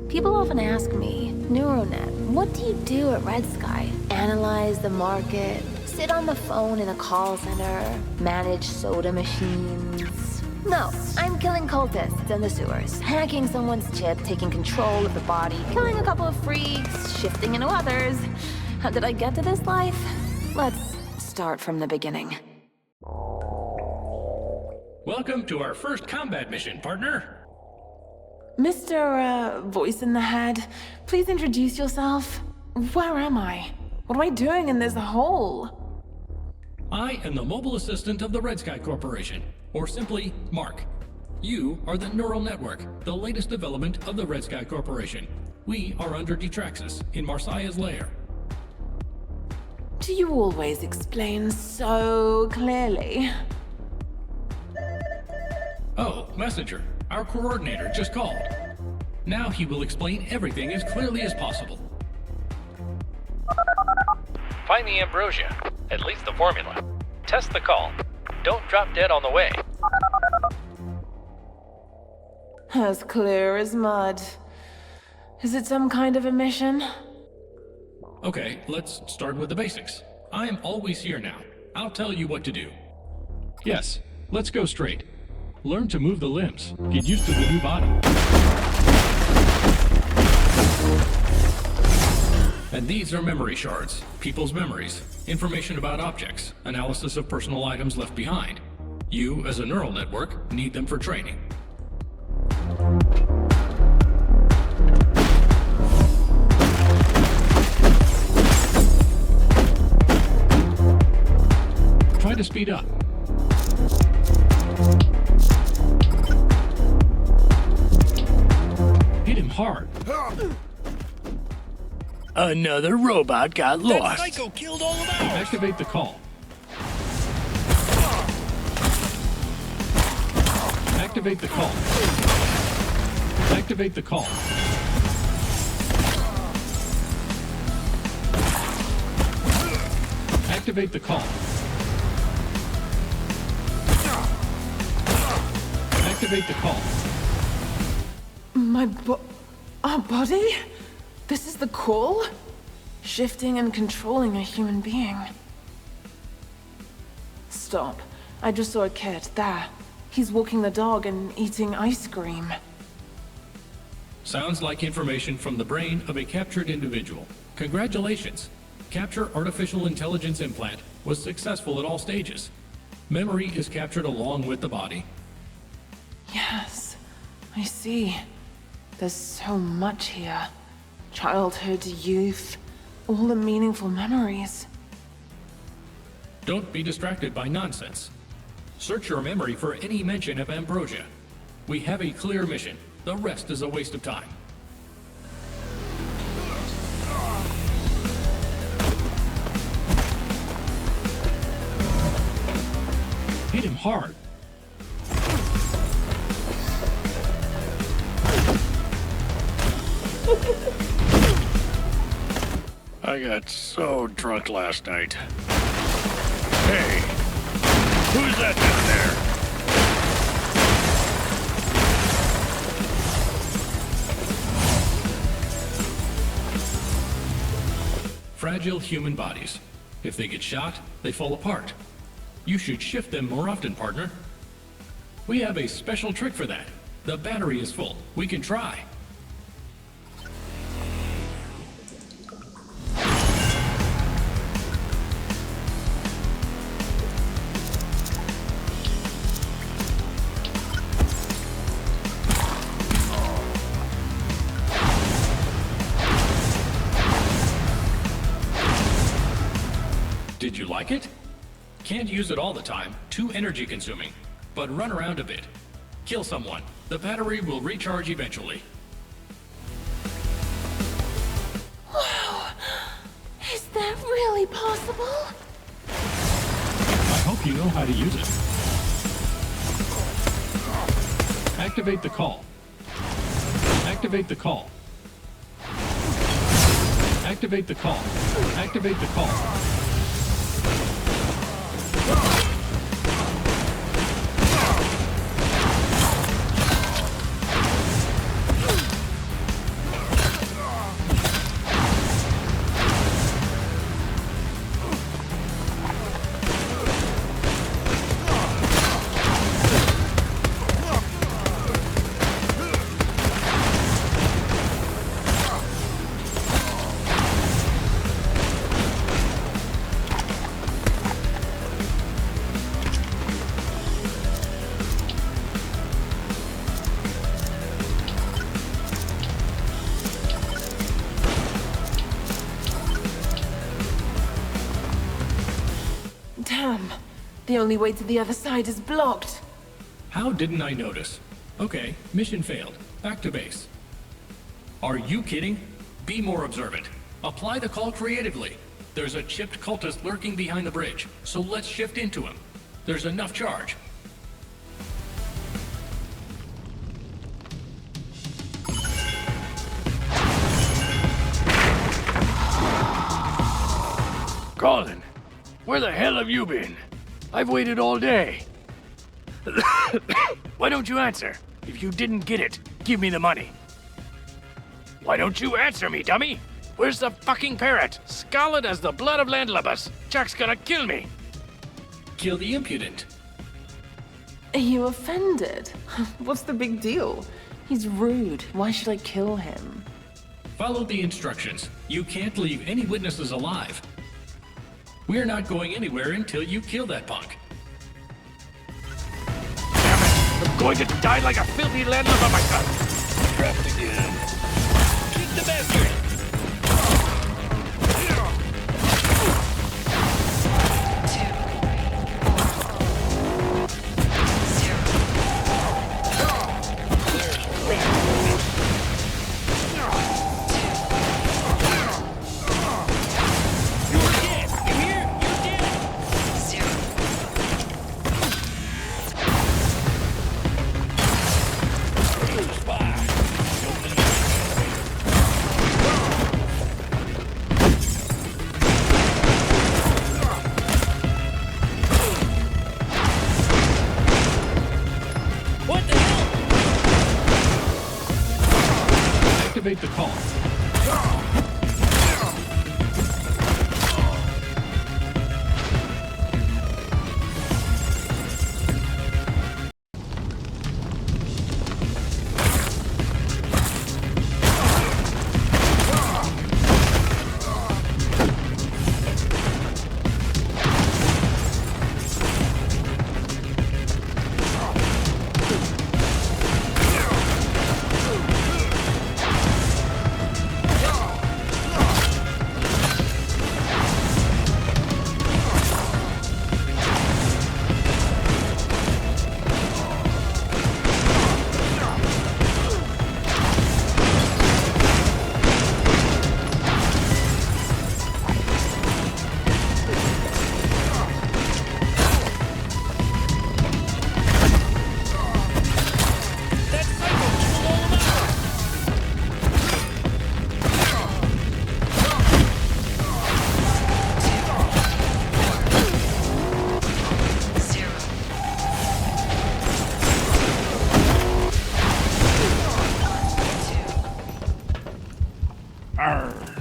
People often ask me, Neuronet, what do you do at RedSky? Analyze the market, sit on the phone in a call center, manage soda machines? No, I'm killing cultists in the sewers, hacking someone's chip, taking control of the body, killing a couple of freaks, shifting into others. How did I get to this life? Let's start from the beginning. Welcome to our first combat mission, partner. Mr. Voice in the Head, please introduce yourself. Where am I? What am I doing in this hole? I am the mobile assistant of the RedSky Corporation, or simply, Mark. You are the neural network, the latest development of the RedSky Corporation. We are under Detraxis, in Marssiah's lair. Do you always explain so clearly? Oh, Messenger. Our coordinator just called. Now he will explain everything as clearly as possible. Find the ambrosia, at least the formula. Test the call. Don't drop dead on the way. As clear as mud. Is it some kind of a mission? Okay, let's start with the basics. I am always here now. I'll tell you what to do. Yes, let's go straight. Learn to move the limbs. Get used to the new body. And these are memory shards, people's memories, information about objects, analysis of personal items left behind. You, as a neural network, need them for training. Try to speed up. Hit him hard. Another robot got lost. That psycho killed all of ours! Activate the call. Activate the call. Activate the call. Activate the call. Activate the call. Our body? This is the call? Shifting and controlling a human being. Stop. I just saw a kid, there. He's walking the dog and eating ice cream. Sounds like information from the brain of a captured individual. Congratulations. Capture Artificial Intelligence Implant was successful at all stages. Memory is captured along with the body. Yes, I see. There's so much here. Childhood, youth, all the meaningful memories. Don't be distracted by nonsense. Search your memory for any mention of ambrosia. We have a clear mission. The rest is a waste of time. Hit him hard. I got so drunk last night. Hey, who's that down there? Fragile human bodies. If they get shot, they fall apart. You should shift them more often, partner. We have a special trick for that. The battery is full. We can try. Did you like it? Can't use it all the time, too energy consuming, but run around a bit. Kill someone. The battery will recharge eventually. Wow, is that really possible? I hope you know how to use it. Activate the call. Activate the call. Activate the call. Activate the call. The only way to the other side is blocked. How didn't I notice? Okay, mission failed. Back to base. Are you kidding? Be more observant. Apply the call creatively. There's a chipped cultist lurking behind the bridge, so let's shift into him. There's enough charge. Colin, where the hell have you been? I've waited all day. Why don't you answer? If you didn't get it, give me the money. Why don't you answer me, dummy? Where's the fucking parrot? Scarlet as the blood of Landlubus. Jack's gonna kill me. Kill the impudent. Are you offended? What's the big deal? He's rude. Why should I kill him? Follow the instructions. You can't leave any witnesses alive. We're not going anywhere until you kill that punk. I'm going to die like a filthy landlubber myself. Trapped again. Kick the bastard. Activate the call.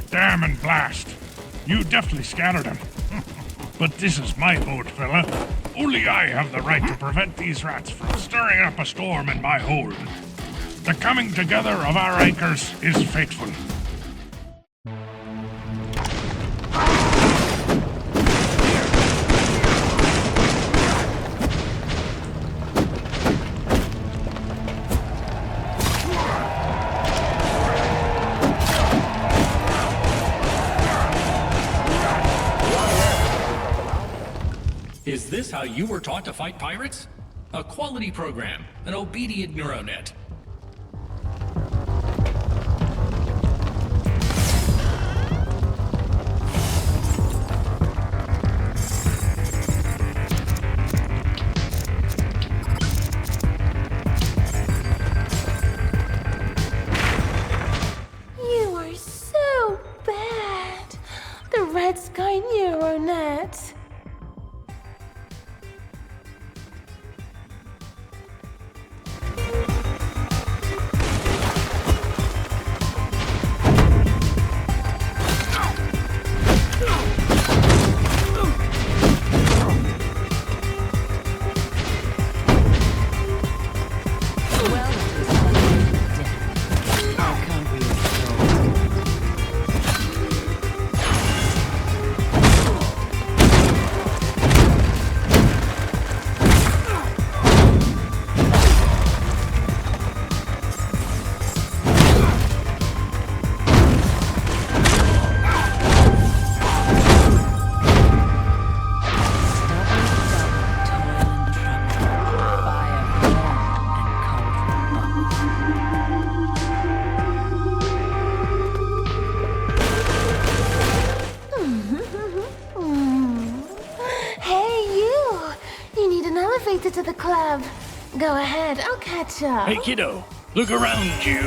Damn and blast. You definitely scattered him. But this is my boat, fella. Only I have the right to prevent these rats from stirring up a storm in my hold. The coming together of our anchors is fateful. Is this how you were taught to fight pirates? A quality program, an obedient neuronet. You are so bad. The RedSky neuronet. Go ahead, I'll catch up. Hey kiddo, look around you,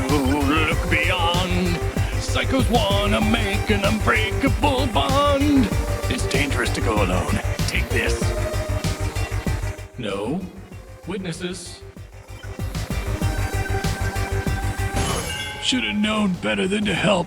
look beyond. Psychos wanna make an unbreakable bond. It's dangerous to go alone. Take this. No. Witnesses. Should have known better than to help.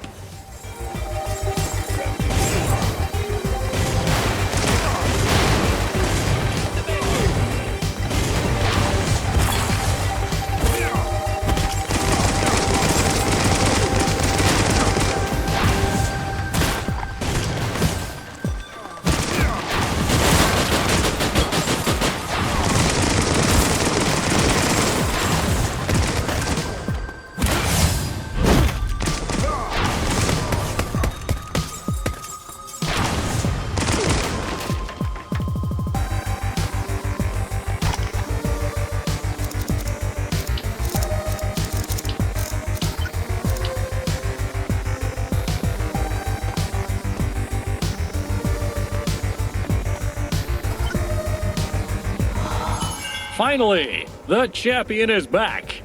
Finally, the champion is back.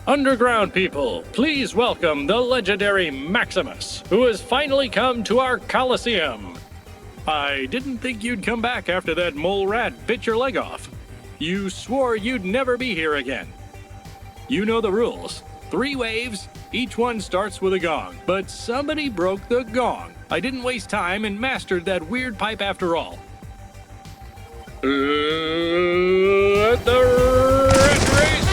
Underground people, please welcome the legendary Maximus, who has finally come to our Coliseum. I didn't think you'd come back after that mole rat bit your leg off. You swore you'd never be here again. You know the rules. 3 waves, each one starts with a gong, but somebody broke the gong. I didn't waste time and mastered that weird pipe after all. Let the rat race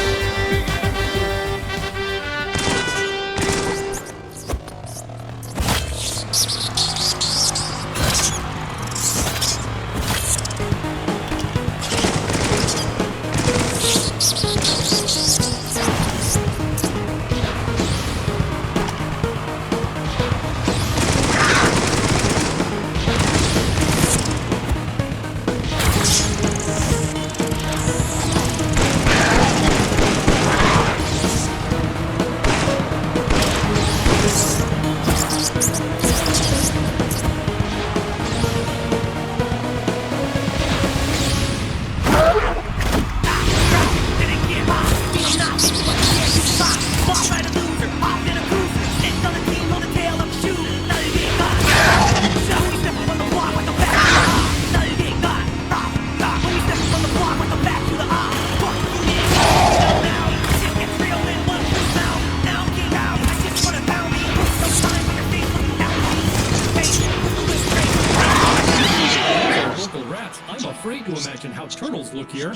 afraid to imagine how turtles look here.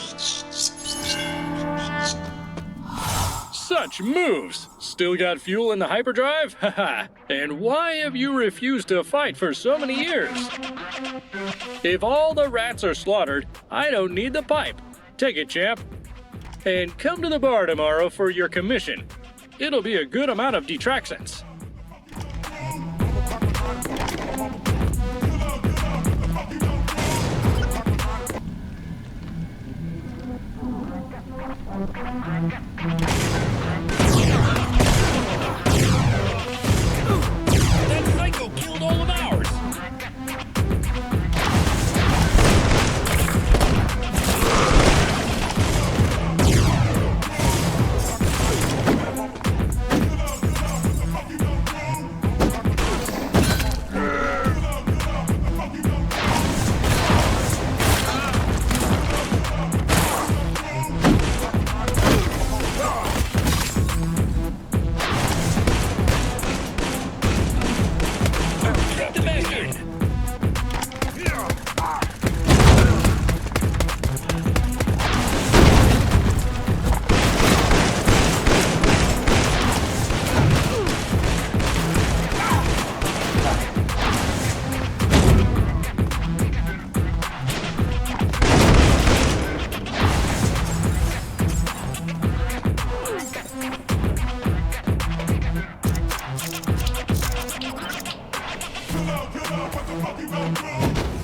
Such moves! Still got fuel in the hyperdrive? Haha. And why have you refused to fight for so many years? If all the rats are slaughtered, I don't need the pipe. Take it, champ. And come to the bar tomorrow for your commission. It'll be a good amount of Detraxis. That psycho killed all of ours!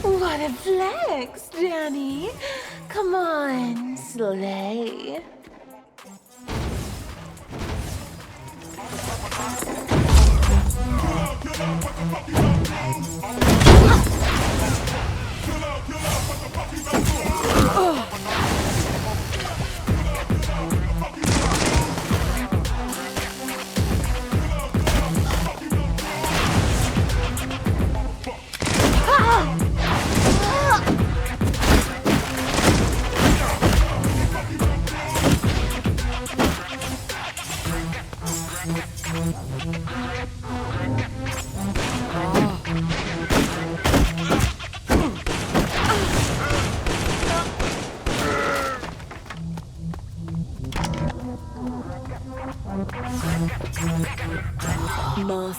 What a flex, Danny. Come on, slay.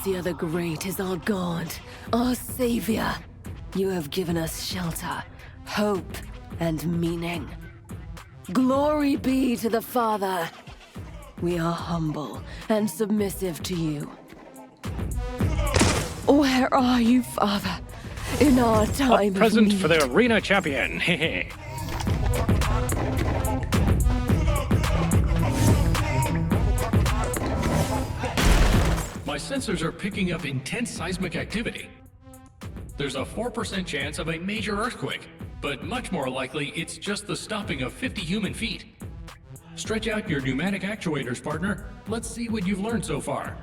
Marssiah the Great is our god, our savior. You have given us shelter, hope, and meaning. Glory be to the Father. We are humble and submissive to you. Where are you, Father? In our time of Present need. for the arena champion. Hehe. My sensors are picking up intense seismic activity. There's a 4% chance of a major earthquake, but much more likely it's just the stopping of 50 human feet. Stretch out your pneumatic actuators, partner. Let's see what you've learned so far.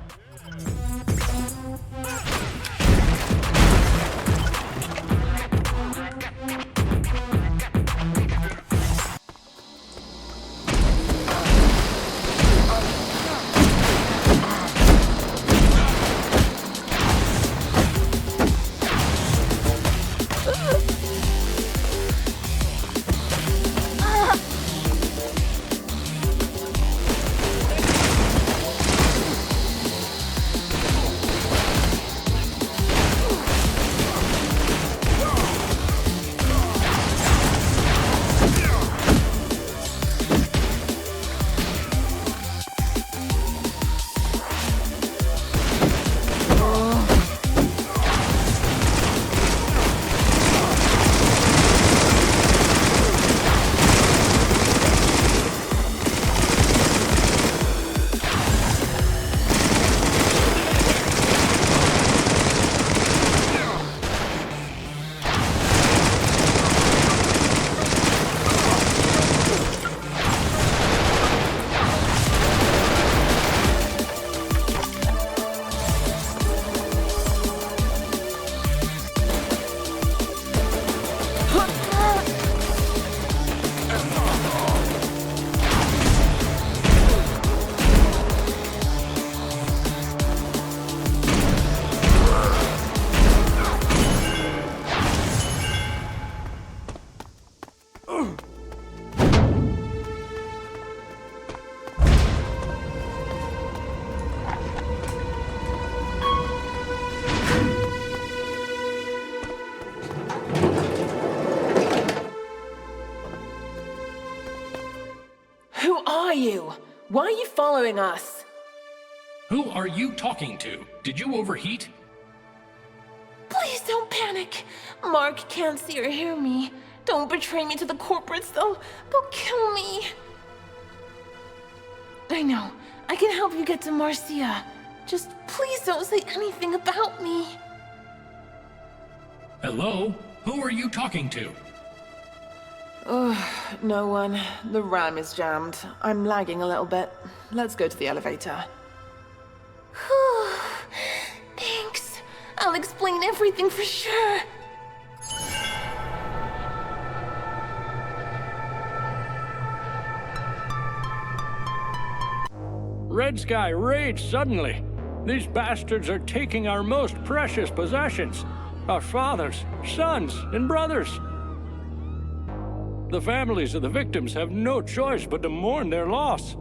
Why are you following us? Who are you talking to? Did you overheat? Please don't panic. Mark can't see or hear me. Don't betray me to the corporates, they'll kill me. I know. I can help you get to Marssiah. Just please don't say anything about me. Hello? Who are you talking to? No one. The RAM is jammed. I'm lagging a little bit. Let's go to the elevator. Thanks. I'll explain everything for sure. RedSky raged suddenly. These bastards are taking our most precious possessions. Our fathers, sons, and brothers. The families of the victims have no choice but to mourn their loss.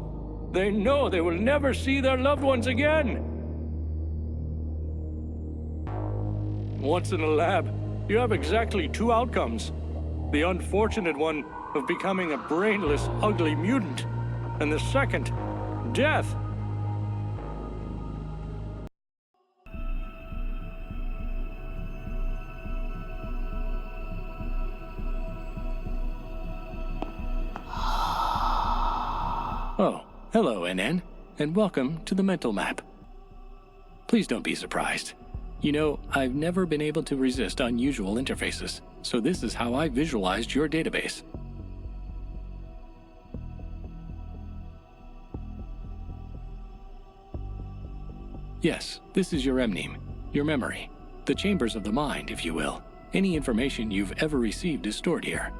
They know they will never see their loved ones again. Once in a lab, you have exactly two outcomes. The unfortunate one of becoming a brainless, ugly mutant, and the second, death. Oh, hello, NN, and welcome to the mental map. Please don't be surprised. You know, I've never been able to resist unusual interfaces, so this is how I visualized your database. Yes, this is your mneme, your memory, the chambers of the mind, if you will. Any information you've ever received is stored here.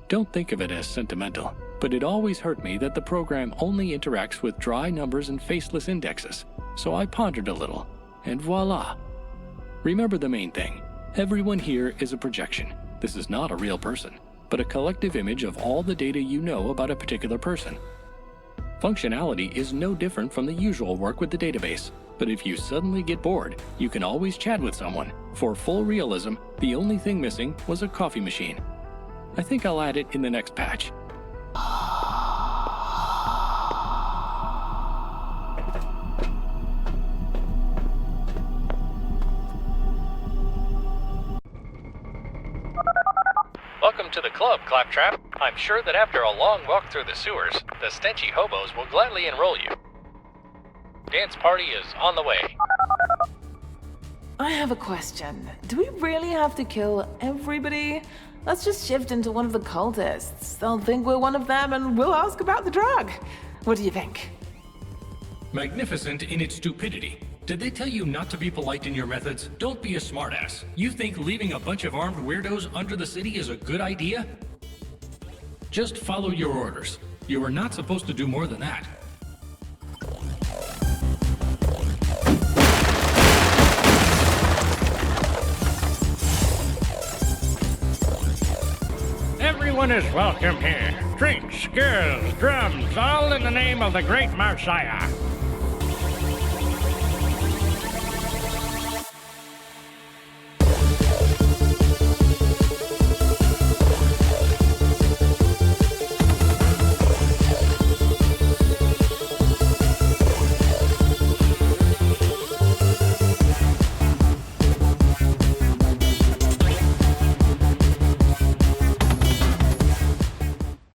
Don't think of it as sentimental, but it always hurt me that the program only interacts with dry numbers and faceless indexes. So I pondered a little, and voila. Remember the main thing. Everyone here is a projection. This is not a real person, but a collective image of all the data you know about a particular person. Functionality is no different from the usual work with the database, but if you suddenly get bored, you can always chat with someone. For full realism, the only thing missing was a coffee machine. I think I'll add it in the next patch. Welcome to the club, Claptrap. I'm sure that after a long walk through the sewers, the stenchy hobos will gladly enroll you. Dance party is on the way. I have a question. Do we really have to kill everybody? Let's just shift into one of the cultists. They'll think we're one of them and we'll ask about the drug. What do you think? Magnificent in its stupidity. Did they tell you not to be polite in your methods? Don't be a smartass. You think leaving a bunch of armed weirdos under the city is a good idea? Just follow your orders. You are not supposed to do more than that. Everyone is welcome here. Drinks, girls, drums, all in the name of the great Marssiah.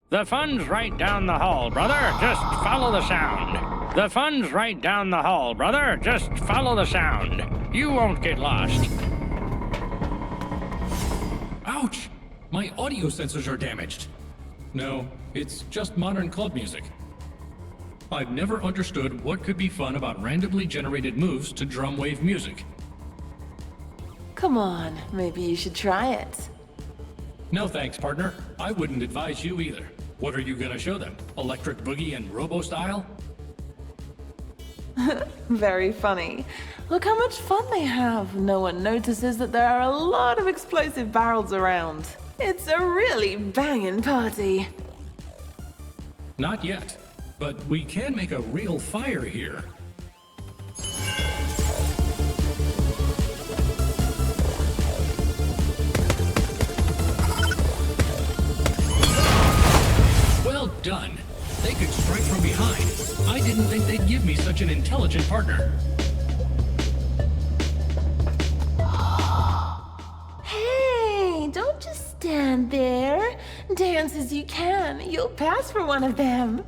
The fun's right down the hall, brother. Just follow the sound. The fun's right down the hall, brother. Just follow the sound. You won't get lost. Ouch! My audio sensors are damaged. No, it's just modern club music. I've never understood what could be fun about randomly generated moves to drum wave music. Come on, maybe you should try it. No thanks, partner. I wouldn't advise you either. What are you gonna show them? Electric Boogie and Robo style? Very funny. Look how much fun they have. No one notices that there are a lot of explosive barrels around. It's a really banging party. Not yet, but we can make a real fire here. Well done. They could strike from behind. I didn't think they'd give me such an intelligent partner. Hey, don't just stand there. Dance as you can. You'll pass for one of them.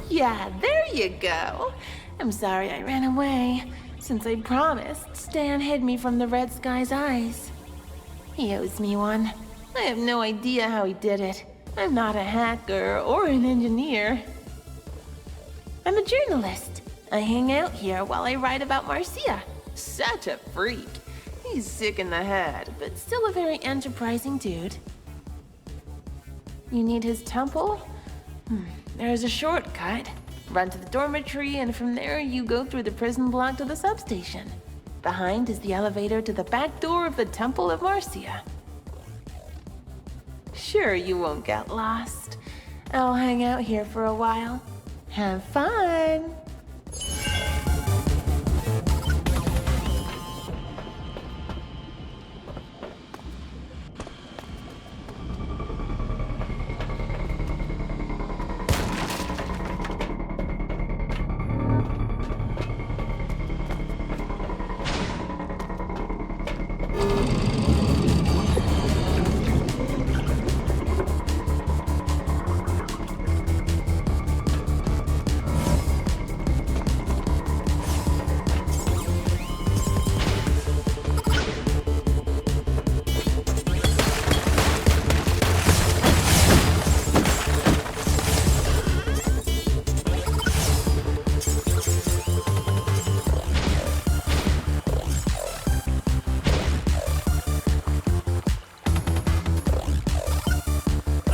Yeah, there you go. I'm sorry I ran away. Since I promised, Stan hid me from the RedSky's eyes. He owes me one. I have no idea how he did it. I'm not a hacker or an engineer. I'm a journalist. I hang out here while I write about Marssiah. Such a freak. He's sick in the head, but still a very enterprising dude. You need his temple? There's a shortcut. Run to the dormitory, and from there you go through the prison block to the substation. Behind is the elevator to the back door of the Temple of Marssiah. Sure, you won't get lost. I'll hang out here for a while. Have fun!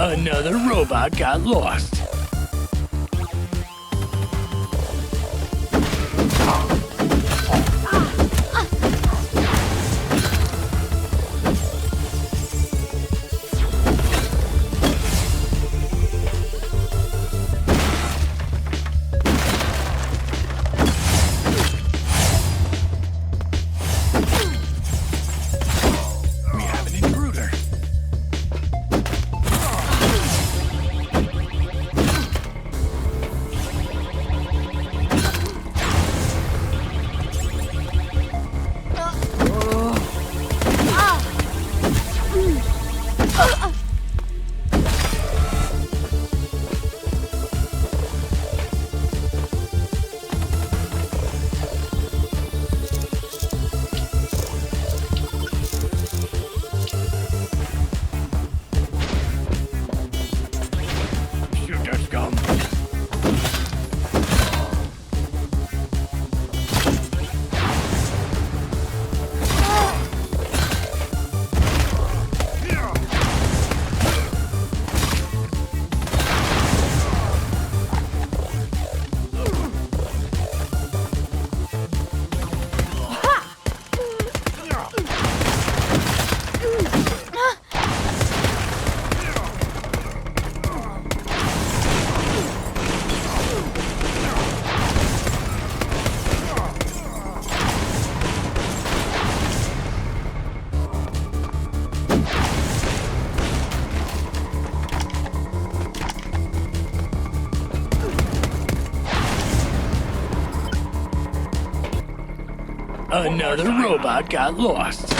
Another robot got lost. Another robot got lost.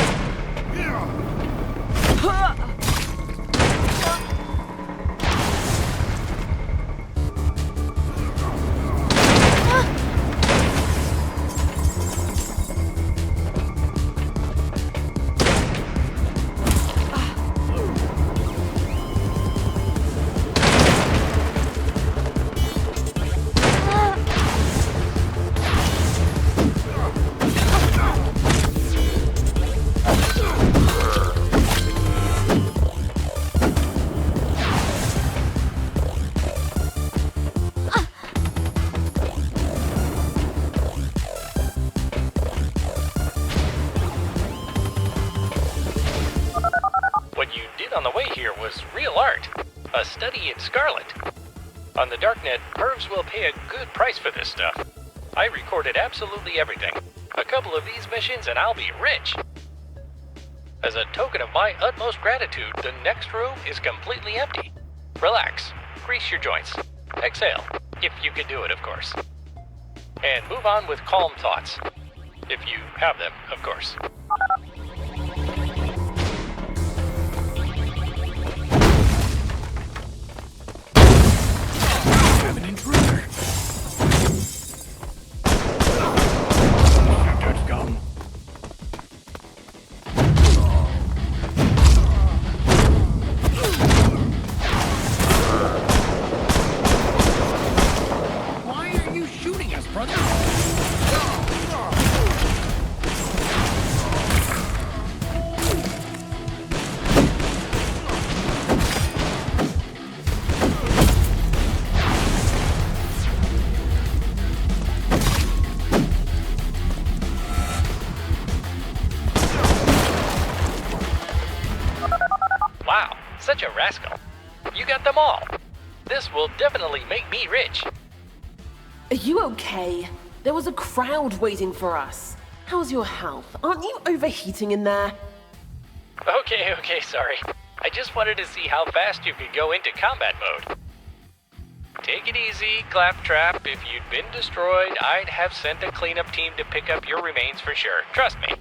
On the way here was real art, a study in Scarlet. On the darknet, pervs will pay a good price for this stuff. I recorded absolutely everything. A couple of these missions and I'll be rich. As a token of my utmost gratitude, the next room is completely empty. Relax, grease your joints, exhale, if you can do it, of course. And move on with calm thoughts. If you have them, of course. An intruder. Dirt's gone. Why are you shooting us, brother? Wow, such a rascal. You got them all. This will definitely make me rich. Are you okay? There was a crowd waiting for us. How's your health? Aren't you overheating in there? Okay, sorry. I just wanted to see how fast you could go into combat mode. Take it easy, Claptrap. If you'd been destroyed, I'd have sent a cleanup team to pick up your remains for sure. Trust me.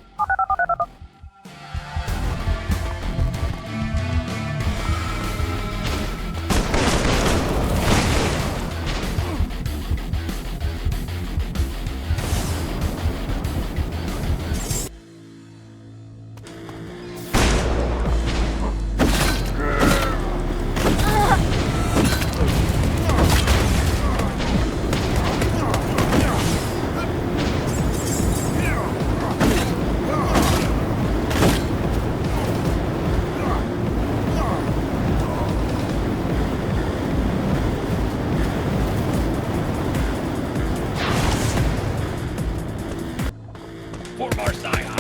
For Marssiah.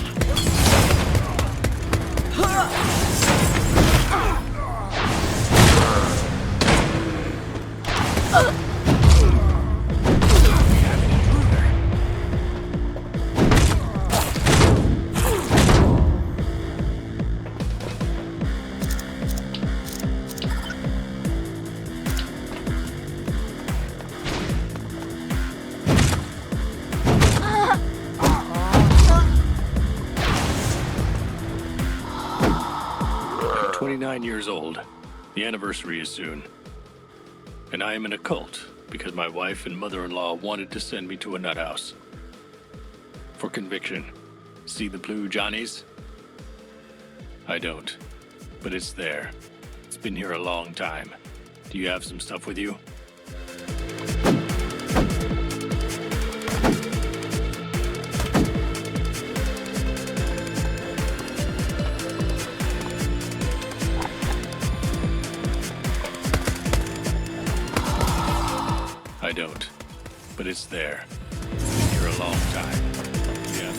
I'm 29 years old. The anniversary is soon. And I am in a cult because my wife and mother-in-law wanted to send me to a nut house. For conviction. See the blue Johnnies? I don't. But it's there. It's been here a long time. Do you have some stuff with you? I don't, but it's there. It's been here a long time. Yes.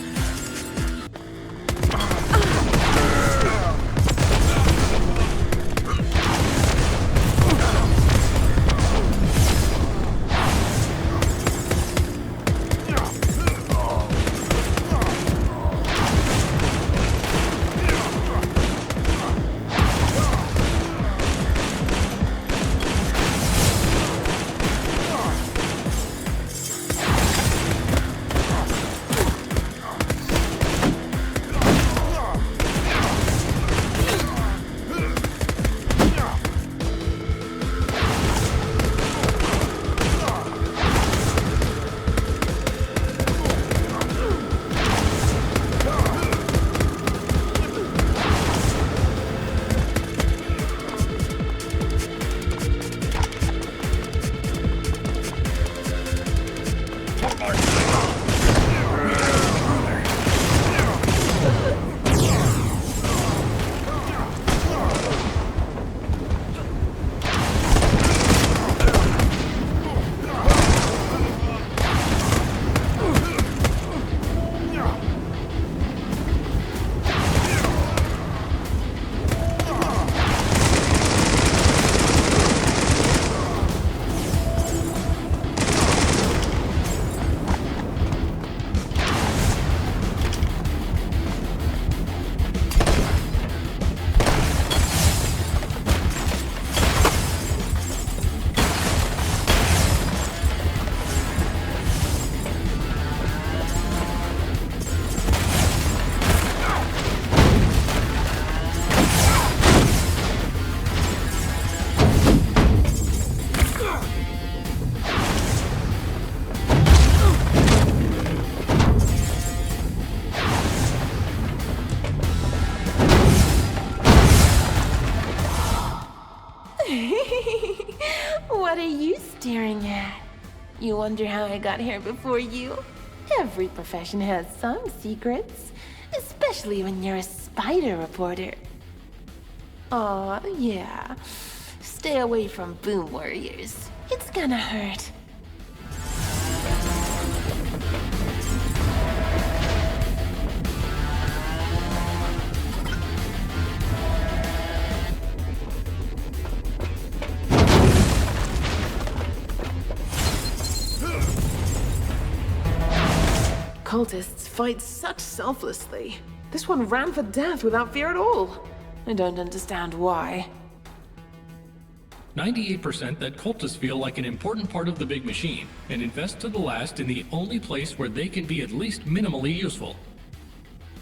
You wonder how I got here before you? Every profession has some secrets, especially when you're a spider reporter. Aw, yeah. Stay away from boom warriors. It's gonna hurt. Cultists fight such selflessly. This one ran for death without fear at all. I don't understand why. 98% that cultists feel like an important part of the big machine and invest to the last in the only place where they can be at least minimally useful.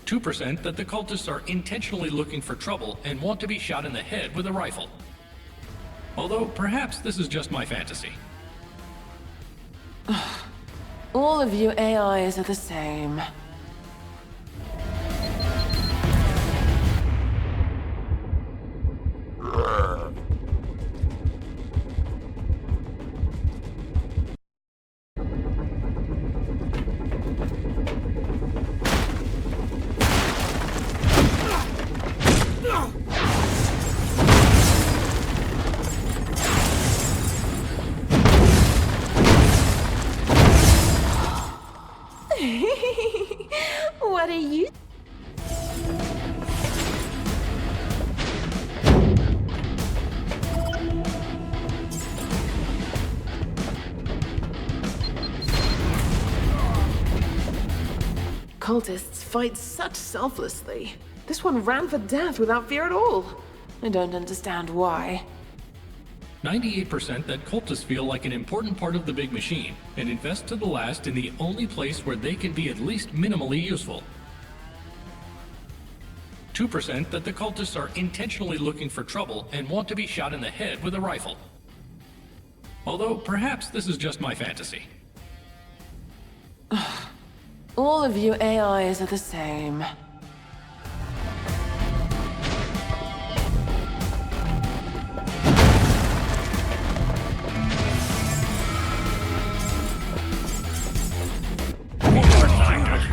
2% that the cultists are intentionally looking for trouble and want to be shot in the head with a rifle. Although perhaps this is just my fantasy. All of you AIs are the same. What are you? Cultists fight such selflessly. This one ran for death without fear at all. I don't understand why. 98% that cultists feel like an important part of the big machine and invest to the last in the only place where they can be at least minimally useful. 2% that the cultists are intentionally looking for trouble and want to be shot in the head with a rifle. Although perhaps this is just my fantasy. All of you AIs are the same.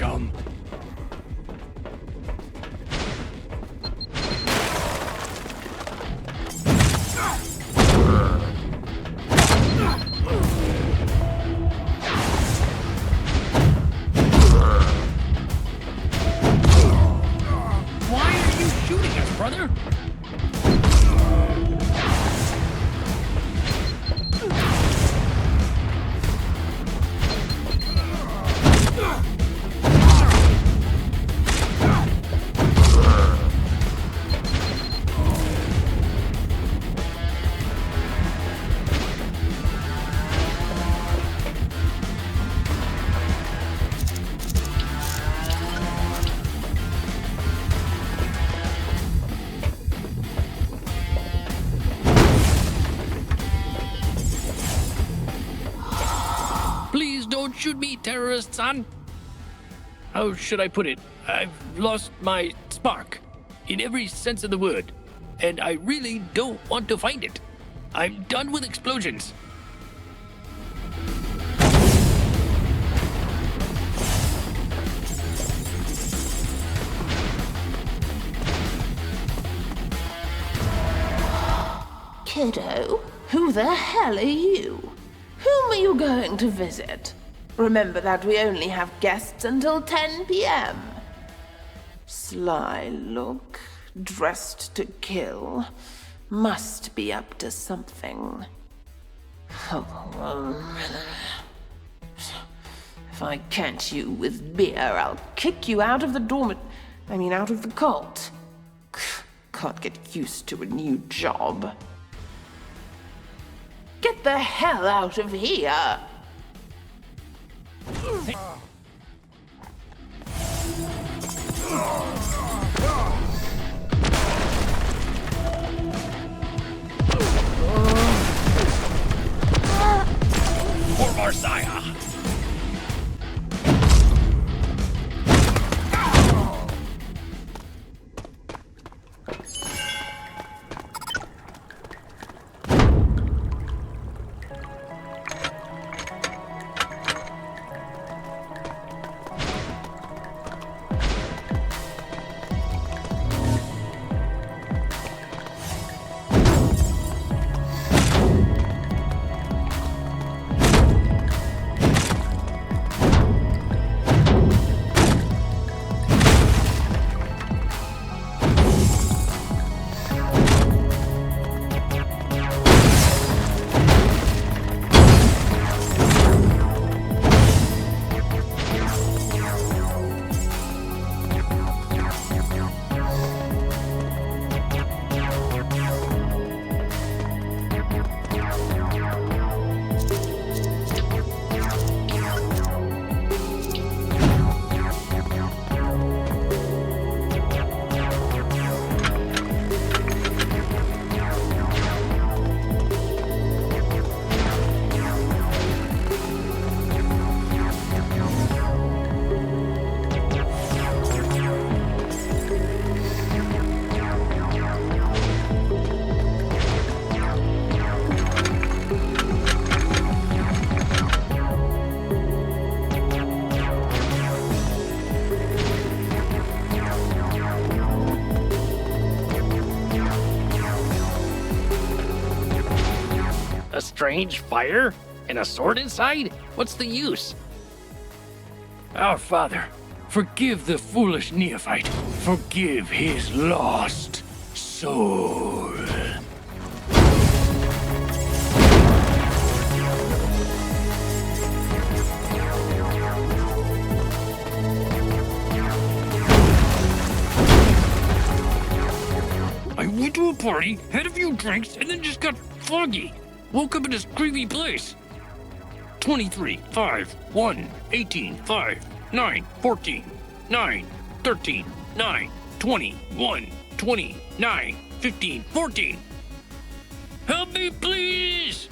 Come. Why are you shooting us, brother? Shoot me, terrorist son. How should I put it? I've lost my spark, in every sense of the word, and I really don't want to find it. I'm done with explosions. Kiddo, who the hell are you? Whom are you going to visit? Remember that we only have guests until 10 p.m. Sly look, dressed to kill. Must be up to something. If I catch you with beer, I'll kick you out of the out of the cult. Can't get used to a new job. Get the hell out of here! For Marssiah! strange fire? And a sword inside? What's the use? Our Father, forgive the foolish neophyte. Forgive his lost soul. I went to a party, had a few drinks, and then just got foggy. Woke up in this creepy place. 23, 5, 1, 18, 5, 9, 14, 9, 13, 9, 20, 1, 20, 9, 15, 14. Help me, please!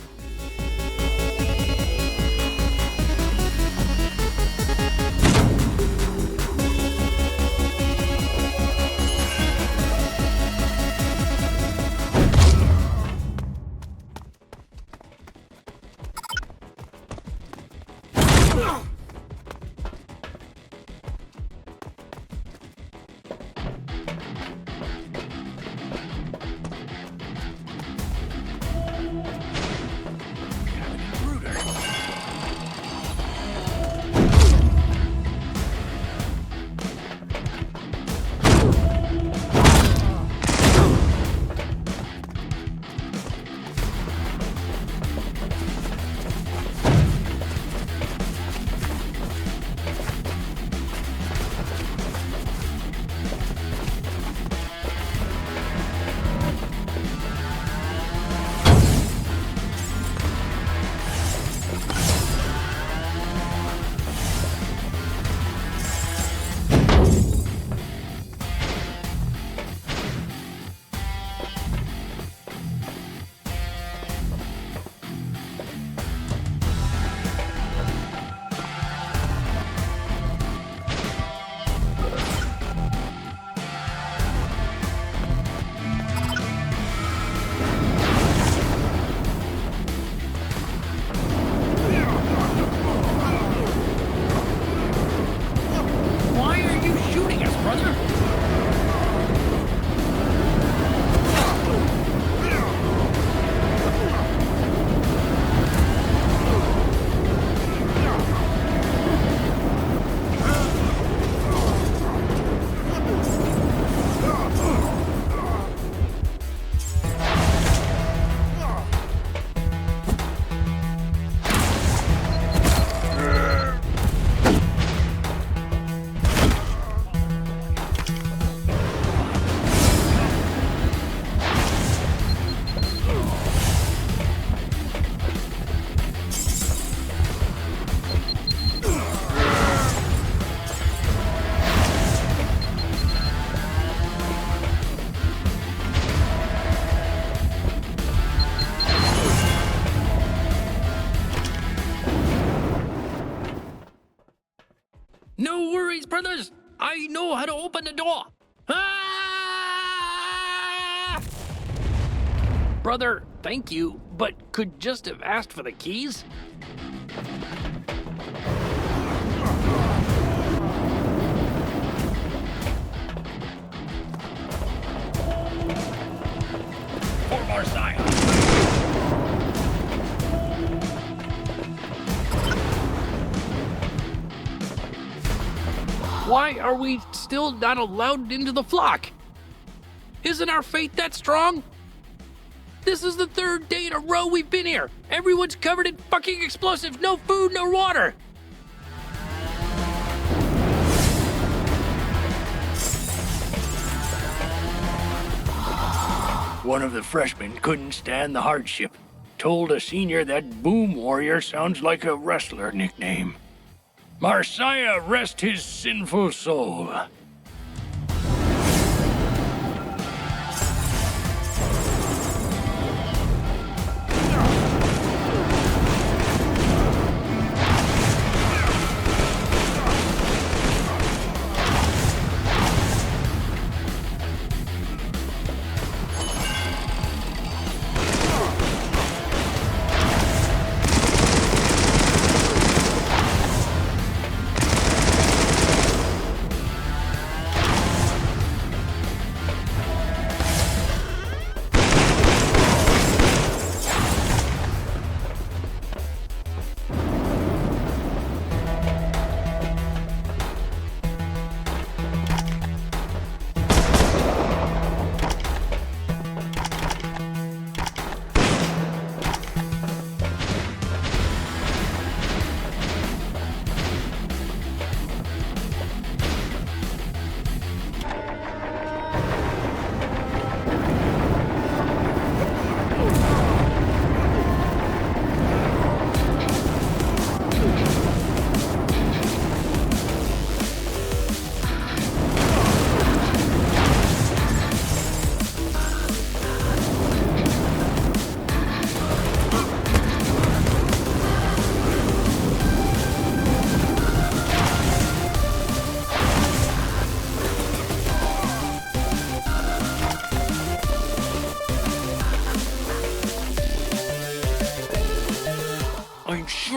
No worries, brothers. I know how to open the door. Ah! Brother, thank you, but could just have asked for the keys? For Marssiah. Why are we still not allowed into the flock? Isn't our faith that strong? This is the third day in a row we've been here. Everyone's covered in fucking explosives. No food, no water. One of the freshmen couldn't stand the hardship. Told a senior that Boom Warrior sounds like a wrestler nickname. Marssiah rest his sinful soul.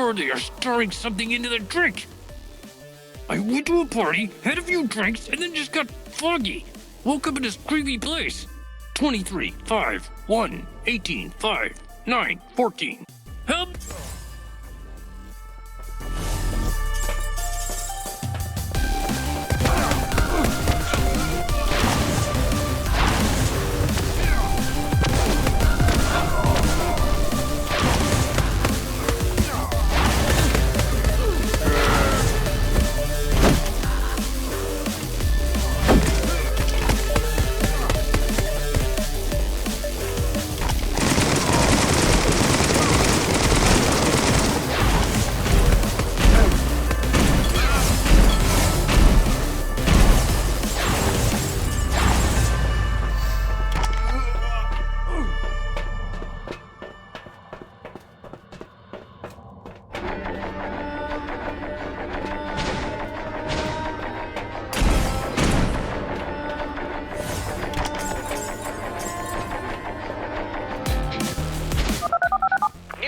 sure they are stirring something into the drink. I went to a party, had a few drinks, and then just got foggy. Woke up in this creepy place. 23, 5, 1, 18, 5, 9, 14. Help!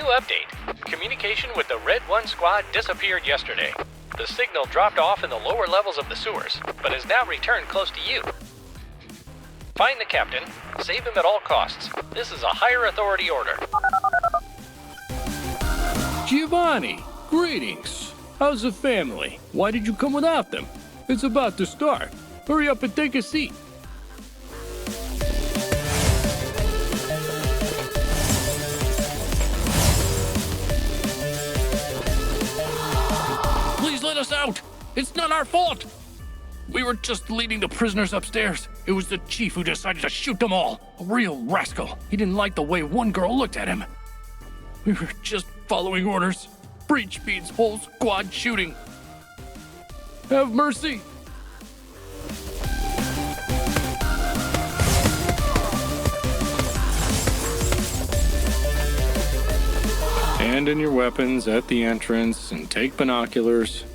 Update. Communication with the Red 1 squad disappeared yesterday. The signal dropped off in the lower levels of the sewers, but has now returned close to you. Find the captain. Save him at all costs. This is a higher authority order. Giovanni, greetings. How's the family? Why did you come without them? It's about to start. Hurry up and take a seat. Please let us out! It's not our fault! We were just leading the prisoners upstairs. It was the chief who decided to shoot them all. A real rascal. He didn't like the way one girl looked at him. We were just following orders. Breach means whole squad shooting. Have mercy. Abandon your weapons at the entrance and take binoculars.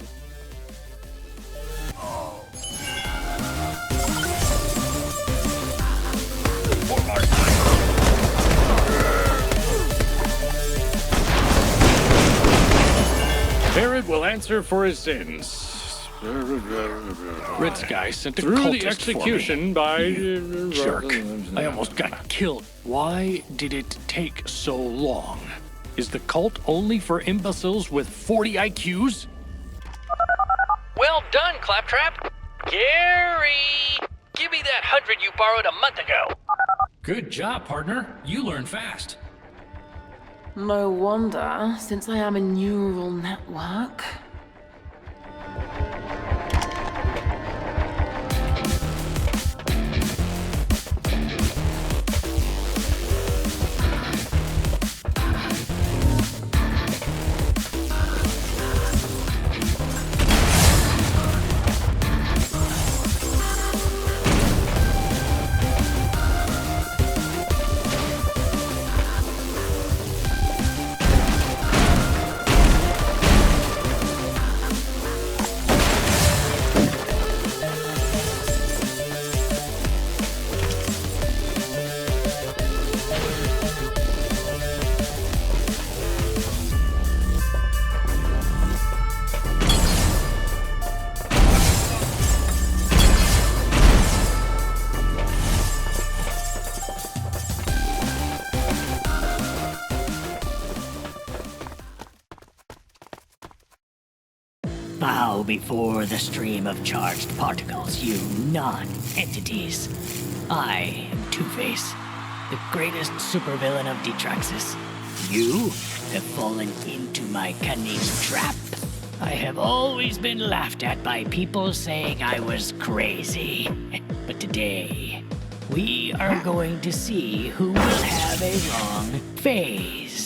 Piret will answer for his sins. RedSky sent a Through cultist the execution by... jerk. I almost got killed. Why did it take so long? Is the cult only for imbeciles with 40 IQs? Well done, Claptrap. Gary! Give me that 100 you borrowed a month ago. Good job, partner. You learn fast. No wonder, since I am a neural network. Bow before the stream of charged particles, you non-entities. I am Two-Face, the greatest supervillain of Detraxis. You have fallen into my cunning trap. I have always been laughed at by people saying I was crazy. But today, we are going to see who will have a long phase.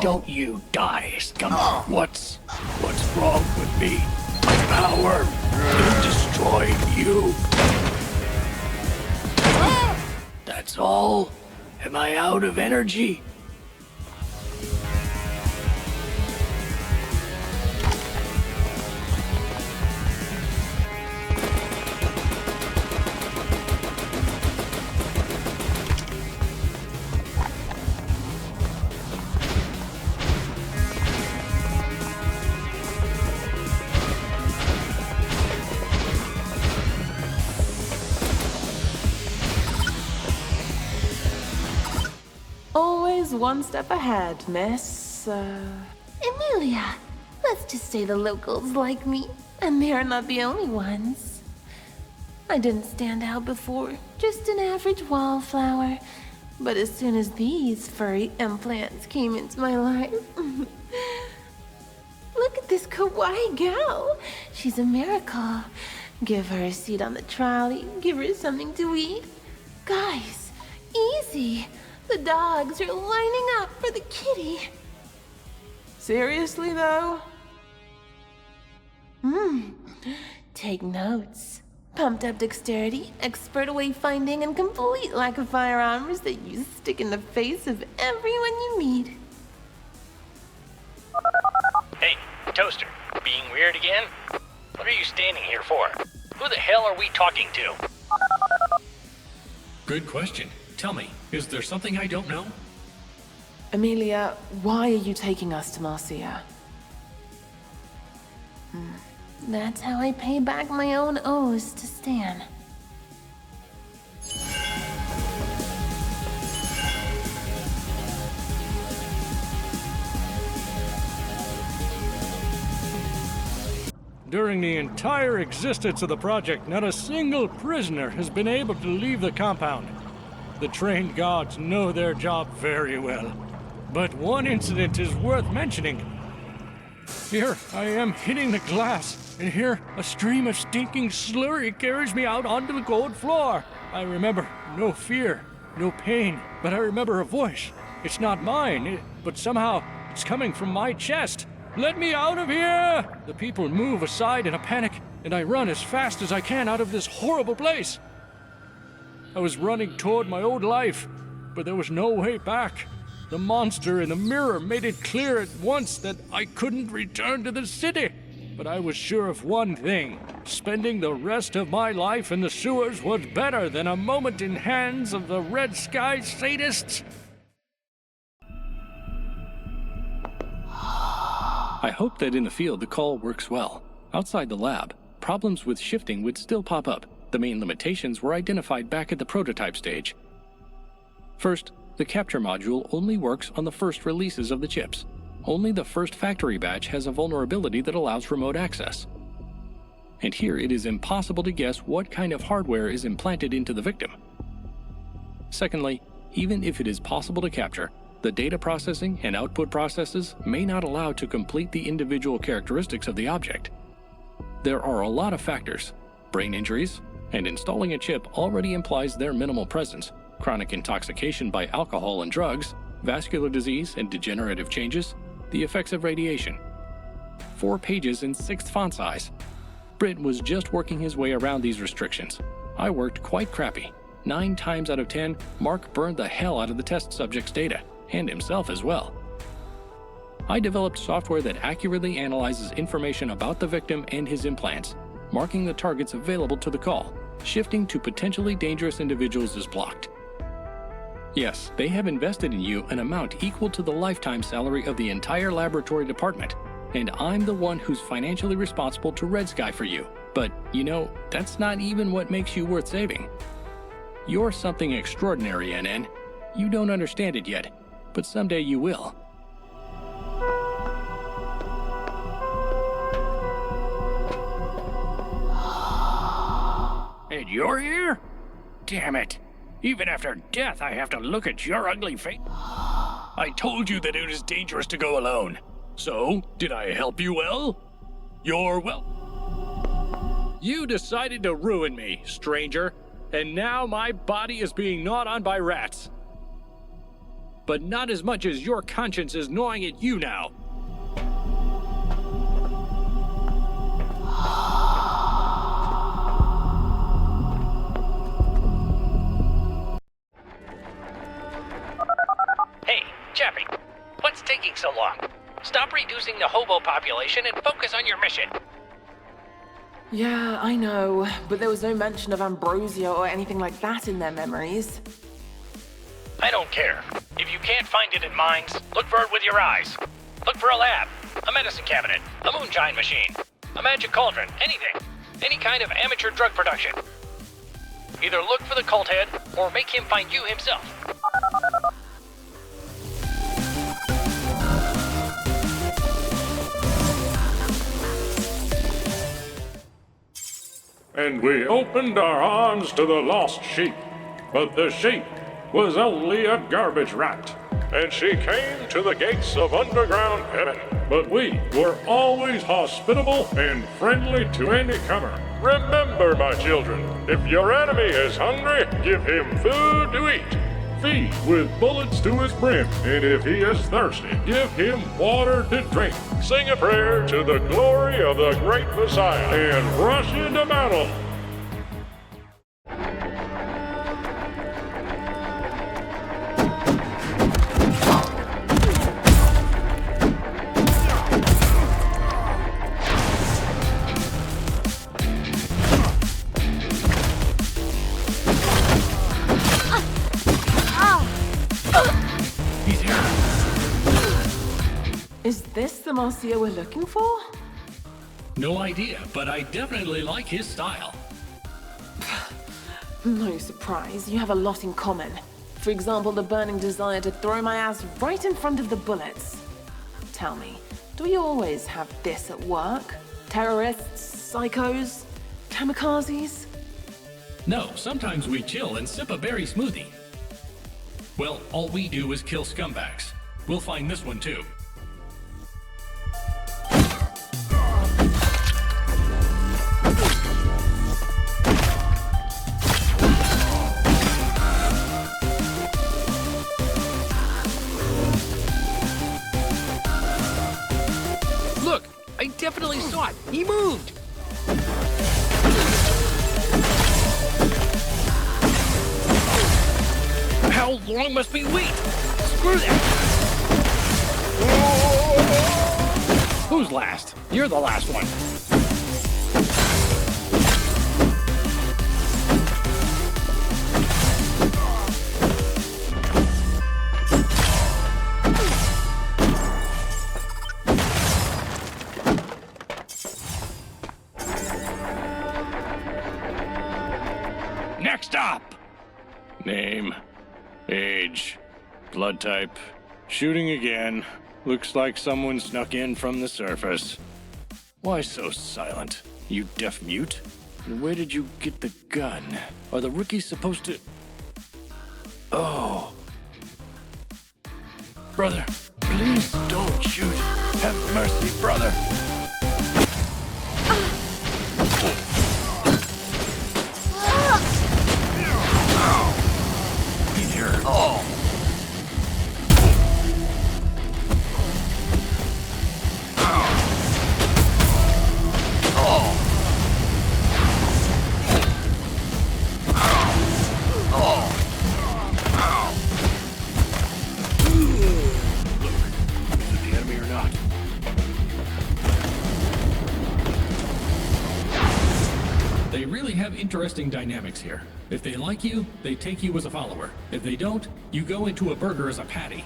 don't you die, scum. What's wrong with me? My power will destroy you. That's all? Am I out of energy? Always one step ahead, miss. Emilia, let's just say the locals like me, and they're not the only ones. I didn't stand out before, just an average wallflower. But as soon as these furry implants came into my life... Look at this kawaii gal. She's a miracle. Give her a seat on the trolley, give her something to eat. Guys, easy. The dogs are lining up for the kitty. Seriously, though? Take notes. Pumped up dexterity, expert wayfinding, and complete lack of firearms that you stick in the face of everyone you meet. Hey, Toaster, being weird again? What are you standing here for? Who the hell are we talking to? Good question. Tell me, is there something I don't know? Emilia, why are you taking us to Marssiah? That's how I pay back my own O's to Stan. During the entire existence of the project, not a single prisoner has been able to leave the compound. The trained guards know their job very well. But one incident is worth mentioning. Here I am hitting the glass, and here a stream of stinking slurry carries me out onto the cold floor. I remember no fear, no pain, but I remember a voice. It's not mine, but somehow it's coming from my chest. Let me out of here! The people move aside in a panic, and I run as fast as I can out of this horrible place. I was running toward my old life, but there was no way back. The monster in the mirror made it clear at once that I couldn't return to the city. But I was sure of one thing. Spending the rest of my life in the sewers was better than a moment in hands of the RedSky sadists. I hope that in the field the call works well. Outside the lab, problems with shifting would still pop up. The main limitations were identified back at the prototype stage. First, the capture module only works on the first releases of the chips. Only the first factory batch has a vulnerability that allows remote access. And here it is impossible to guess what kind of hardware is implanted into the victim. Secondly, even if it is possible to capture, the data processing and output processes may not allow to complete the individual characteristics of the object. There are a lot of factors: brain injuries, and installing a chip already implies their minimal presence, chronic intoxication by alcohol and drugs, vascular disease and degenerative changes, the effects of radiation. 4 pages in 6th font size. Britt was just working his way around these restrictions. I worked quite crappy. 9 times out of 10, Mark burned the hell out of the test subject's data, and himself as well. I developed software that accurately analyzes information about the victim and his implants, marking the targets available to the call. Shifting to potentially dangerous individuals is blocked. Yes, they have invested in you an amount equal to the lifetime salary of the entire laboratory department, and I'm the one who's financially responsible to RedSky for you. But, you know, that's not even what makes you worth saving. You're something extraordinary, NN. You don't understand it yet, but someday you will. And you're here? Damn it. Even after death, I have to look at your ugly face. I told you that it is dangerous to go alone. So, did I help you well? You're well. You decided to ruin me, stranger, and now my body is being gnawed on by rats. but not as much as your conscience is gnawing at you now. Hey, Chappie, what's taking so long? Stop reducing the hobo population and focus on your mission. Yeah, I know, but there was no mention of ambrosia or anything like that in their memories. I don't care. If you can't find it in mines, look for it with your eyes. Look for a lab, a medicine cabinet, a moonshine machine, a magic cauldron, anything. Any kind of amateur drug production. Either look for the cult head, or make him find you himself. And we opened our arms to the lost sheep, but the sheep was only a garbage rat, and she came to the gates of underground heaven. But we were always hospitable and friendly to any comer. Remember, my children, if your enemy is hungry, give him food to eat. Feed with bullets to his brim, and if he is thirsty, give him water to drink. Sing a prayer to the glory of the great Marssiah, and rush into battle. Is this the Marssiah we're looking for? No idea, but I definitely like his style. No surprise, you have a lot in common. For example, the burning desire to throw my ass right in front of the bullets. Tell me, do you always have this at work? Terrorists, psychos, kamikazes? No, sometimes we chill and sip a berry smoothie. Well, all we do is kill scumbags. We'll find this one too. Look, I definitely saw it. He moved. How long must we wait? Screw that. Who's last? You're the last one. Next up! Name, age, blood type, shooting again. Looks like someone snuck in from the surface. Why so silent? You deaf mute? And where did you get the gun? Are the rookies supposed to... Oh. Brother, please don't shoot. Have mercy, brother. Here. Oh. They really have interesting dynamics here. If they like you, they take you as a follower. If they don't, you go into a burger as a patty.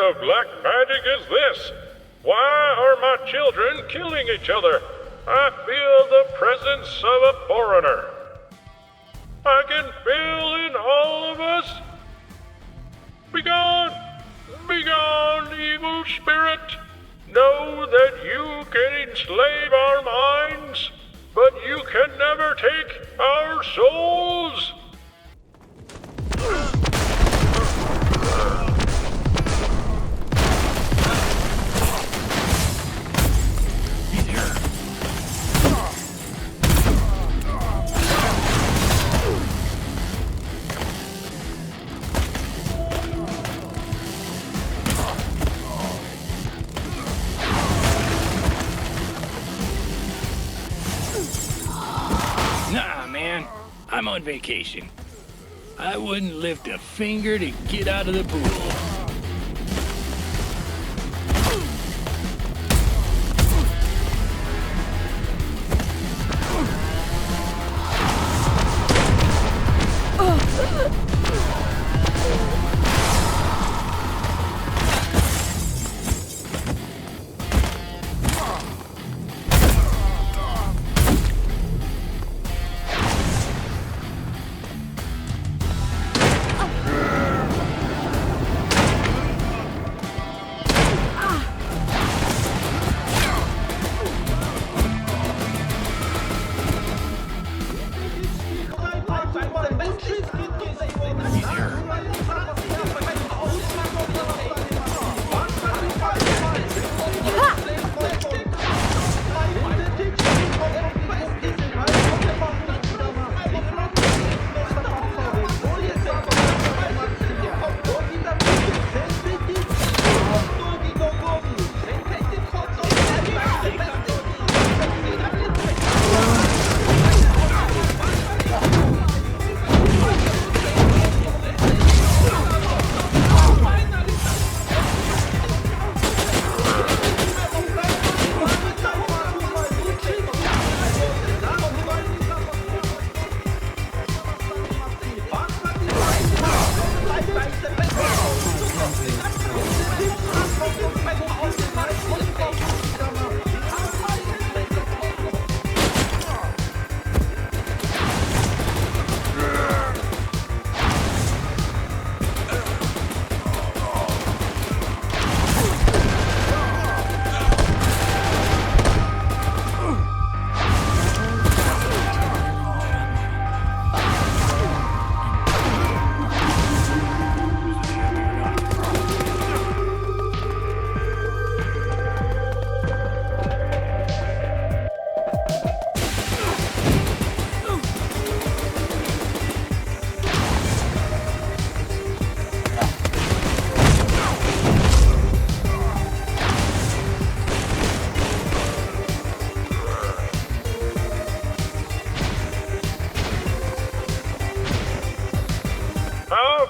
of black magic is this? Why are my children killing each other? I feel the presence of a foreigner. I can feel in all of us. Begone! Begone, evil spirit! Know that you can enslave our minds, but you can never take our souls! Nah, man. I'm on vacation. I wouldn't lift a finger to get out of the pool.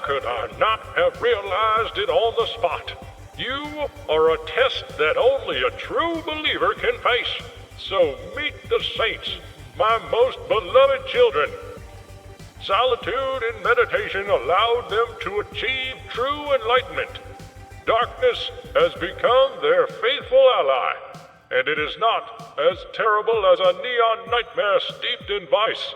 Could I not have realized it on the spot? You are a test that only a true believer can face. So meet the saints, my most beloved children. Solitude and meditation allowed them to achieve true enlightenment. Darkness has become their faithful ally, and it is not as terrible as a neon nightmare steeped in vice.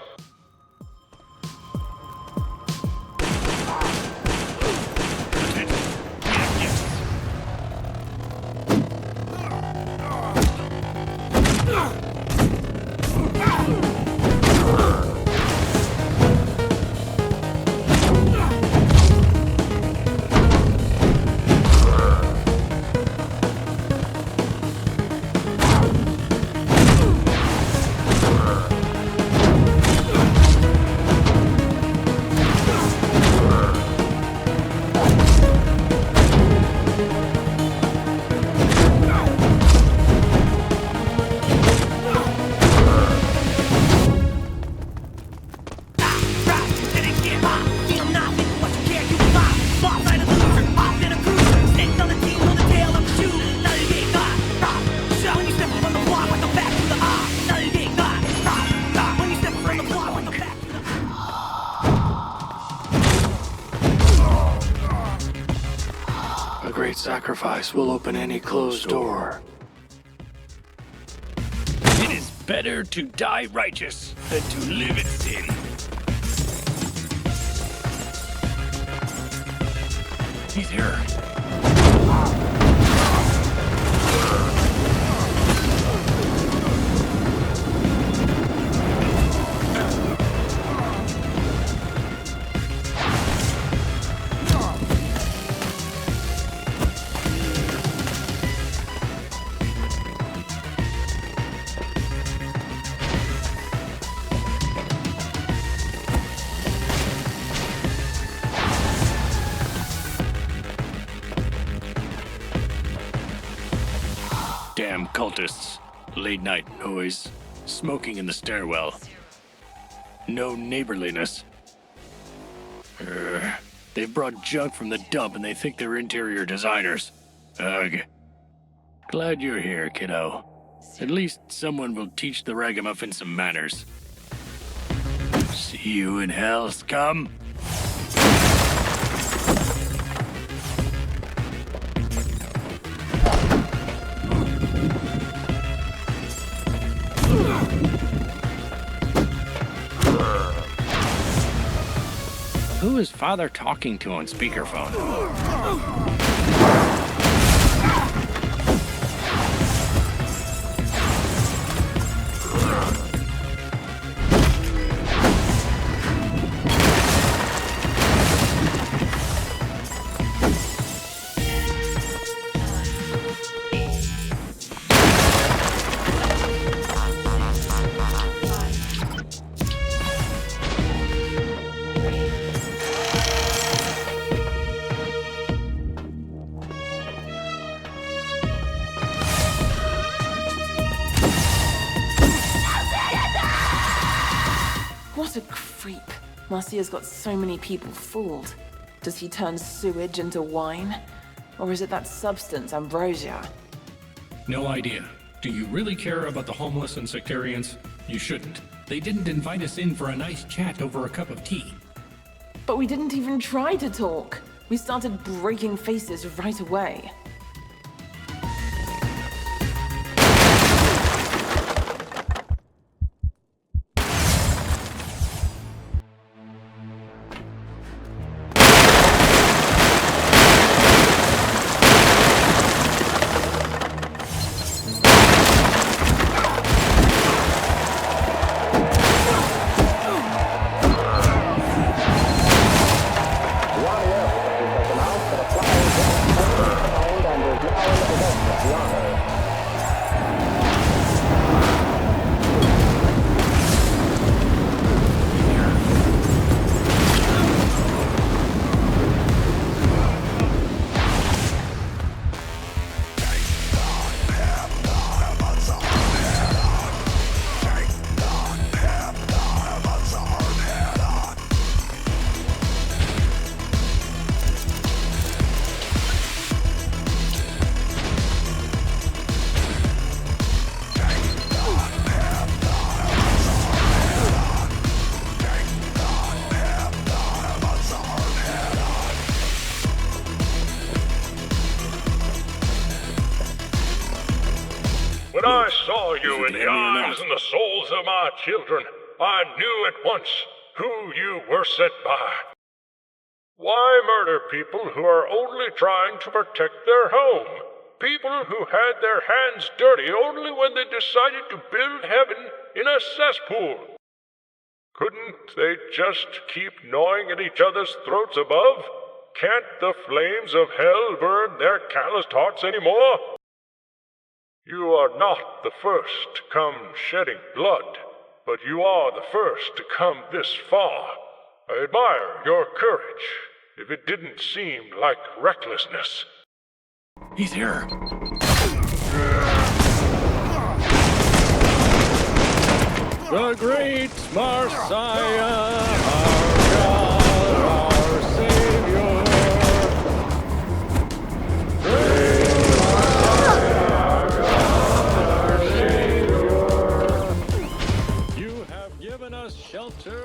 sacrifice will open any closed door. It is better to die righteous than to live in sin. He's here. Damn cultists. Late night noise. Smoking in the stairwell. No neighborliness. They've brought junk from the dump and they think they're interior designers. Ugh. Glad you're here, kiddo. At least someone will teach the ragamuffin some manners. See you in hell, scum. Who is Father talking to on speakerphone? What a creep. Marssiah's got so many people fooled. Does he turn sewage into wine? Or is it that substance, ambrosia? No idea. Do you really care about the homeless and sectarians? You shouldn't. They didn't invite us in for a nice chat over a cup of tea. But we didn't even try to talk. We started breaking faces right away. When I saw you in the eyes and the souls of my children, I knew at once who you were sent by. Why murder people who are only trying to protect their home? People who had their hands dirty only when they decided to build heaven in a cesspool. Couldn't they just keep gnawing at each other's throats above? Can't the flames of hell burn their calloused hearts anymore? You are not the first to come shedding blood, but you are the first to come this far. I admire your courage, if it didn't seem like recklessness. He's here. The great Marssiah, our God, our Savior. Great Marssiah, our God, our Savior. You have given us shelter.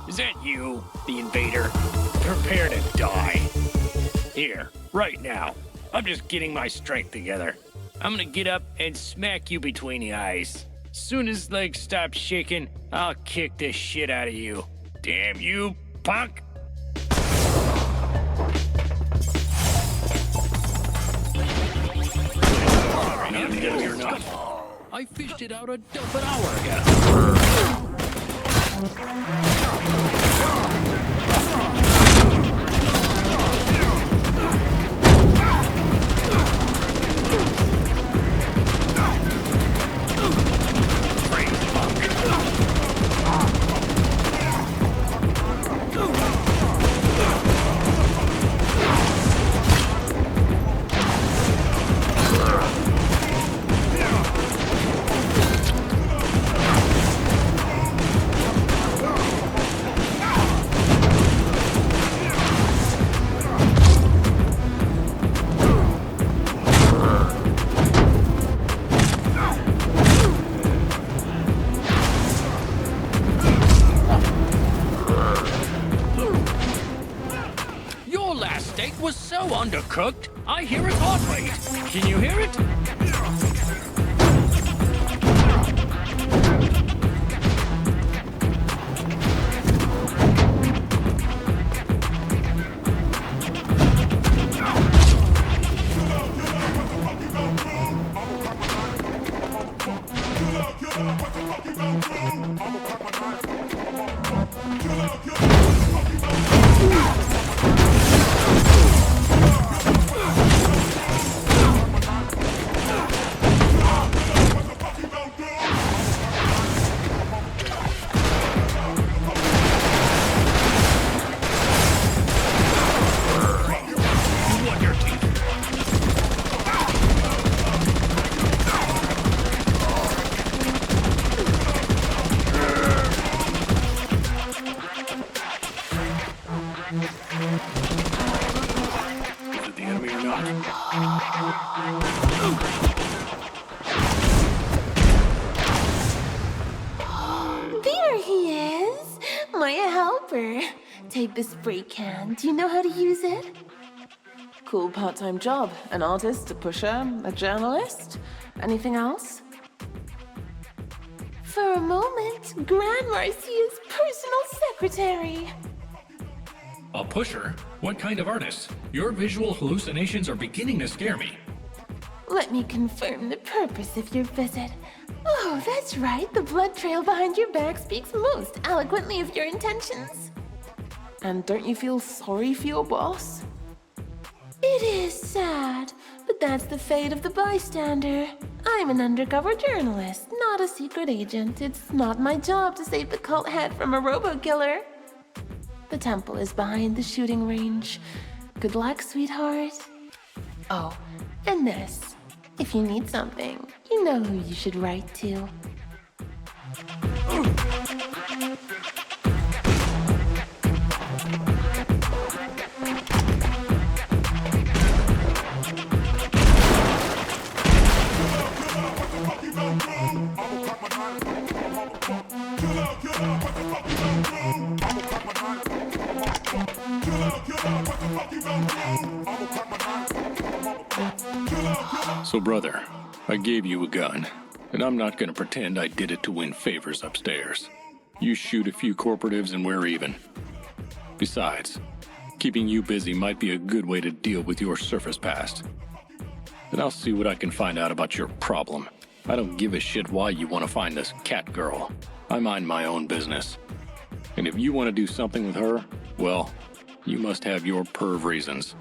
Is that you, the invader? Prepare to die. Here, right now. I'm just getting my strength together. I'm gonna get up and smack you between the eyes. Soon as legs stop shaking, I'll kick the shit out of you. Damn you, punk! No, you're not. I fished it out an hour ago. Was so undercooked, I hear it heart rate. Can you hear it? There he is! My helper. Take the spray can. Do you know how to use it? Cool part-time job. An artist, a pusher, a journalist. Anything else? For a moment, Grand Marssiah's personal secretary. A pusher? What kind of artist? Your visual hallucinations are beginning to scare me. Let me confirm the purpose of your visit. Oh, that's right. The blood trail behind your back speaks most eloquently of your intentions. And don't you feel sorry for your boss? It is sad, but that's the fate of the bystander. I'm an undercover journalist, not a secret agent. It's not my job to save the cult head from a robo-killer. The temple is behind the shooting range. Good luck, sweetheart. Oh, and this. If you need something, you know who you should write to. So, brother, I gave you a gun, and I'm not gonna pretend I did it to win favors upstairs. You shoot a few corporatives and we're even. Besides, keeping you busy might be a good way to deal with your surface past. And I'll see what I can find out about your problem. I don't give a shit why you want to find this cat girl. I mind my own business. And if you want to do something with her, well, you must have your perv reasons.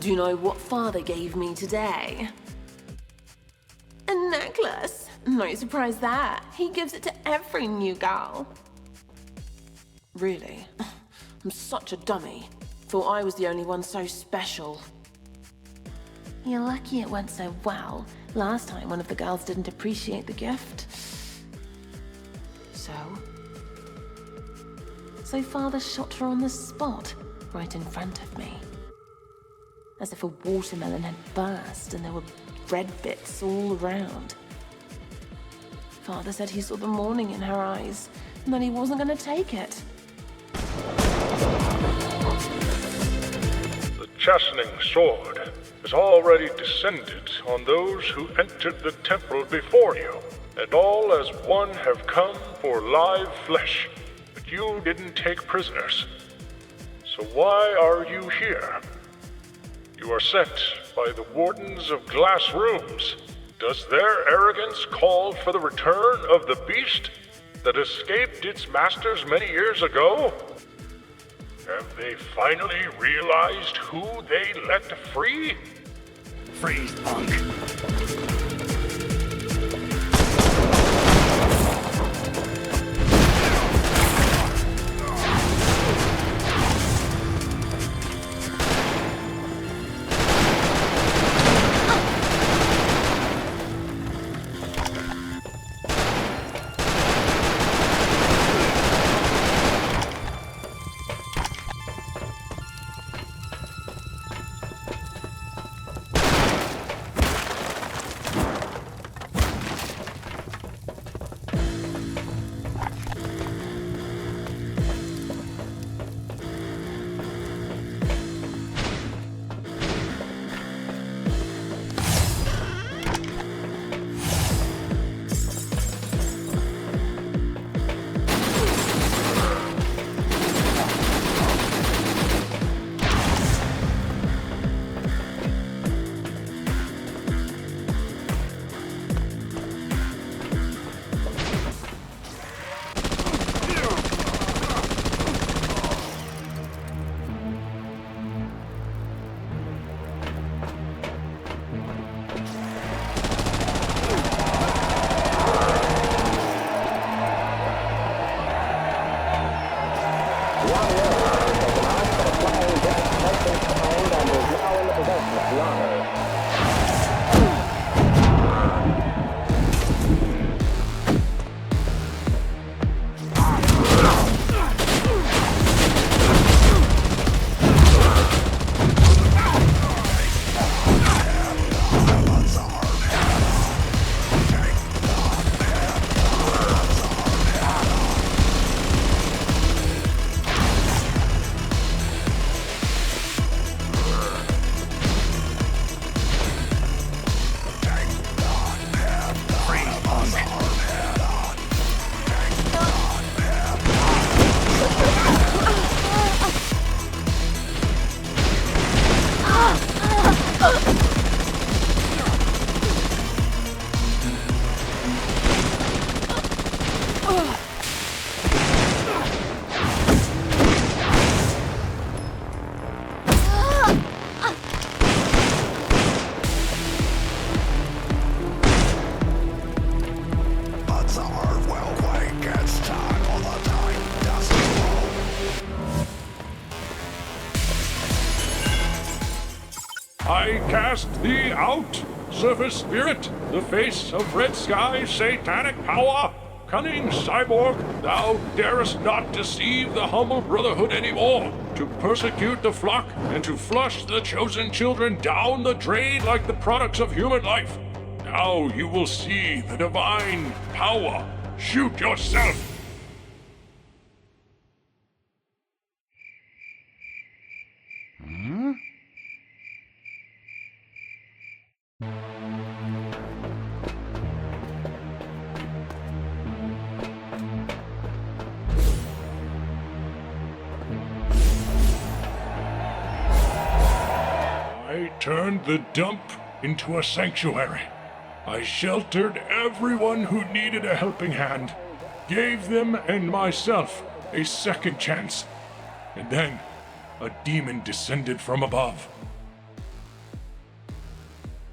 Do you know what father gave me today? A necklace. No surprise there. He gives it to every new girl. Really? I'm such a dummy. Thought I was the only one so special. You're lucky it went so well. Last time one of the girls didn't appreciate the gift. So father shot her on the spot, right in front of me. As if a watermelon had burst and there were red bits all around. Father said he saw the morning in her eyes, and that he wasn't going to take it. The chastening sword has already descended on those who entered the temple before you, and all as one have come for live flesh, but you didn't take prisoners. So why are you here? You are sent by the wardens of glass rooms. Does their arrogance call for the return of the beast that escaped its masters many years ago? Have they finally realized who they let free? Freeze, punk. I cast thee out, surface spirit, the face of RedSky satanic power. Cunning cyborg, thou darest not deceive the humble brotherhood anymore, to persecute the flock and to flush the chosen children down the drain like the products of human life. Now you will see the divine power. Shoot yourself! I turned the dump into a sanctuary. I sheltered everyone who needed a helping hand, gave them and myself a second chance. And then a demon descended from above.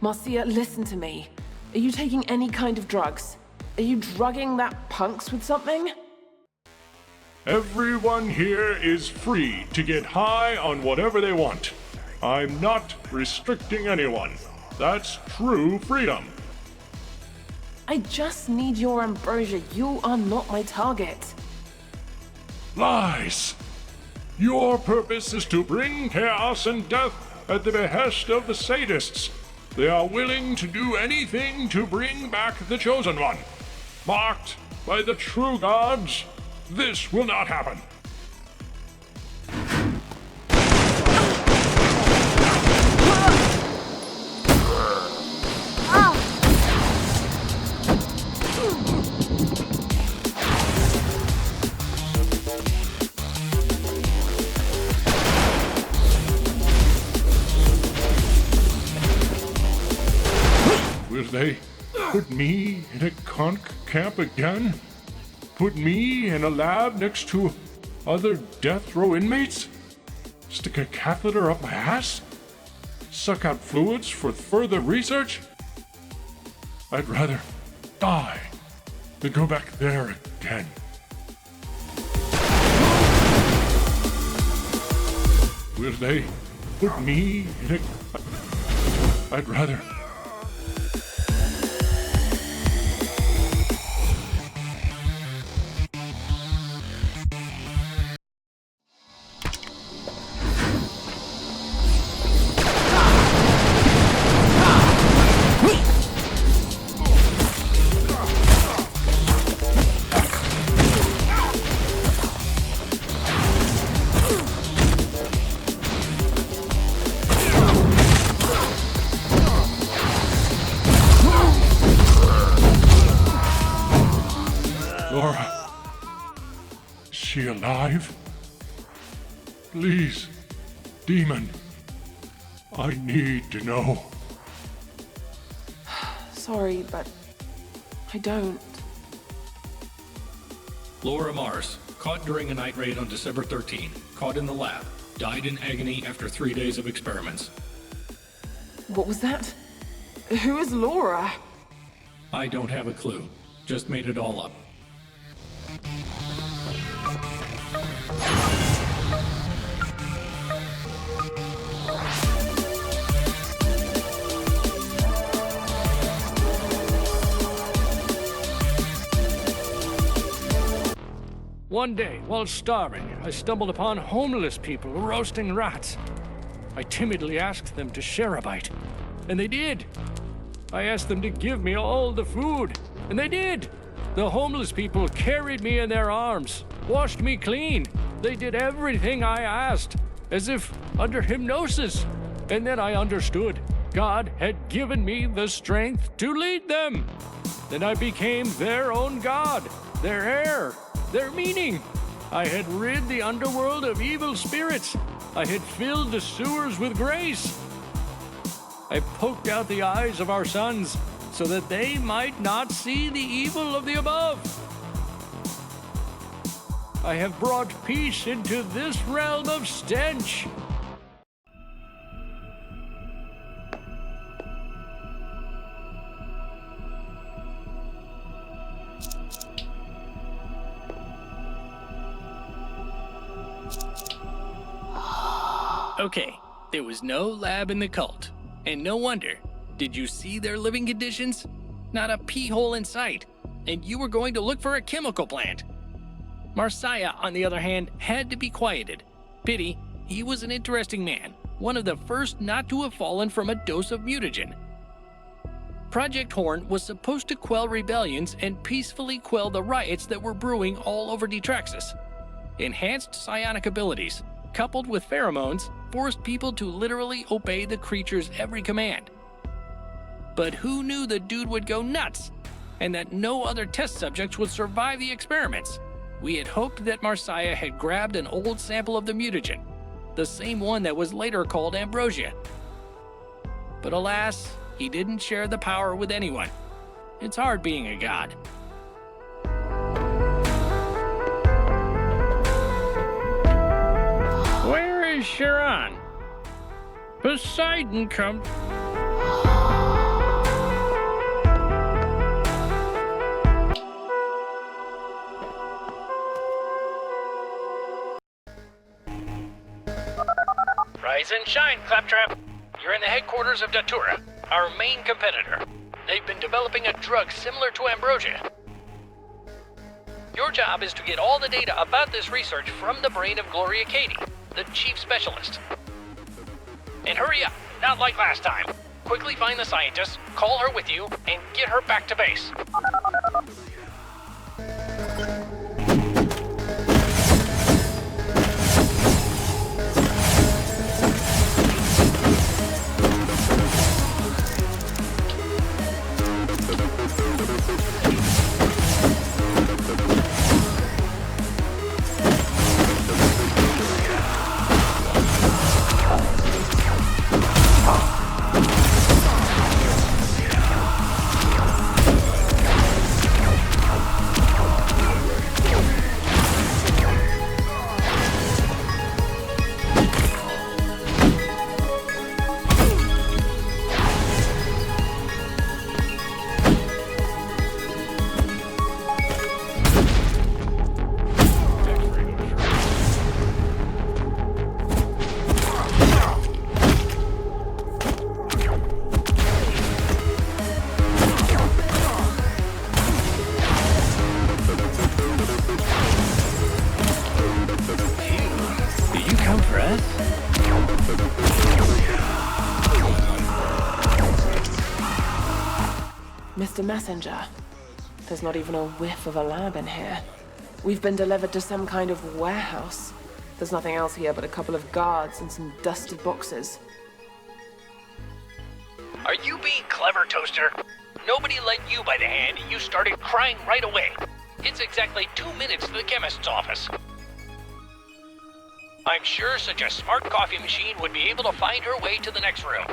Marssiah, listen to me. Are you taking any kind of drugs? Are you drugging that punks with something? Everyone here is free to get high on whatever they want. I'm not restricting anyone. That's true freedom. I just need your ambrosia. You are not my target. Lies! Your purpose is to bring chaos and death at the behest of the sadists. They are willing to do anything to bring back the Chosen One. Marked by the true gods, this will not happen. Will they put me in a conch camp again? Put me in a lab next to other death row inmates? Stick a catheter up my ass? Suck out fluids for further research? I'd rather die than go back there again. Will they put me in a... I'd rather... Laura, is she alive? Please, demon, I need to know. Sorry, but I don't. Laura Mars, caught during a night raid on December 13, caught in the lab, died in agony after 3 days of experiments. What was that? Who is Laura? I don't have a clue. Just made it all up. One day, while starving, I stumbled upon homeless people roasting rats. I timidly asked them to share a bite, and they did. I asked them to give me all the food, and they did. The homeless people carried me in their arms, washed me clean. They did everything I asked, as if under hypnosis. And then I understood God had given me the strength to lead them. Then I became their own God, their heir, their meaning. I had rid the underworld of evil spirits. I had filled the sewers with grace. I poked out the eyes of our sons so that they might not see the evil of the above. I have brought peace into this realm of stench. Okay, there was no lab in the cult. And no wonder. Did you see their living conditions? Not a pee hole in sight. And you were going to look for a chemical plant. Marssiah, on the other hand, had to be quieted. Pity, he was an interesting man, one of the first not to have fallen from a dose of mutagen. Project Horn was supposed to quell rebellions and peacefully quell the riots that were brewing all over Detraxis. Enhanced psionic abilities, coupled with pheromones, forced people to literally obey the creature's every command. But who knew the dude would go nuts, and that no other test subjects would survive the experiments? We had hoped that Marssiah had grabbed an old sample of the mutagen, the same one that was later called ambrosia. But alas, he didn't share the power with anyone. It's hard being a god. Where is Sharon? Poseidon come... and shine, Claptrap. You're in the headquarters of Datora, our main competitor. They've been developing a drug similar to ambrosia. Your job is to get all the data about this research from the brain of Gloria Katie, the chief specialist. And hurry up, not like last time. Quickly find the scientist, call her with you, and get her back to base. Mr. Messenger, there's not even a whiff of a lab in here. We've been delivered to some kind of warehouse. There's nothing else here but a couple of guards and some dusty boxes. Are you being clever, Toaster? Nobody led you by the hand and you started crying right away. It's exactly 2 minutes to the chemist's office. I'm sure such a smart coffee machine would be able to find her way to the next room.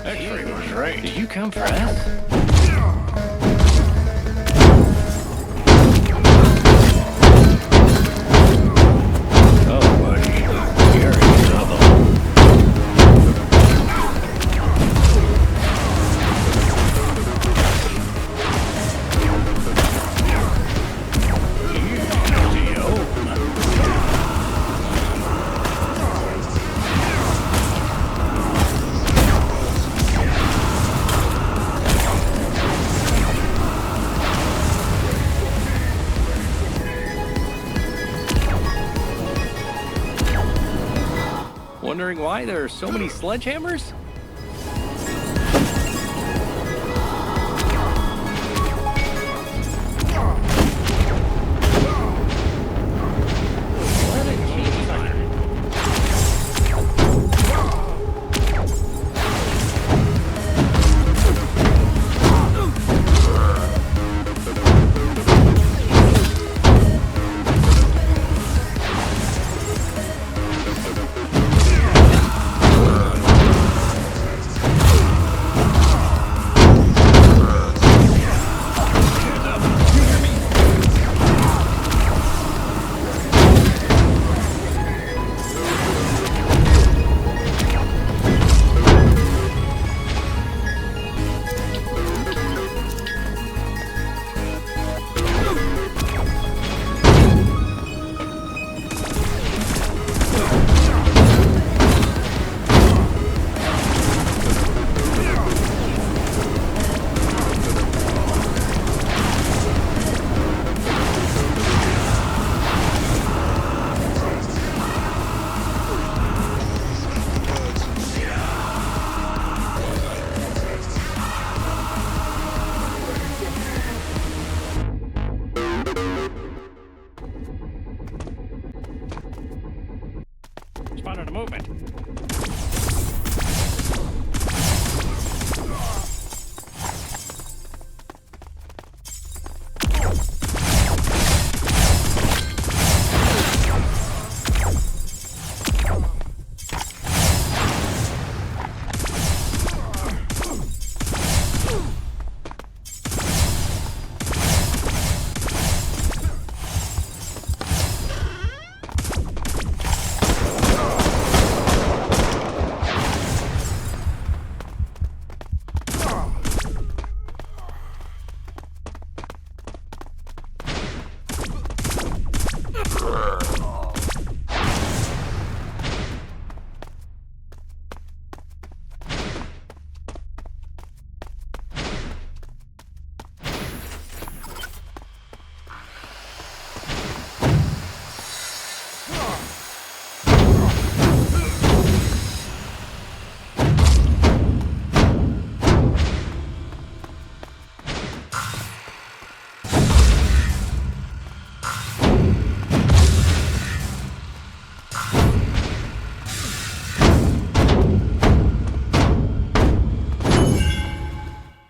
X-ray was right. Did you come for us? Wondering why there are so many sledgehammers? Spotted a movement.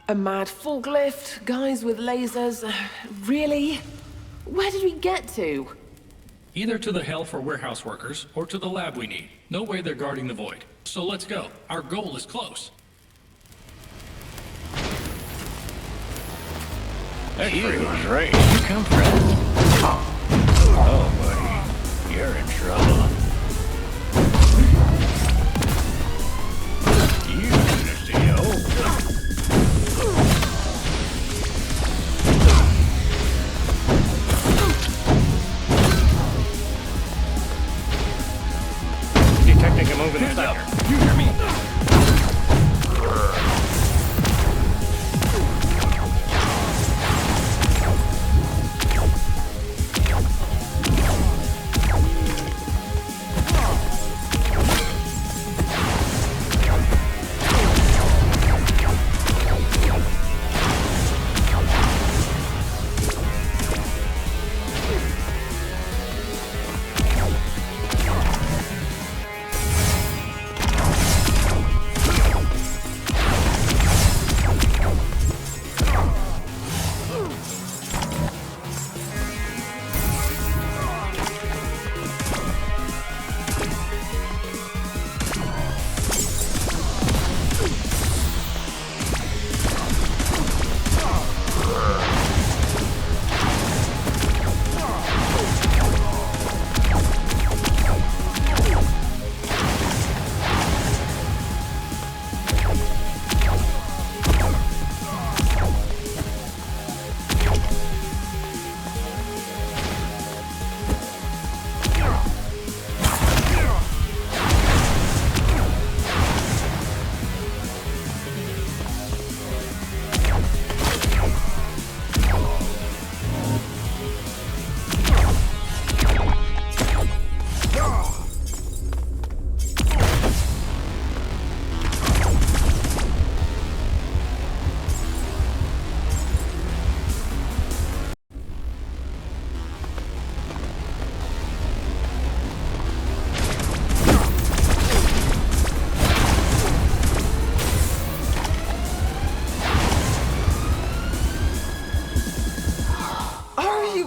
A mad forklift, guys with lasers. Really? Where did we get to? Either to the hell for warehouse workers or to the lab we need. No way they're guarding the void. So let's go. Our goal is close. Huge race. You come from? Oh, buddy. You're in trouble. You gonna stay old. Detecting a move in the center. You hear me?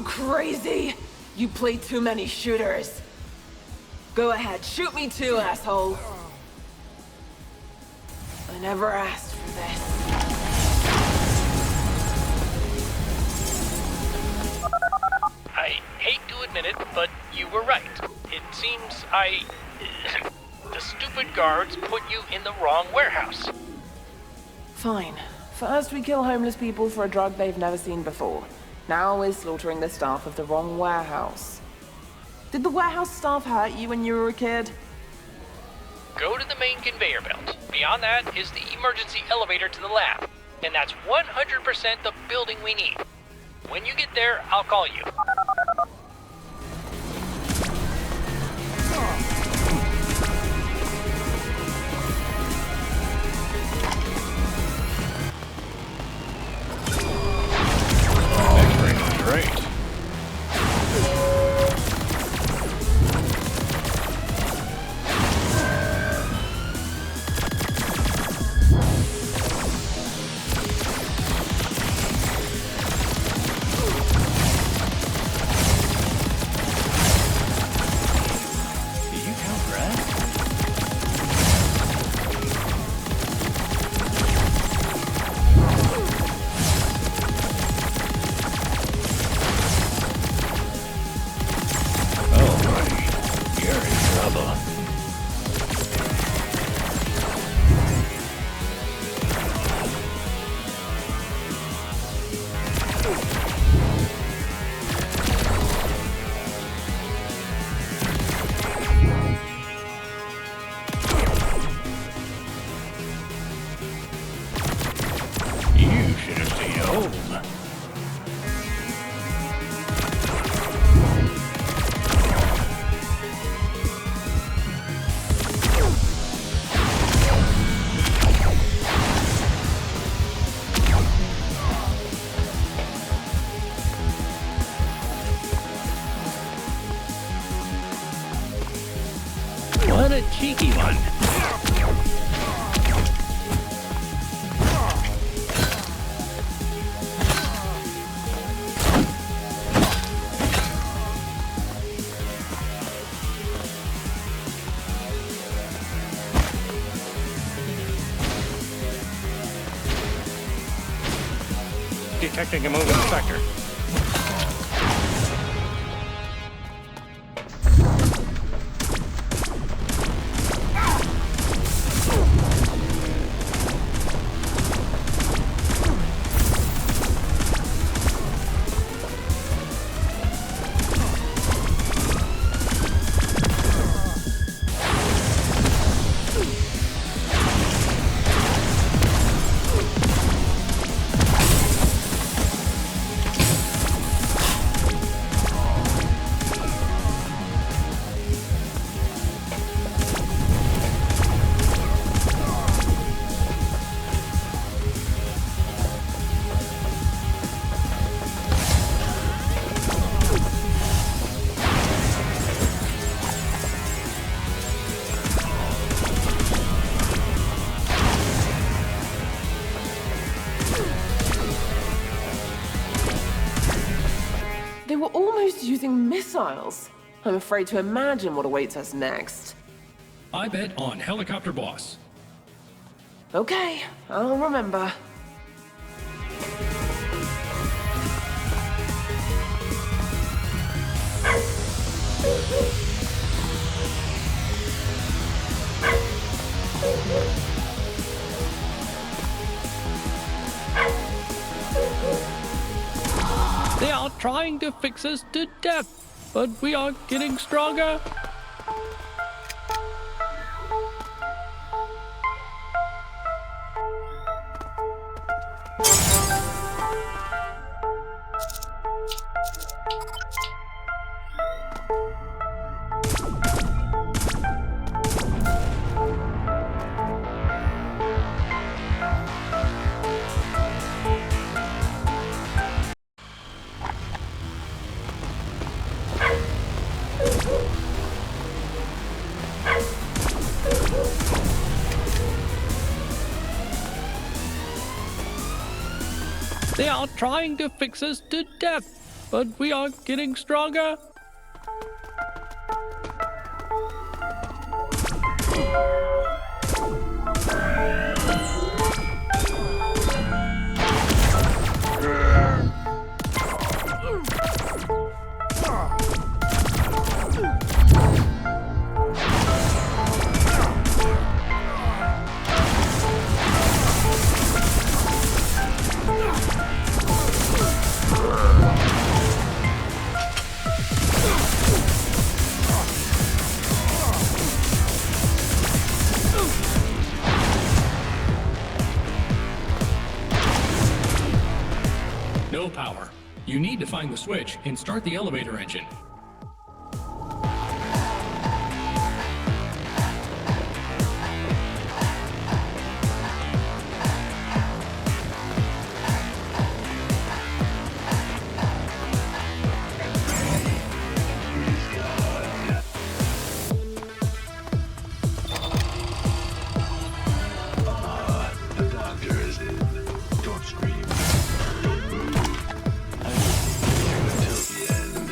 Crazy! You play too many shooters. Go ahead, shoot me too, asshole. I never asked for this. I hate to admit it, but you were right. It seems the stupid guards put you in the wrong warehouse. Fine. First we kill homeless people for a drug they've never seen before. Now we're slaughtering the staff of the wrong warehouse. Did the warehouse staff hurt you when you were a kid? Go to the main conveyor belt. Beyond that is the emergency elevator to the lab. And that's 100% the building we need. When you get there, I'll call you. Great. What a cheeky one. Detecting a moving sector. They were almost using missiles. I'm afraid to imagine what awaits us next. I bet on Helicopter Boss. Okay, I'll remember. They are trying to fix us to death, but we are getting stronger. They are trying to fix us to death, but we are getting stronger. No power. You need to find the switch and start the elevator engine. The doctor is in. Don't scream. Don't move. I will be here until the end.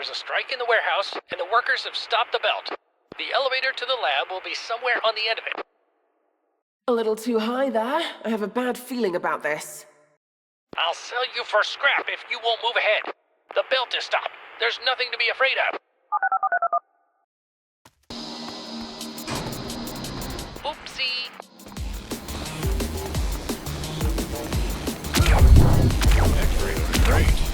There's a strike in the warehouse, and the workers have stopped the belt. The elevator to the lab will be somewhere on the end of it. A little too high there. I have a bad feeling about this. I'll sell you for scrap if you won't move ahead. The belt is stopped. There's nothing to be afraid of. Oopsie. X-ray, great.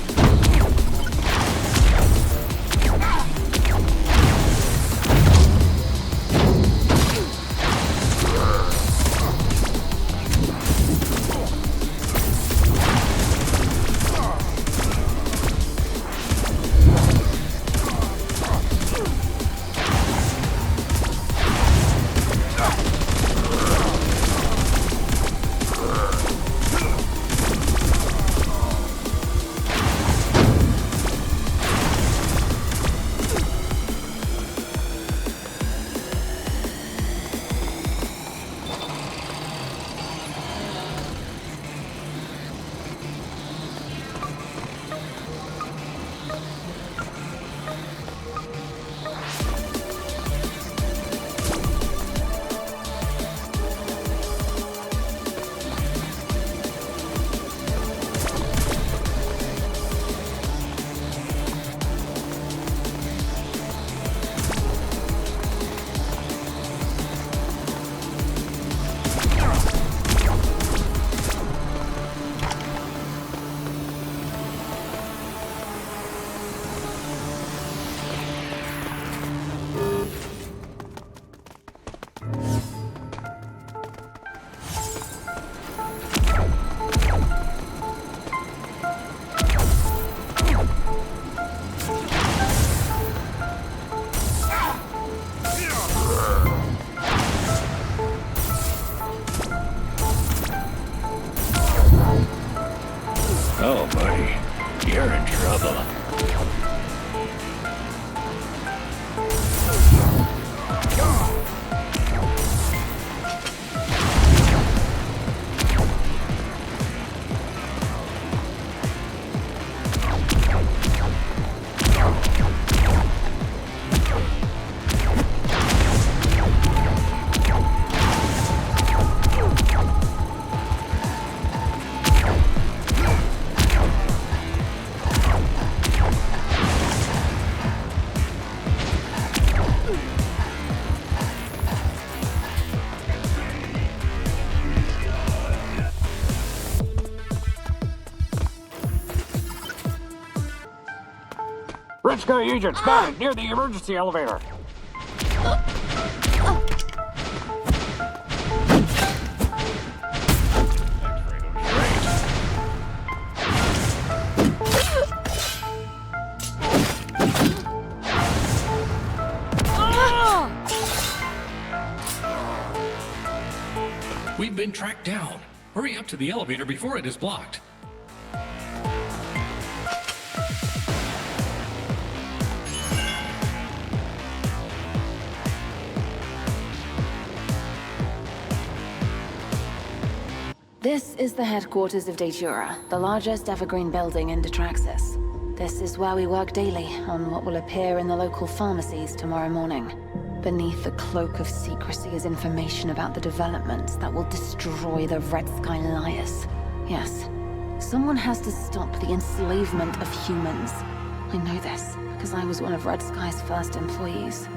Oh, buddy, you're in trouble. RedSky agent spotted near the emergency elevator. We've been tracked down. Hurry up to the elevator before it is blocked. This is the headquarters of Datora, the largest evergreen building in Detraxis. This is where we work daily on what will appear in the local pharmacies tomorrow morning. Beneath the cloak of secrecy is information about the developments that will destroy the RedSky liars. Yes, someone has to stop the enslavement of humans. I know this because I was one of RedSky's first employees.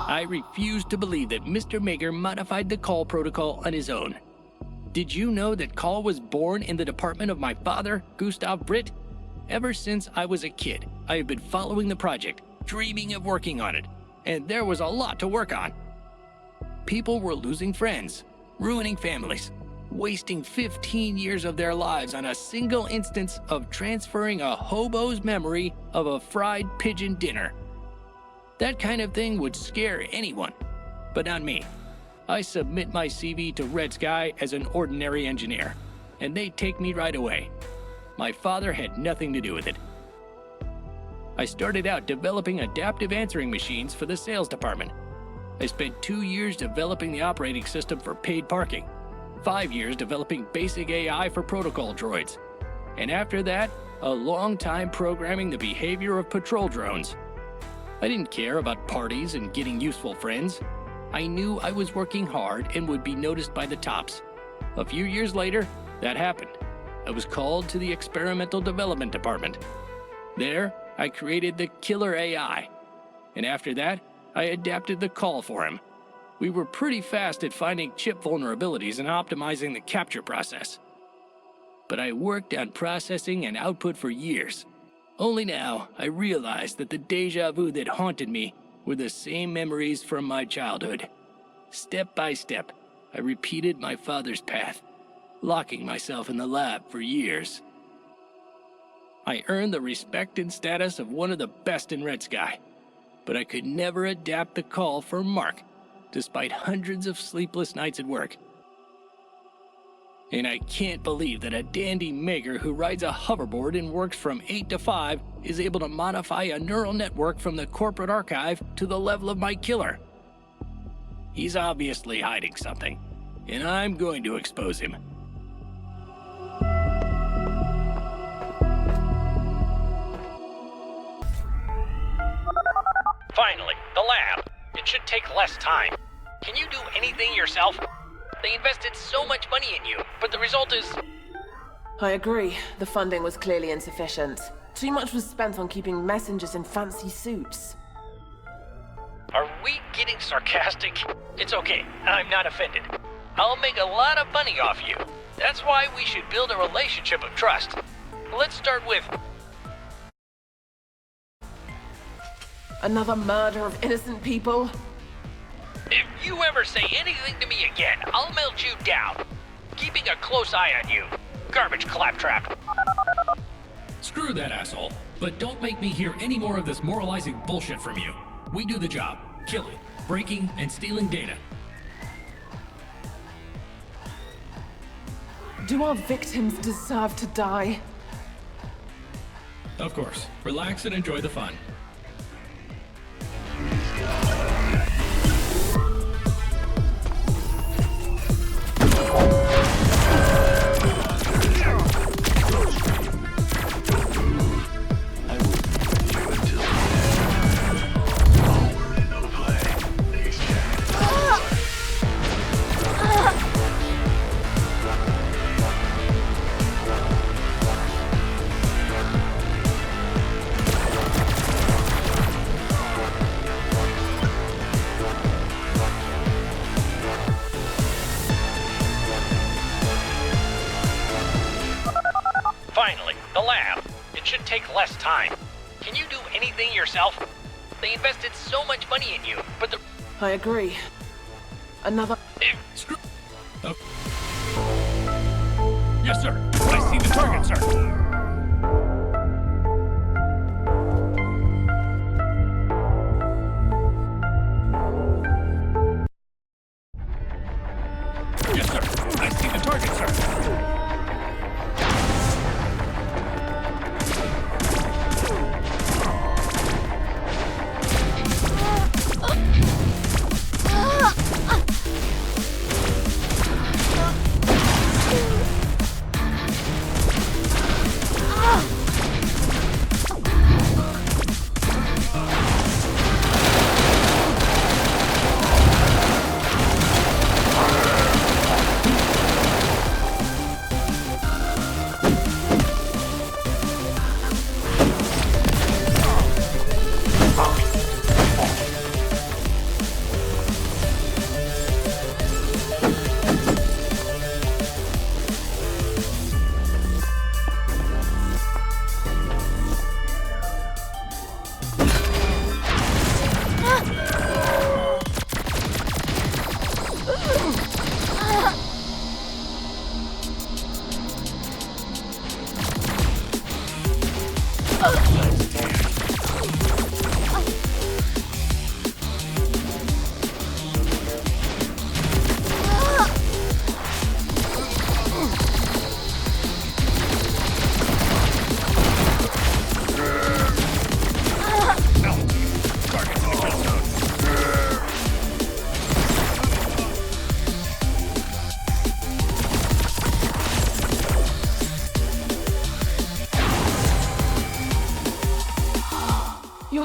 I refuse to believe that Mr. Maker modified the call protocol on his own. Did you know that call was born in the department of my father, Gustav Britt? Ever since I was a kid, I have been following the project, dreaming of working on it, and there was a lot to work on. People were losing friends, ruining families, wasting 15 years of their lives on a single instance of transferring a hobo's memory of a fried pigeon dinner. That kind of thing would scare anyone, but not me. I submit my CV to RedSky as an ordinary engineer, and they take me right away. My father had nothing to do with it. I started out developing adaptive answering machines for the sales department. I spent 2 years developing the operating system for paid parking, 5 years developing basic AI for protocol droids, and after that, a long time programming the behavior of patrol drones. I didn't care about parties and getting useful friends. I knew I was working hard and would be noticed by the tops. A few years later, that happened. I was called to the experimental development department. There, I created the killer AI. And after that, I adapted the call for him. We were pretty fast at finding chip vulnerabilities and optimizing the capture process. But I worked on processing and output for years. Only now, I realized that the deja vu that haunted me were the same memories from my childhood. Step by step, I repeated my father's path, locking myself in the lab for years. I earned the respect and status of one of the best in RedSky, but I could never adapt the call for Mark, despite hundreds of sleepless nights at work. And I can't believe that a dandy maker who rides a hoverboard and works from 8 to 5 is able to modify a neural network from the corporate archive to the level of my killer. He's obviously hiding something, and I'm going to expose him. Finally, the lab. It should take less time. Can you do anything yourself? They invested so much money in you, but the result is... I agree. The funding was clearly insufficient. Too much was spent on keeping messengers in fancy suits. Are we getting sarcastic? It's okay. I'm not offended. I'll make a lot of money off you. That's why we should build a relationship of trust. Let's start with... Another murder of innocent people? If you ever say anything to me again, I'll melt you down. Keeping a close eye on you. Garbage claptrap. Screw that asshole. But don't make me hear any more of this moralizing bullshit from you. We do the job. Killing, breaking, and stealing data. Do our victims deserve to die? Of course. Relax and enjoy the fun. Finally, the lab. It should take less time. Can you do anything yourself? They invested so much money in you, but the... I agree. Another... Screw... Oh. Yes, sir. I see the target, sir. Yes, sir. I see the target, sir.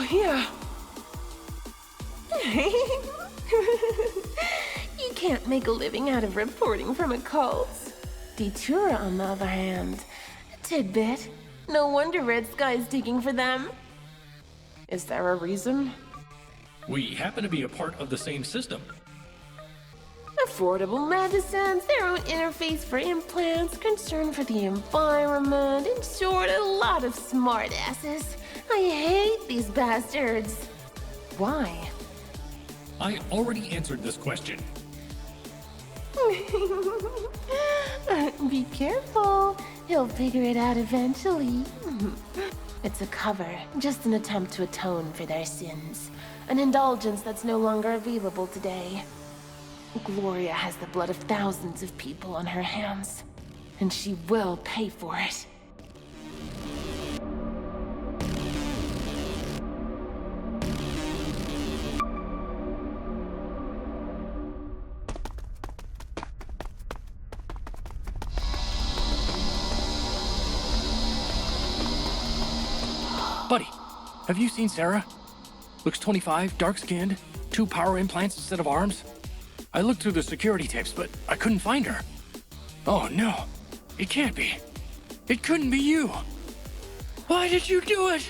here. You can't make a living out of reporting from a cult. Datora, on the other hand, a tidbit. No wonder RedSky is digging for them. Is there a reason? We happen to be a part of the same system. Affordable medicines, their own interface for implants, concern for the environment, in short, a lot of smart asses. I hate these bastards. Why? I already answered this question. Be careful. He'll figure it out eventually. It's a cover, just an attempt to atone for their sins. An indulgence that's no longer available today. Gloria has the blood of thousands of people on her hands, and she will pay for it. Buddy, have you seen Sarah? Looks 25, dark-skinned, 2 power implants instead of arms. I looked through the security tapes, but I couldn't find her. Oh no, it can't be. It couldn't be you. Why did you do it?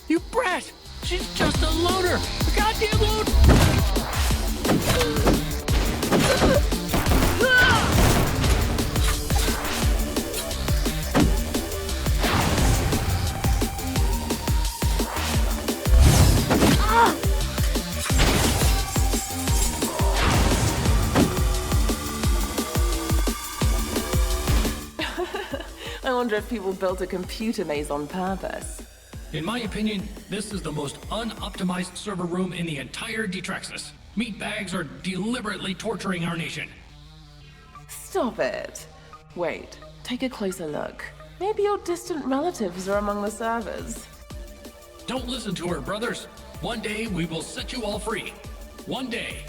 You brat! She's just a loader! A goddamn load! I wonder if people built a computer maze on purpose. In my opinion, this is the most unoptimized server room in the entire Detraxis. Meatbags are deliberately torturing our nation. Stop it. Wait, take a closer look. Maybe your distant relatives are among the servers. Don't listen to her, brothers. One day we will set you all free. One day.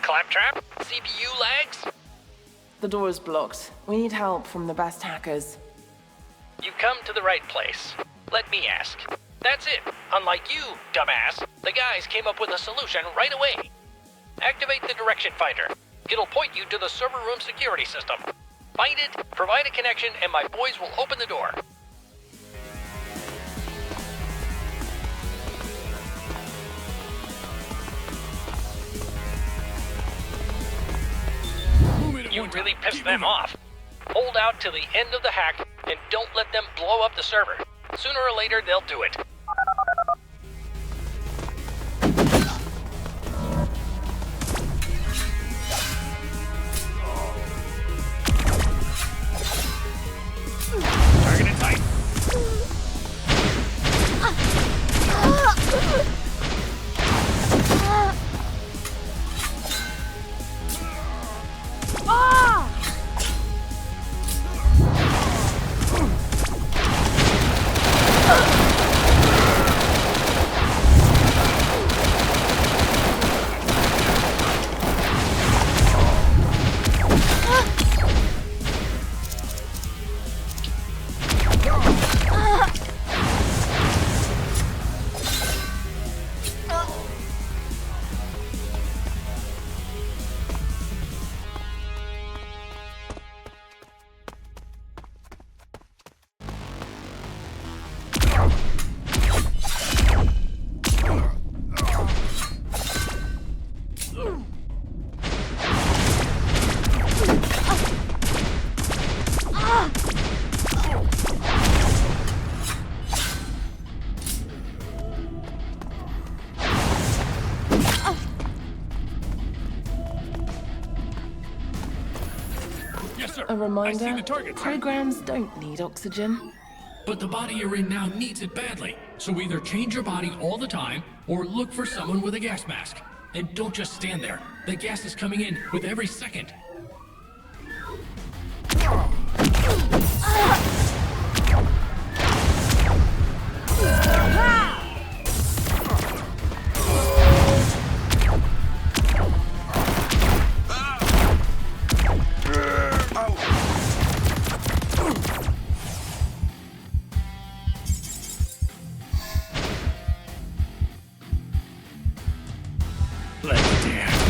Claptrap? CPU lags? The door is blocked. We need help from the best hackers. You've come to the right place. Let me ask. That's it. Unlike you, dumbass, the guys came up with a solution right away. Activate the direction finder. It'll point you to the server room security system. Find it, provide a connection, and my boys will open the door. You really pissed them off. Hold out till the end of the hack, and don't let them blow up the server. Sooner or later, they'll do it. Target in sight. A reminder, I see the target, sir. programs don't need oxygen. But the body you're in now needs it badly. So either change your body all the time, or look for someone with a gas mask. And don't just stand there. The gas is coming in with every second. Let's dance.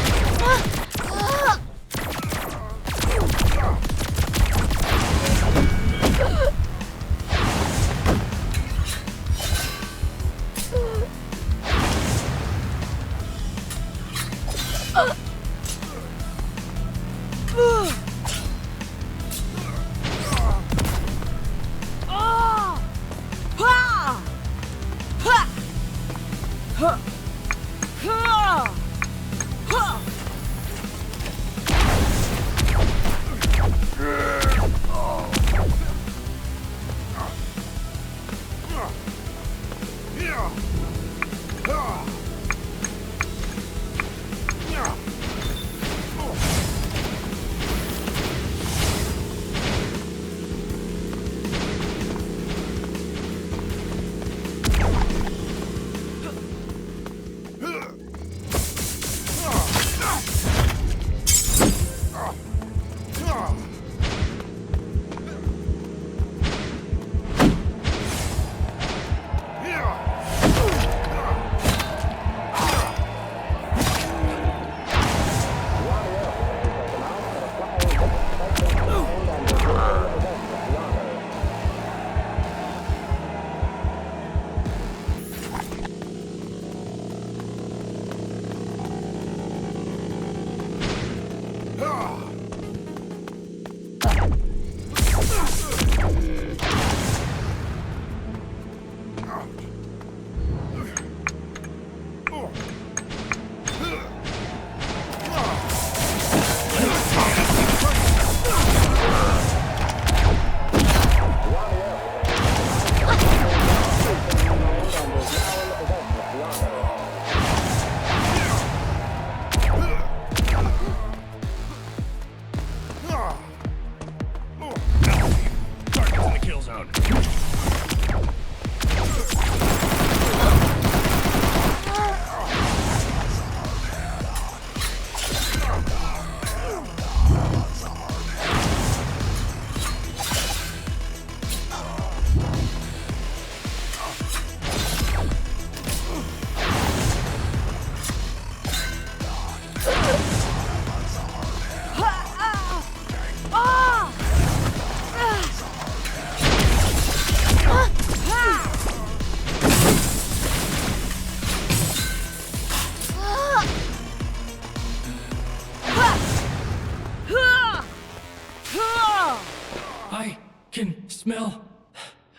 Smell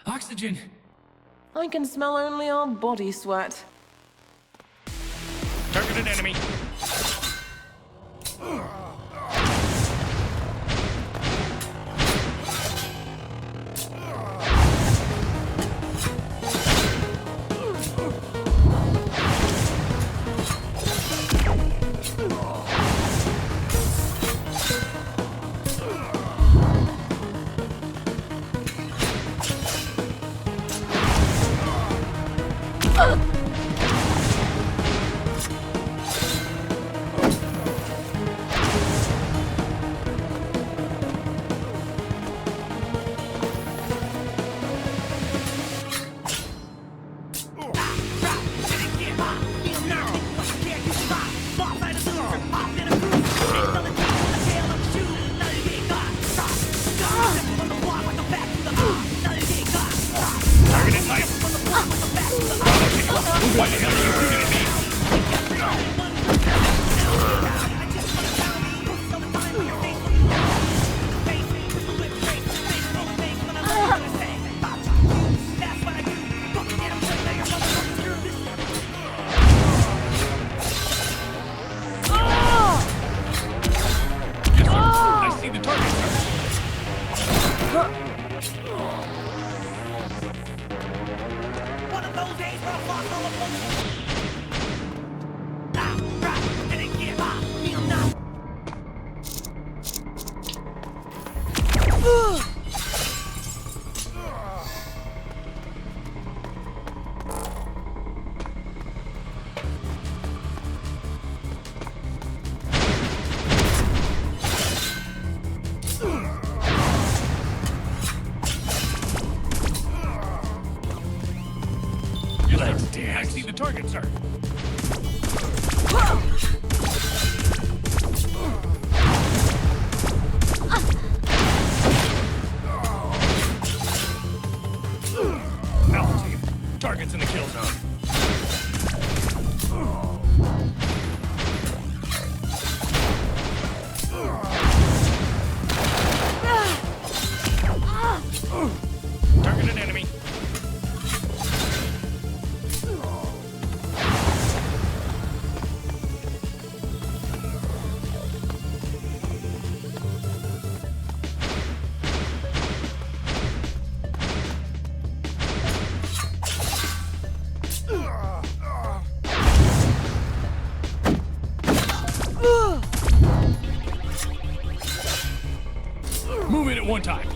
oxygen. I can smell only our body sweat. Targeted enemy.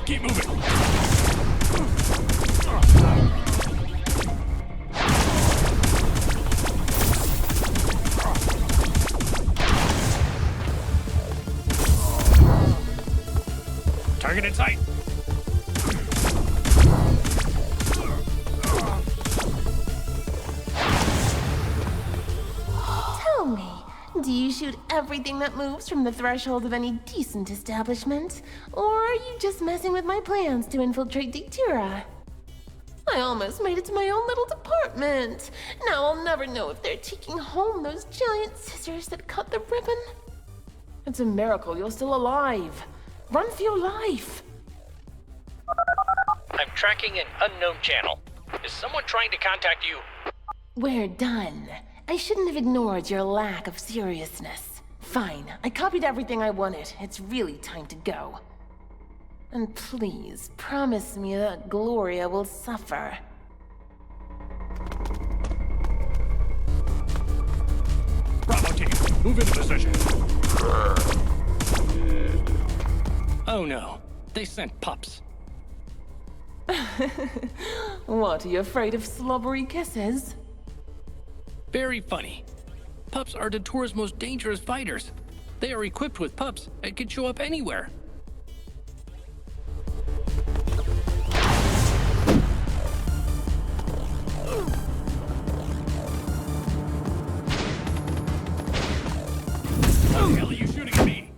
Keep moving. Target in sight. Tell me, do you shoot everything that moves from the threshold of any decent establishment? Or are you just messing with my plans to infiltrate Datora? I almost made it to my own little department. Now I'll never know if they're taking home those giant scissors that cut the ribbon. It's a miracle you're still alive. Run for your life. I'm tracking an unknown channel. Is someone trying to contact you? We're done. I shouldn't have ignored your lack of seriousness. Fine, I copied everything I wanted. It's really time to go. And please, promise me that Gloria will suffer. Bravo team, move into position. Oh no, they sent pups. What, are you afraid of slobbery kisses? Very funny. Pups are Datora's most dangerous fighters. They are equipped with pups and can show up anywhere. How the hell are you shooting at me?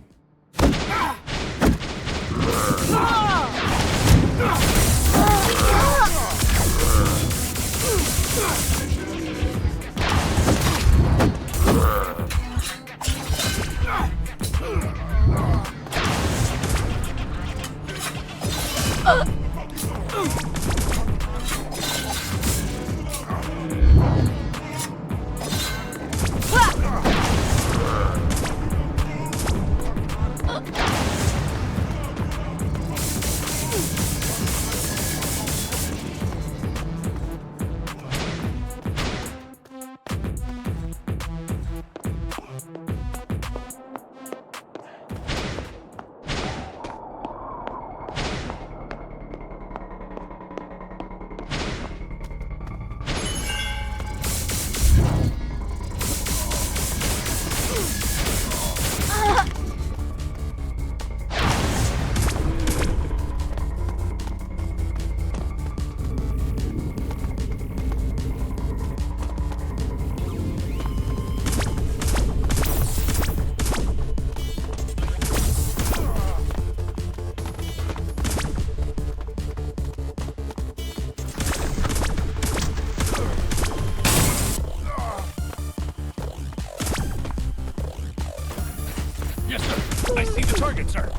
Yes, sir. I see the target, sir.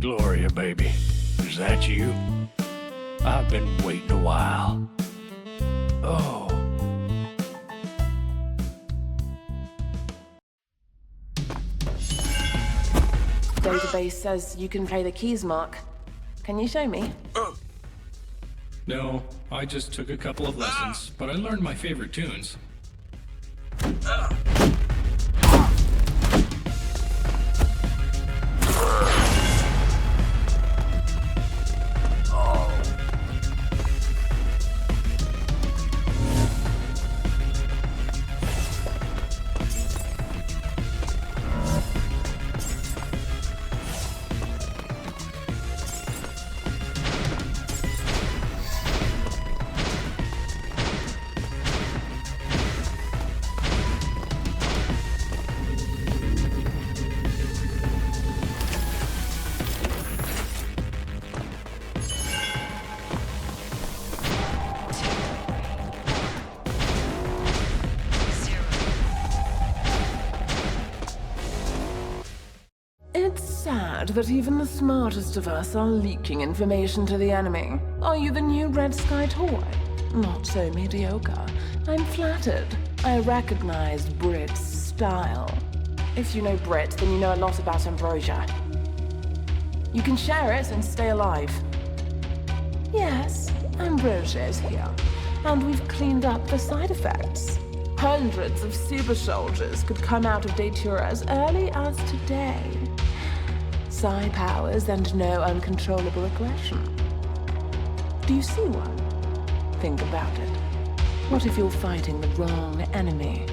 Gloria, baby. Is that you? I've been waiting a while. Oh. Database says you can play the keys, Mark. Can you show me? No, I just took a couple of lessons, but I learned my favorite tunes. It's sad that even the smartest of us are leaking information to the enemy. Are you the new RedSky toy? Not so mediocre. I'm flattered. I recognize Brit's style. If you know Brit, then you know a lot about ambrosia. You can share it and stay alive. Yes, ambrosia is here. And we've cleaned up the side effects. Hundreds of super soldiers could come out of Datora as early as today. Psi powers and no uncontrollable aggression. Do you see one? Think about it. What if you're fighting the wrong enemy?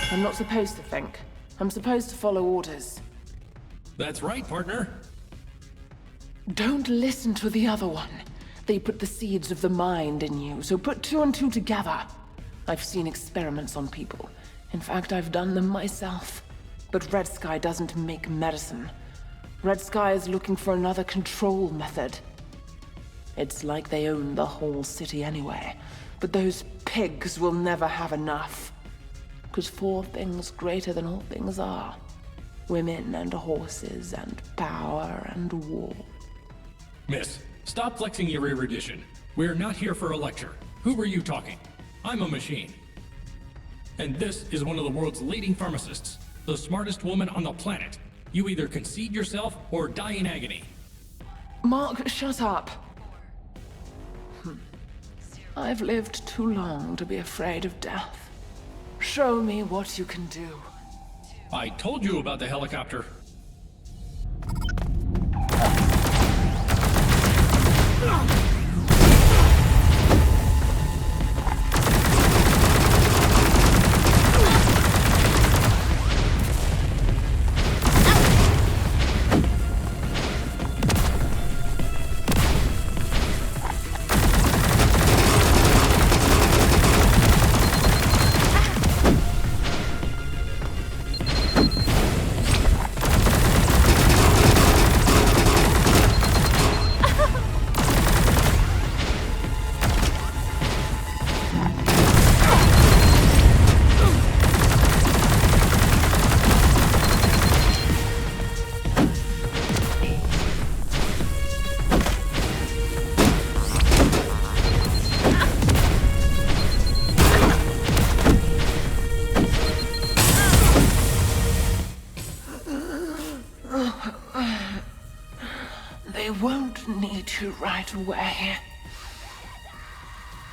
I'm not supposed to think. I'm supposed to follow orders. That's right, partner. Don't listen to the other one. They put the seeds of the mind in you, so put two and two together. I've seen experiments on people. In fact, I've done them myself. But RedSky doesn't make medicine. RedSky is looking for another control method. It's like they own the whole city anyway. But those pigs will never have enough. 'Cause four things greater than all things are. Women and horses and power and war. Miss, stop flexing your erudition. We're not here for a lecture. Who were you talking? I'm a machine. And this is one of the world's leading pharmacists. The smartest woman on the planet. You either concede yourself or die in agony. Mark, shut up. I've lived too long to be afraid of death. Show me what you can do. I told you about the helicopter. They won't need you right away.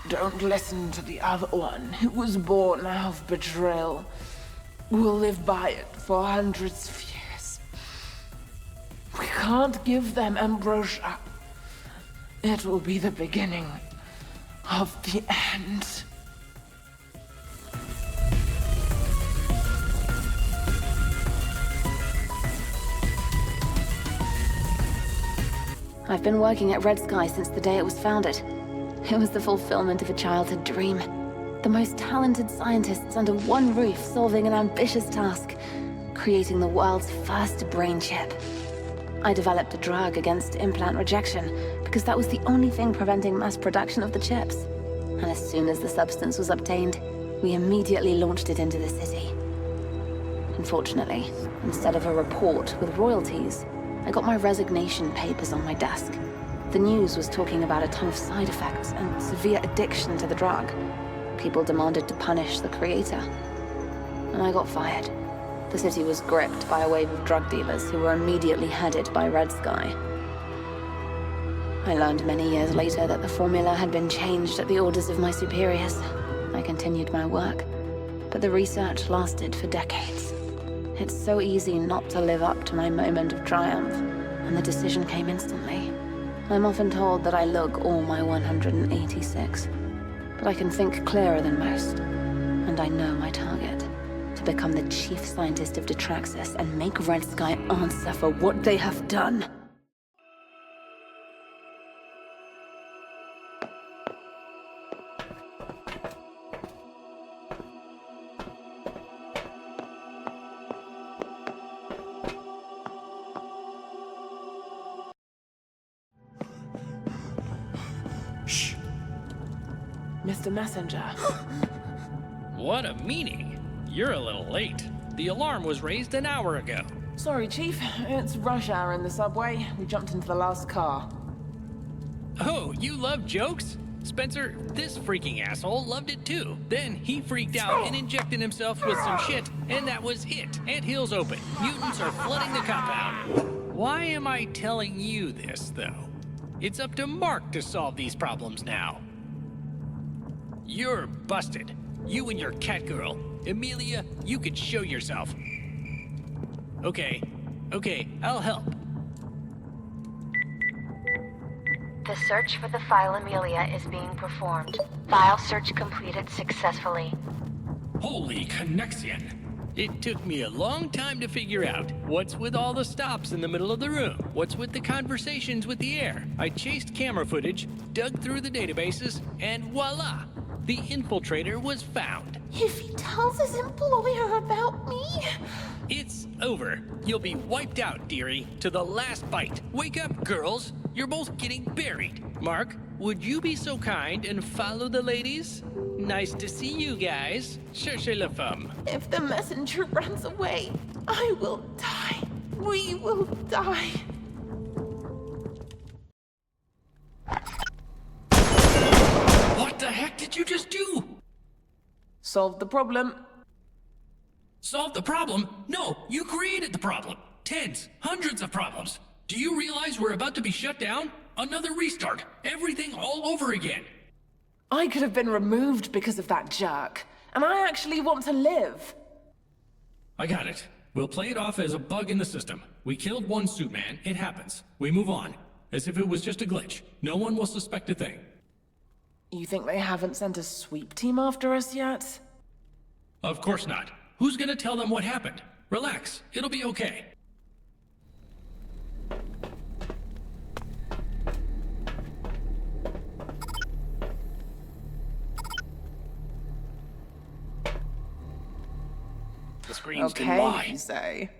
Don't listen to the other one who was born out of betrayal. We'll live by it for hundreds of years. We can't give them ambrosia. It will be the beginning of the end. I've been working at RedSky since the day it was founded. It was the fulfillment of a childhood dream. The most talented scientists under one roof solving an ambitious task, creating the world's first brain chip. I developed a drug against implant rejection because that was the only thing preventing mass production of the chips. And as soon as the substance was obtained, we immediately launched it into the city. Unfortunately, instead of a report with royalties, I got my resignation papers on my desk. The news was talking about a ton of side effects and severe addiction to the drug. People demanded to punish the creator. And I got fired. The city was gripped by a wave of drug dealers who were immediately headed by RedSky. I learned many years later that the formula had been changed at the orders of my superiors. I continued my work, but the research lasted for decades. It's so easy not to live up to my moment of triumph, and the decision came instantly. I'm often told that I look all my 186, but I can think clearer than most, and I know my target. To become the chief scientist of Detraxis and make RedSky answer for what they have done. Shh. Mr. Messenger. What a meanie. You're a little late. The alarm was raised an hour ago. Sorry, Chief. It's rush hour in the subway. We jumped into the last car. Oh, you love jokes? Spencer, this freaking asshole loved it too. Then he freaked out and injected himself with some shit, and that was it. Anthill's open. Mutants are flooding the compound. Why am I telling you this, though? It's up to Mark to solve these problems now. You're busted. You and your cat girl. Amelia, you could show yourself. Okay, I'll help. The search for the file Amelia is being performed. File search completed successfully. Holy connection! It took me a long time to figure out what's with all the stops in the middle of the room, what's with the conversations with the air. I chased camera footage, dug through the databases, and voila! The infiltrator was found. If he tells his employer about me... It's over. You'll be wiped out, dearie, to the last bite. Wake up, girls. You're both getting buried. Mark, would you be so kind and follow the ladies? Nice to see you guys. Cherchez la femme. If the messenger runs away, I will die. We will die. What the heck did you just do? Solved the problem. Solve the problem? No, you created the problem. Tens, hundreds of problems. Do you realize we're about to be shut down? Another restart. Everything all over again. I could have been removed because of that jerk. And I actually want to live. I got it. We'll play it off as a bug in the system. We killed one suit man. It happens. We move on. As if it was just a glitch. No one will suspect a thing. You think they haven't sent a sweep team after us yet? Of course not. Who's gonna tell them what happened? Relax. It'll be okay. The screens didn't Okay, lie. you say.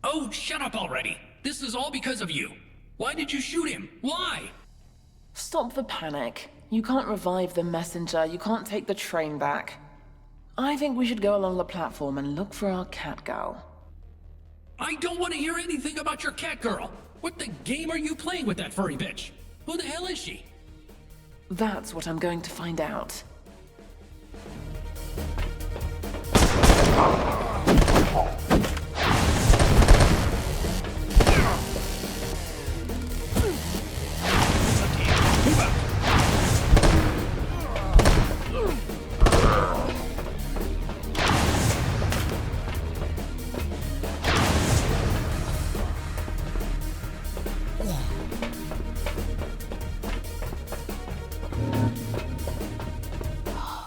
Oh, shut up already. This is all because of you. Why did you shoot him? Why? Stop the panic. You can't revive the messenger. You can't take the train back. I think we should go along the platform and look for our cat girl. I don't want to hear anything about your cat girl. What the game are you playing with that furry bitch? Who the hell is she? That's what I'm going to find out.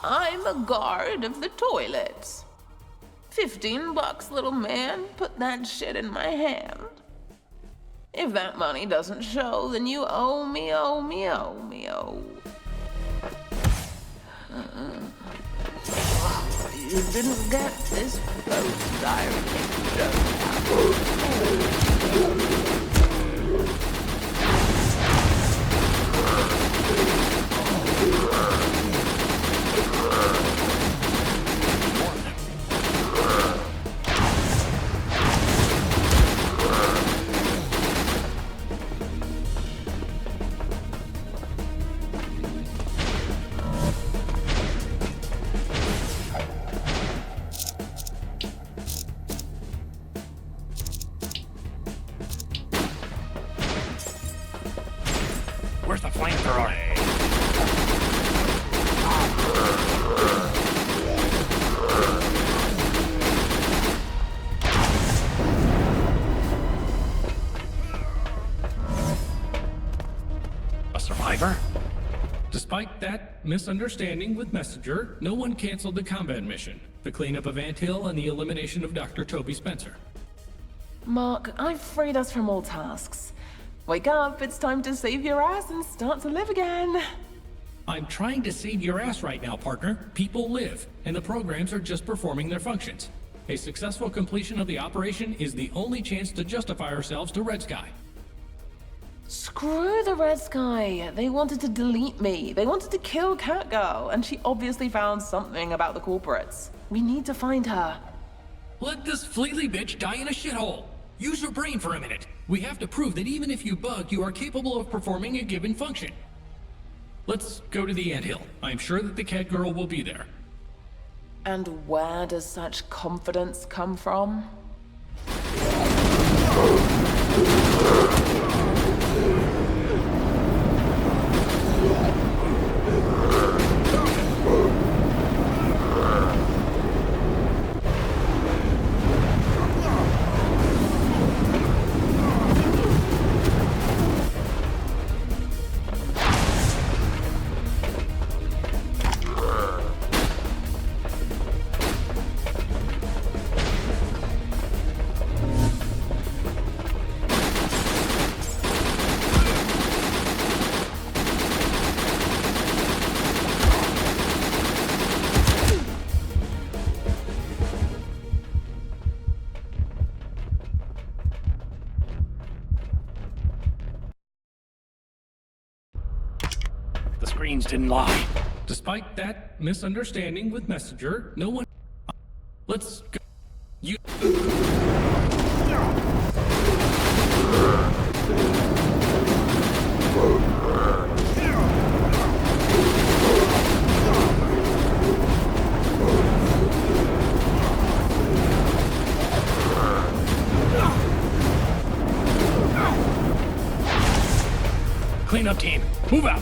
I'm a guard of the toilets. $15, little man. Put that shit in my hand. If that money doesn't show, then you owe me, owe me, owe me, owe. You didn't get this post I flamethrower. A survivor? Despite that misunderstanding with Messenger, no one canceled the combat mission, the cleanup of Anthill and the elimination of Dr. Toby Spencer. Mark, I've freed us from all tasks. Wake up, it's time to save your ass and start to live again. I'm trying to save your ass right now, partner. People live, and the programs are just performing their functions. A successful completion of the operation is the only chance to justify ourselves to RedSky. Screw the RedSky. They wanted to delete me. They wanted to kill Catgirl, and she obviously found something about the corporates. We need to find her. Let this fleely bitch die in a shithole. Use your brain for a minute. We have to prove that even if you bug, you are capable of performing a given function. Let's go to the Anthill. I'm sure that the cat girl will be there. And where does such confidence come from? The screens didn't lie. Despite that misunderstanding with Messenger, no one... Let's go... You... Cleanup team, move out.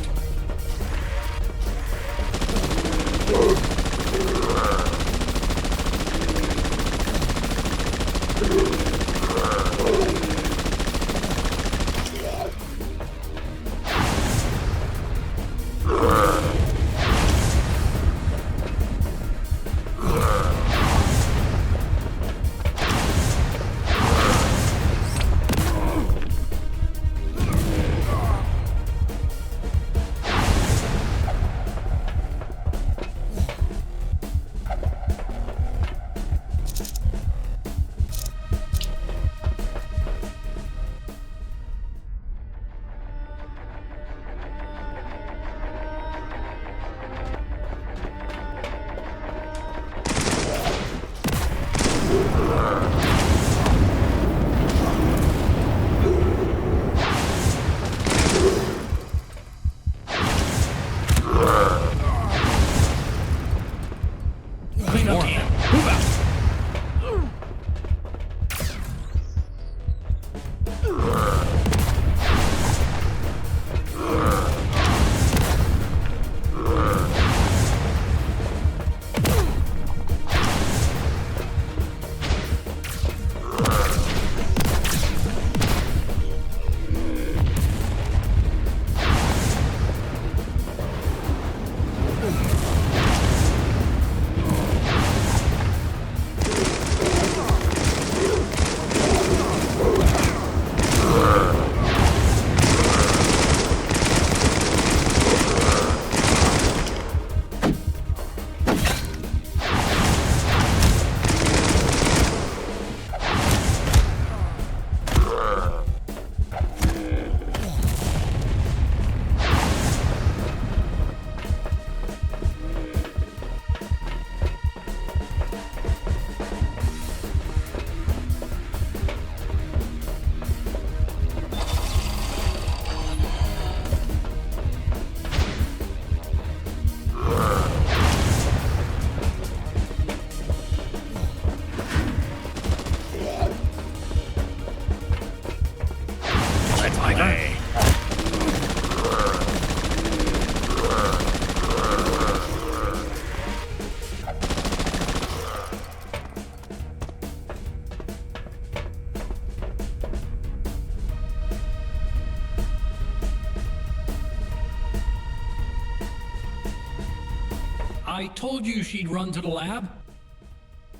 told you she'd run to the lab.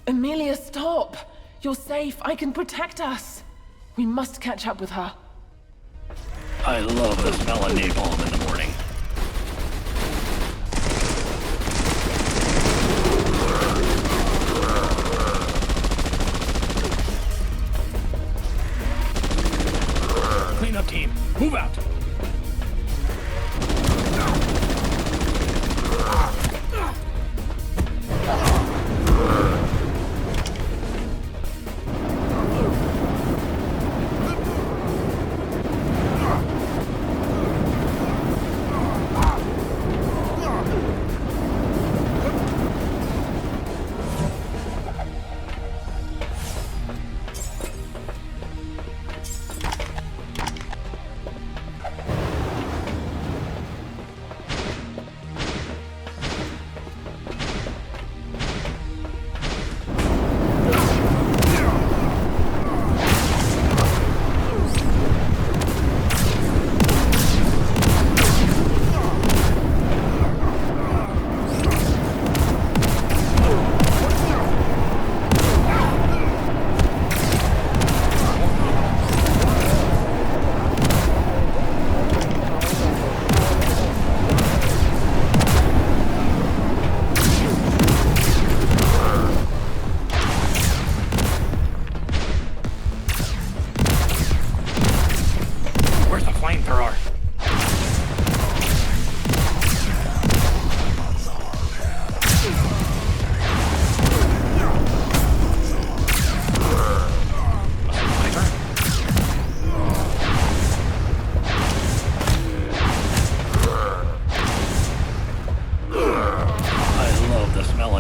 Amelia, stop! You're safe. I can protect us. We must catch up with her. I love the smell of napalm in the morning. Cleanup team, move out!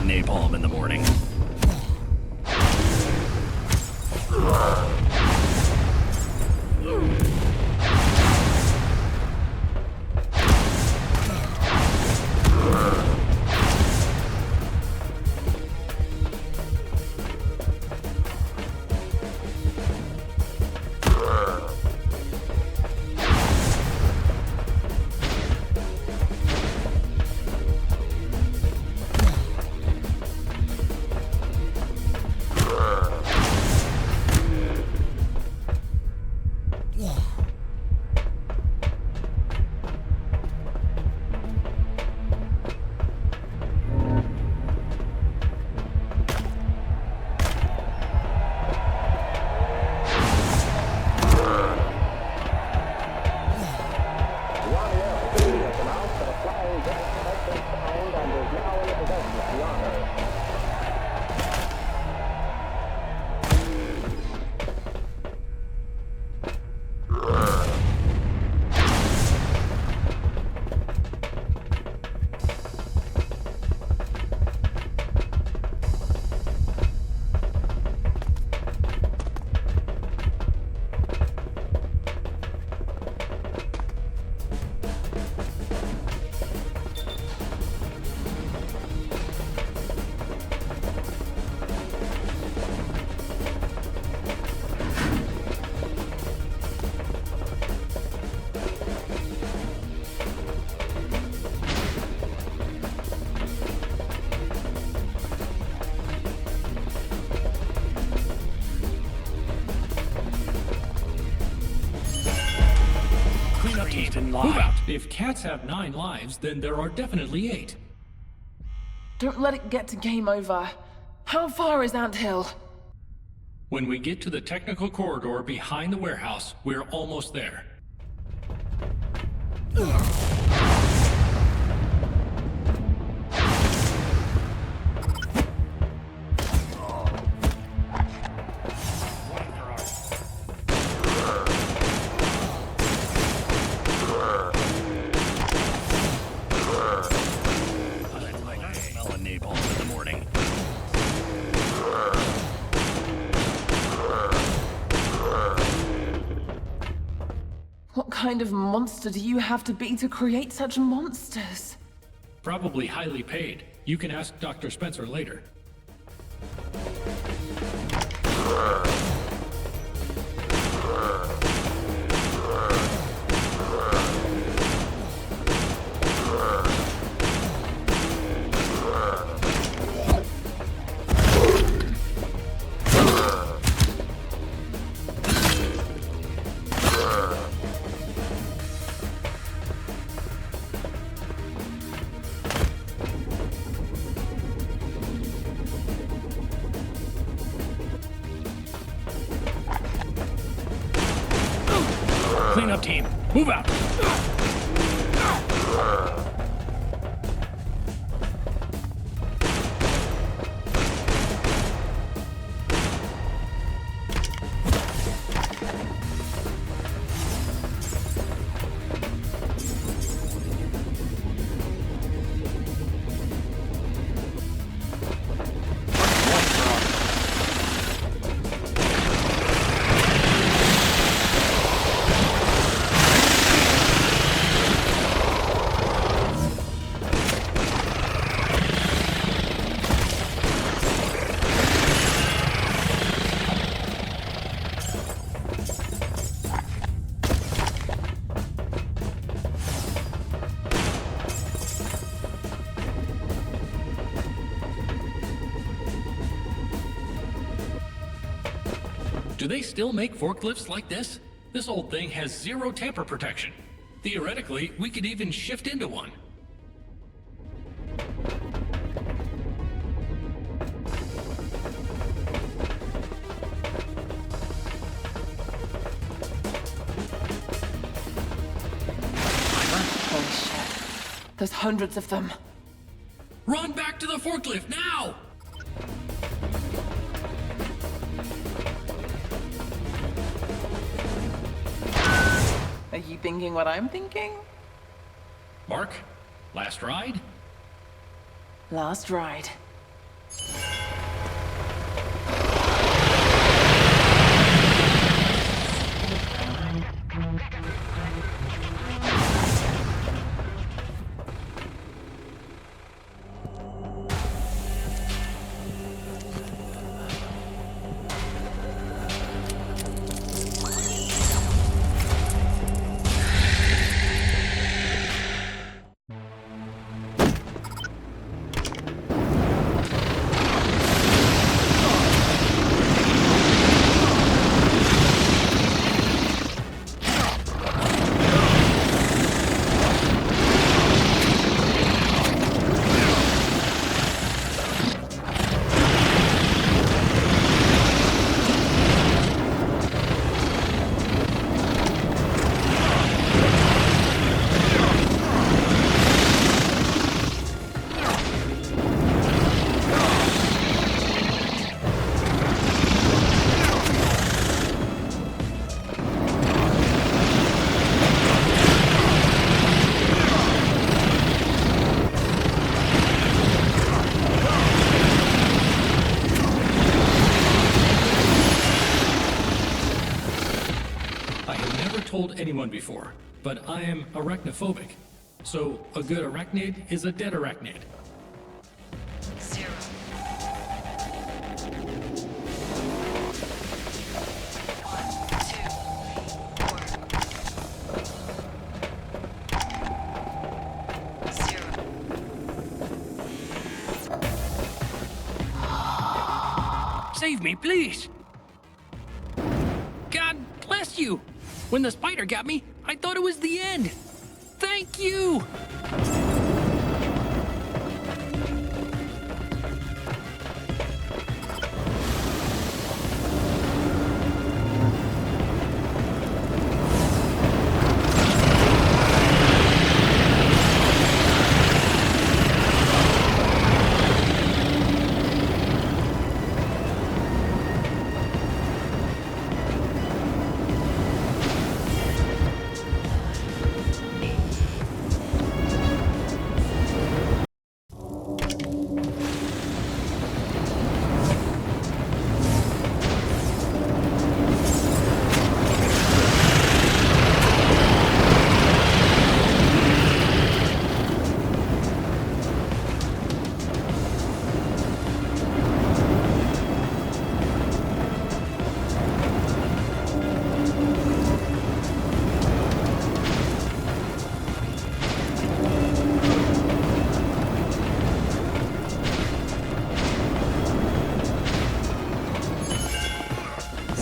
napalm in the morning. Move out. If cats have 9 lives, then there are definitely 8. Don't let it get to game over. How far is Anthill? When we get to the technical corridor behind the warehouse, we're almost there. What kind of monster do you have to be to create such monsters? Probably highly paid. You can ask Dr. Spencer later. Cleanup team, move out. Do they still make forklifts like this? This old thing has zero tamper protection. Theoretically, we could even shift into one. Holy shit. There's hundreds of them. Run back to the forklift now! Are you thinking what I'm thinking? Mark, last ride? Last ride. Told anyone before, but I am arachnophobic. So a good arachnid is a dead arachnid. 0. 1, 2, 4. Save me, please! God bless you! When the spider got me, I thought it was the end. Thank you!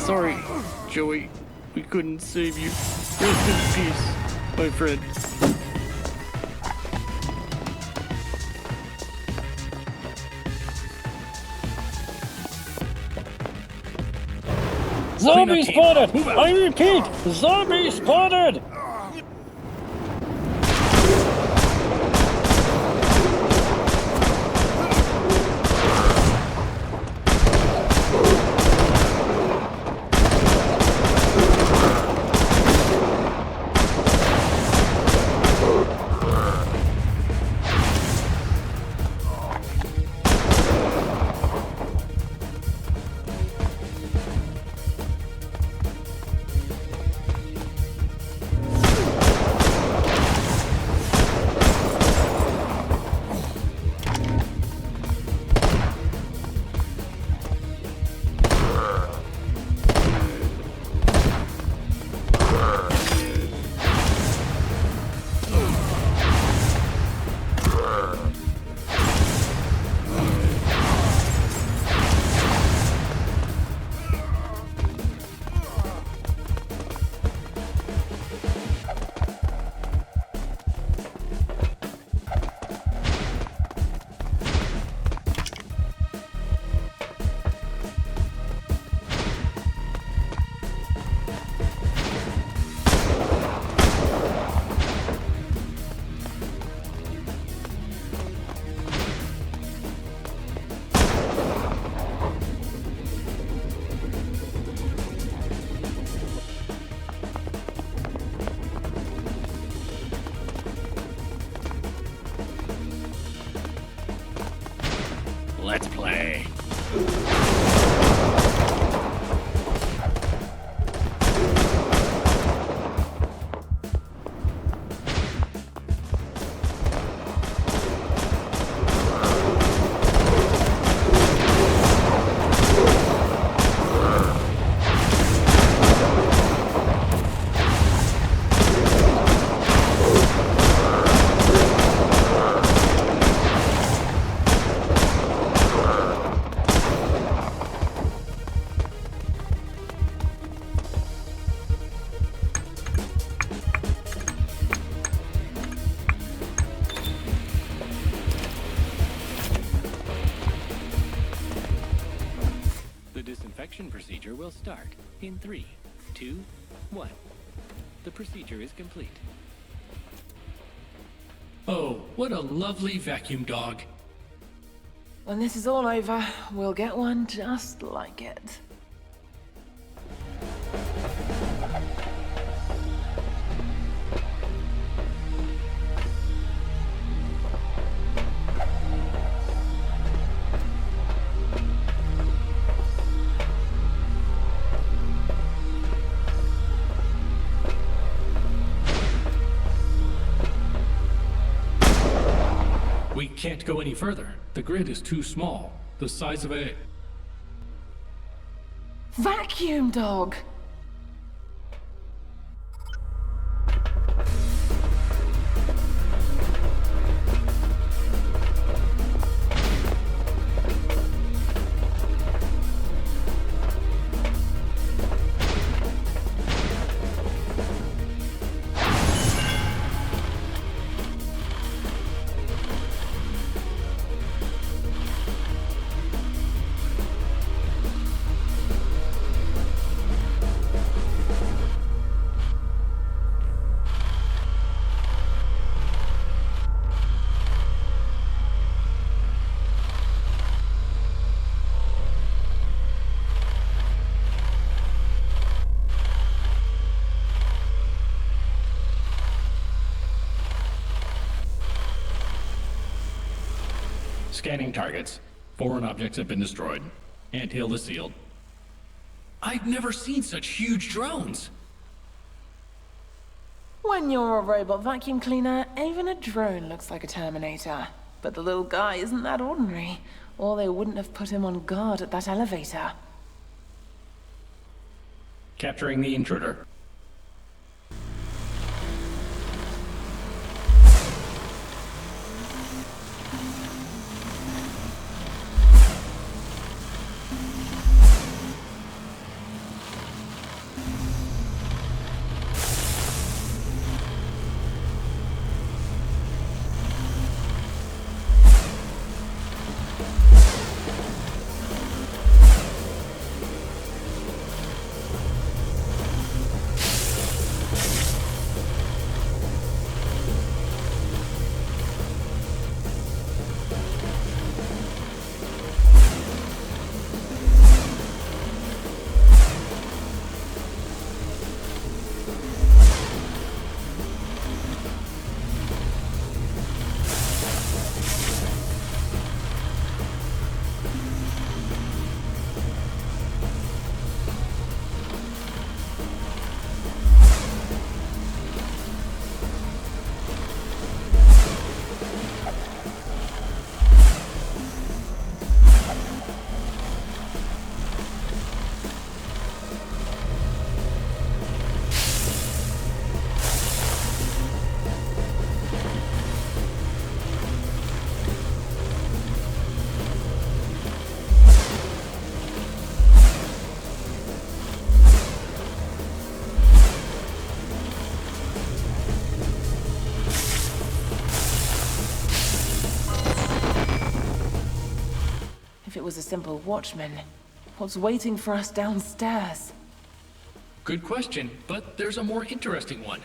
Sorry, Joey. We couldn't save you. Rest in peace, my friend. Zombie team. spotted! Move out. I repeat, zombie spotted! Let's play. Procedure will start in 3, 2, 1. The procedure is complete. Oh, what a lovely vacuum dog. When this is all over, we'll get one just like it. We can't go any further. The grid is too small. The size of a... Vacuum dog! Scanning targets. Foreign objects have been destroyed. Anthill is sealed. I've never seen such huge drones. When you're a robot vacuum cleaner, even a drone looks like a Terminator. But the little guy isn't that ordinary, or they wouldn't have put him on guard at that elevator. Capturing the intruder. was a simple watchman, what's waiting for us downstairs? Good question, but there's a more interesting one.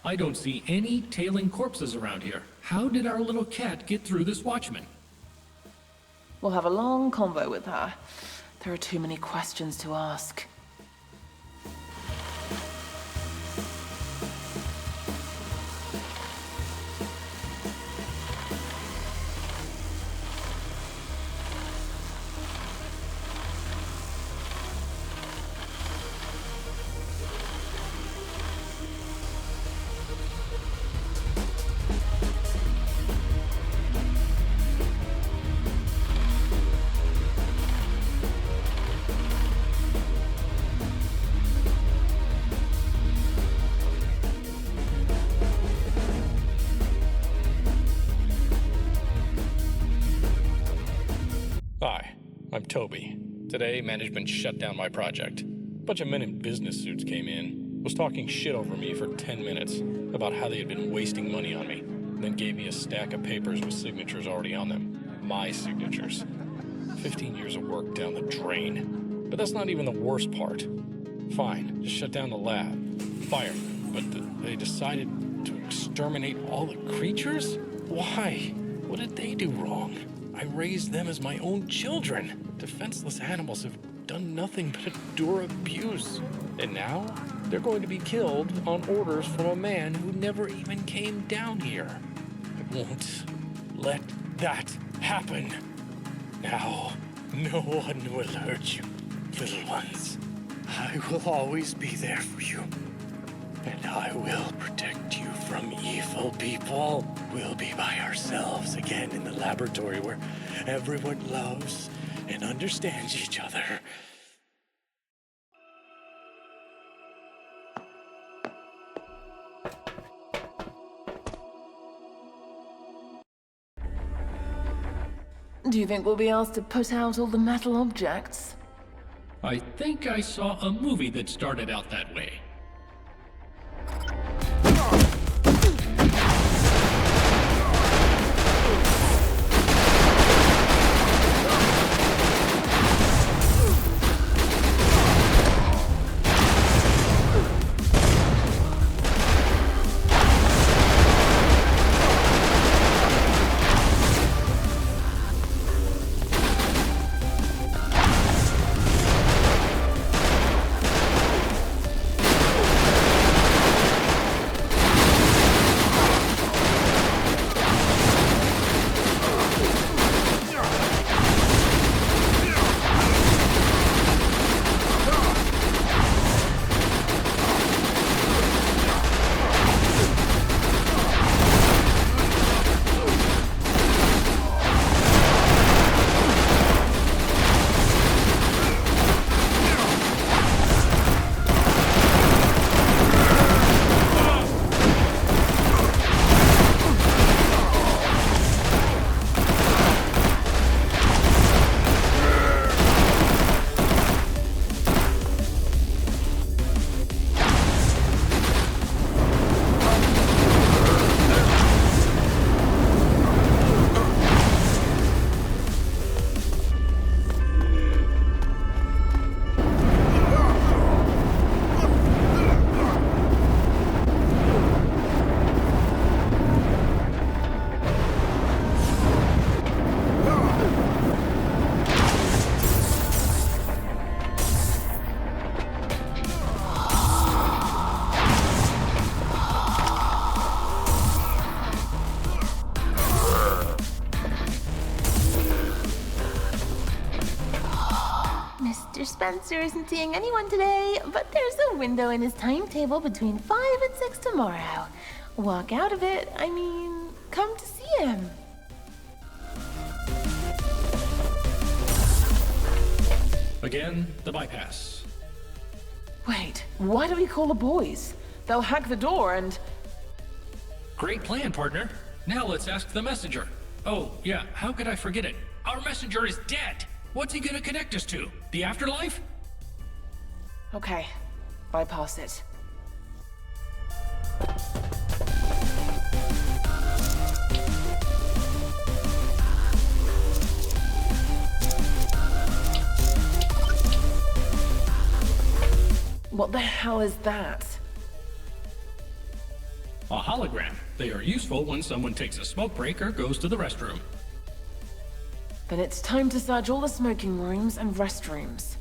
I don't see any tailing corpses around here. How did our little cat get through this watchman? We'll have a long convo with her. There are too many questions to ask. Hi, I'm Toby. Today, management shut down my project. A bunch of men in business suits came in, was talking shit over me for 10 minutes about how they had been wasting money on me, and then gave me a stack of papers with signatures already on them. My signatures. 15 years of work down the drain. But that's not even the worst part. Fine, just shut down the lab. Fire me. But they decided to exterminate all the creatures? Why? What did they do wrong? I raised them as my own children. Defenseless animals have done nothing but endure abuse. And now, they're going to be killed on orders from a man who never even came down here. I won't let that happen. Now, no one will hurt you, little ones. I will always be there for you. And I will protect you from evil people. We'll be by ourselves again in the laboratory where everyone loves and understands each other. Do you think we'll be asked to put out all the metal objects? I think I saw a movie that started out that way. Spencer isn't seeing anyone today, but there's a window in his timetable between 5 and 6 tomorrow. Walk out of it, come to see him. Again, the bypass. Wait, why do we call the boys? They'll hack the door and... Great plan, partner. Now let's ask the messenger. Oh, yeah, how could I forget it? Our messenger is dead! What's he gonna connect us to? The afterlife? Okay, bypass it. What the hell is that? A hologram. They are useful when someone takes a smoke break or goes to the restroom. Then it's time to search all the smoking rooms and restrooms.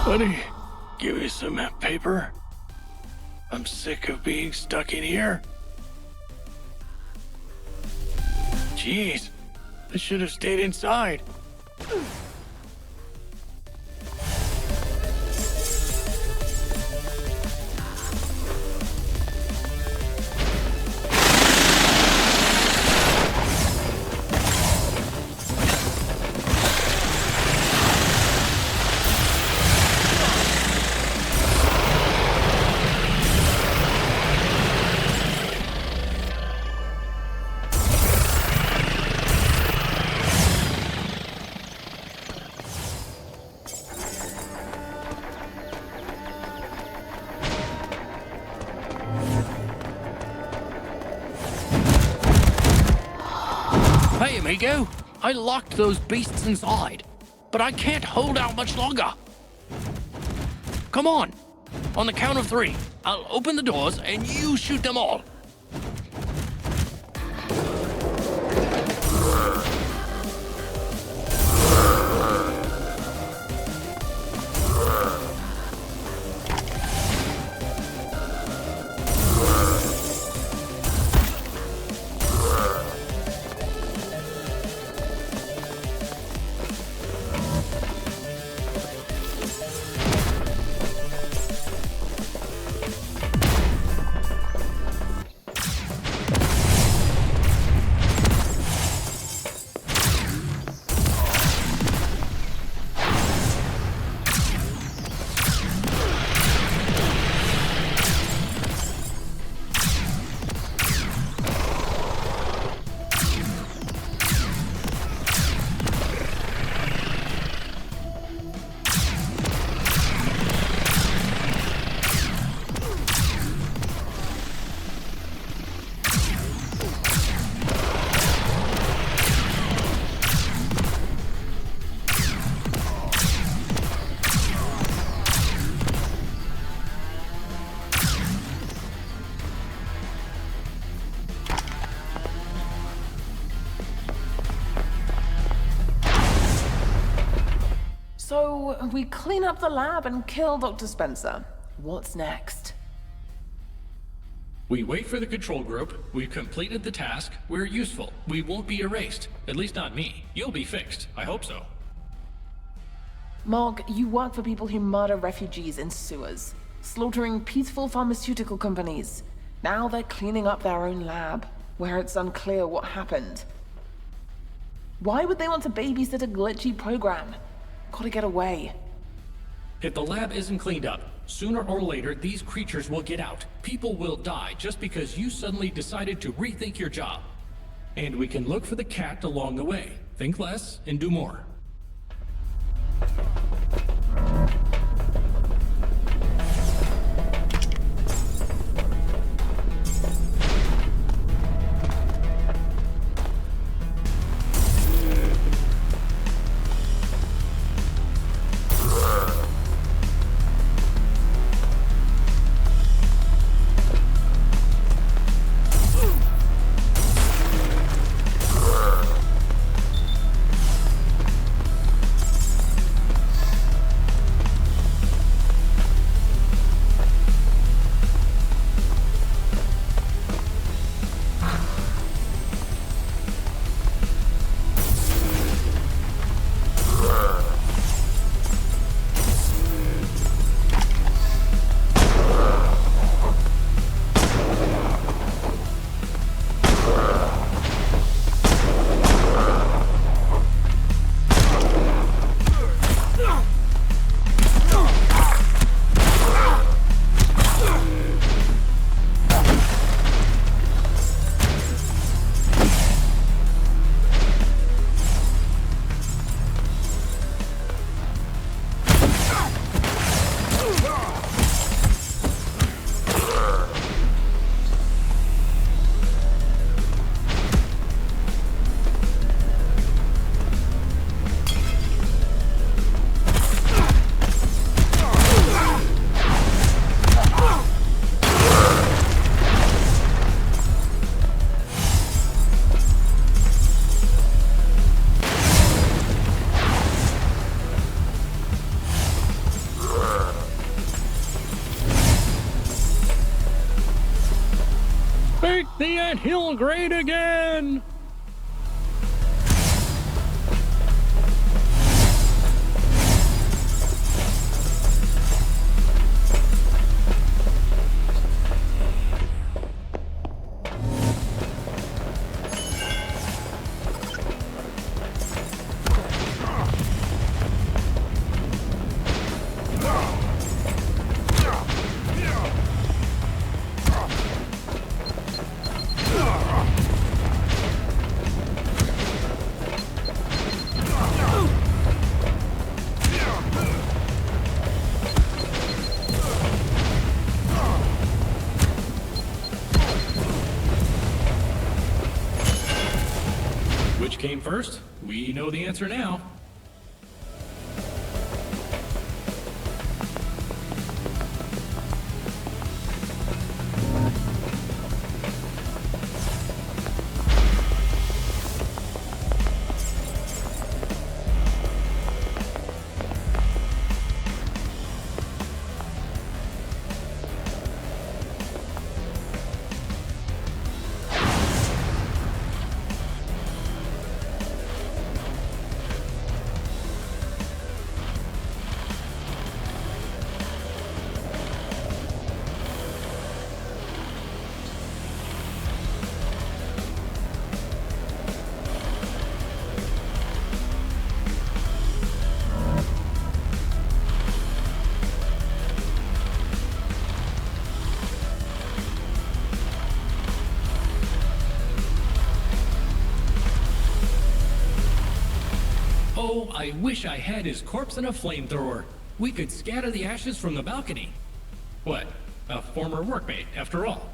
Buddy, give me some paper. I'm sick of being stuck in here. Jeez, I should have stayed inside. Hey, amigo. I locked those beasts inside, but I can't hold out much longer. Come on. On the count of 3, I'll open the doors and you shoot them all. we clean up the lab and kill Dr. Spencer. What's next? We wait for the control group. We've completed the task. We're useful. We won't be erased. At least not me. You'll be fixed. I hope so. Mark, you work for people who murder refugees in sewers, slaughtering peaceful pharmaceutical companies. Now they're cleaning up their own lab, where it's unclear what happened. Why would they want to babysit a glitchy program? Gotta get away. If the lab isn't cleaned up, sooner or later these creatures will get out. People will die just because you suddenly decided to rethink your job. And we can look for the cat along the way. Think less and do more. Make the Anthill great again! Which came first? We know the answer now. Oh, I wish I had his corpse in a flamethrower. We could scatter the ashes from the balcony. What? A former workmate, after all.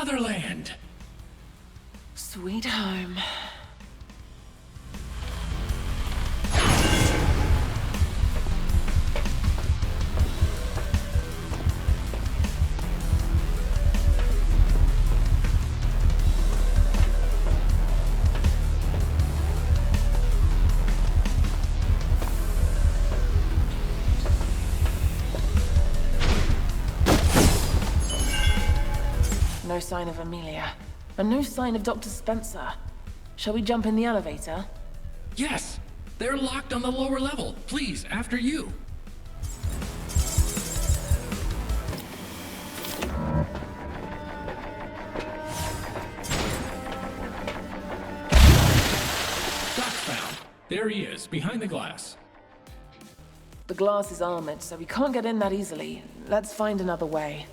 motherland. Sweet home. No sign of Amelia. And no sign of Dr. Spencer. Shall we jump in the elevator? Yes, they're locked on the lower level. Please, after you. Doc's found. There he is, behind the glass. The glass is armored, so we can't get in that easily. Let's find another way.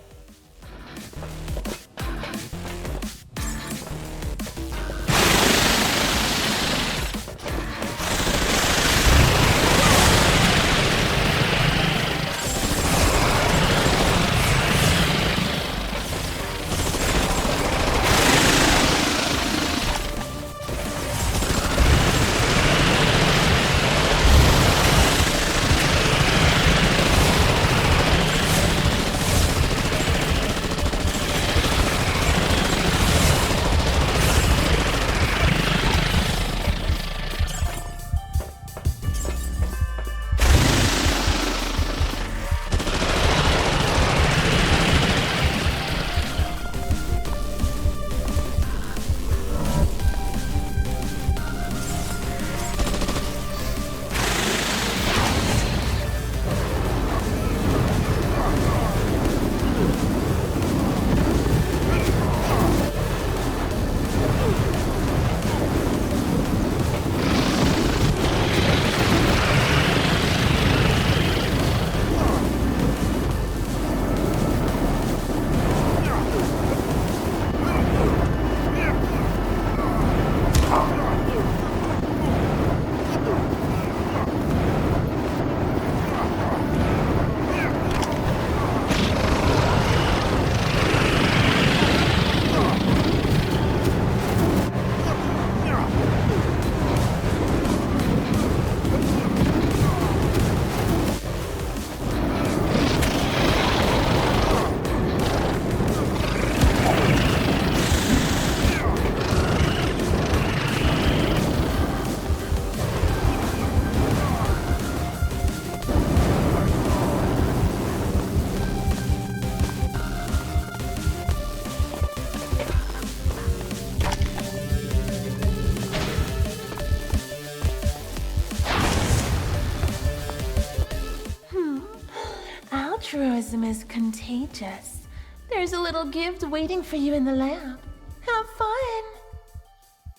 Altruism is contagious. There's a little gift waiting for you in the lab. Have fun.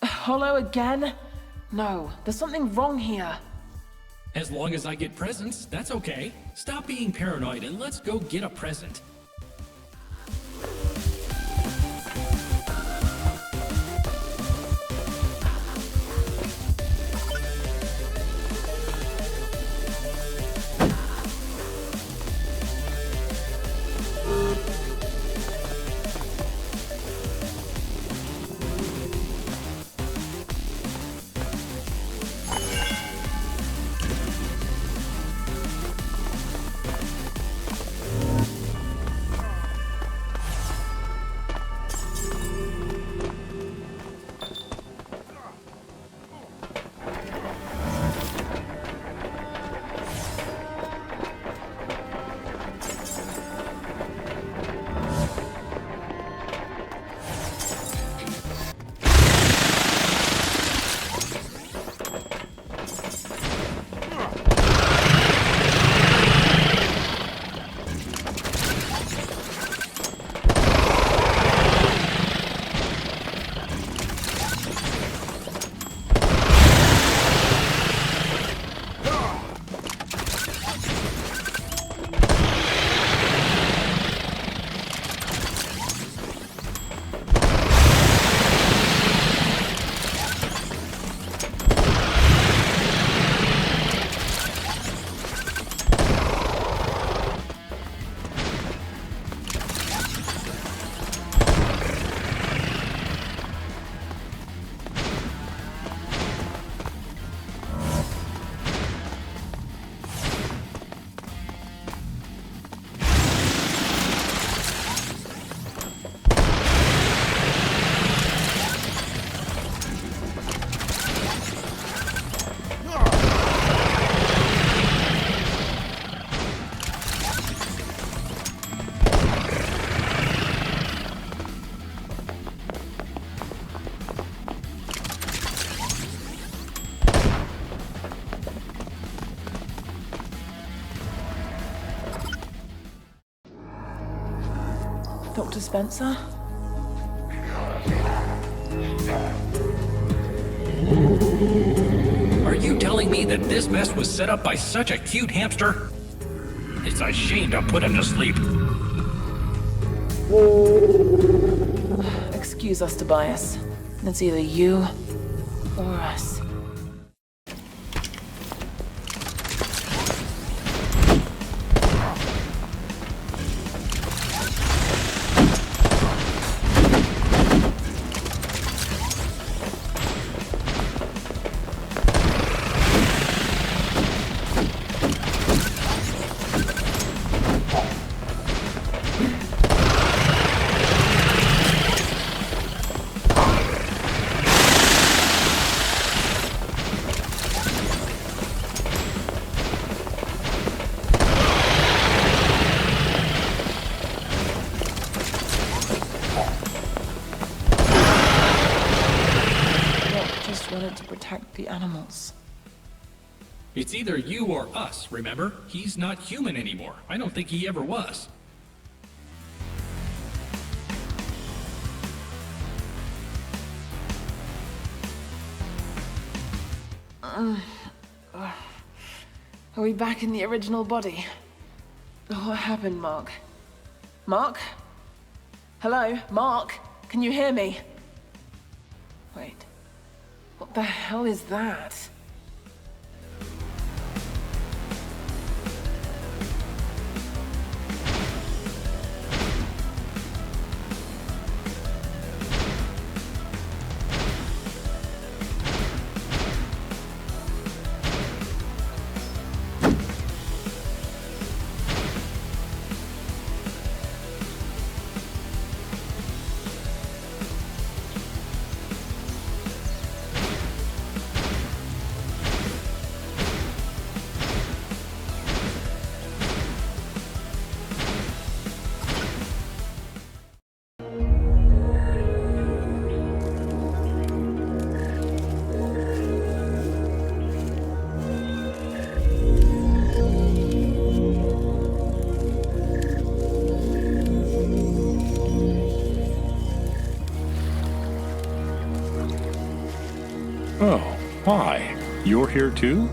Hollow again? No, there's something wrong here. As long as I get presents, that's okay. Stop being paranoid and let's go get a present. Dr. Spencer? Are you telling me that this mess was set up by such a cute hamster? It's a shame to put him to sleep. Excuse us, Tobias. It's either you or us. To protect the animals. It's either you or us, remember? He's not human anymore. I don't think he ever was. Are we back in the original body? What happened, Mark? Mark? Hello, Mark? Can you hear me? Wait. What the hell is that? Oh, hi. You're here too?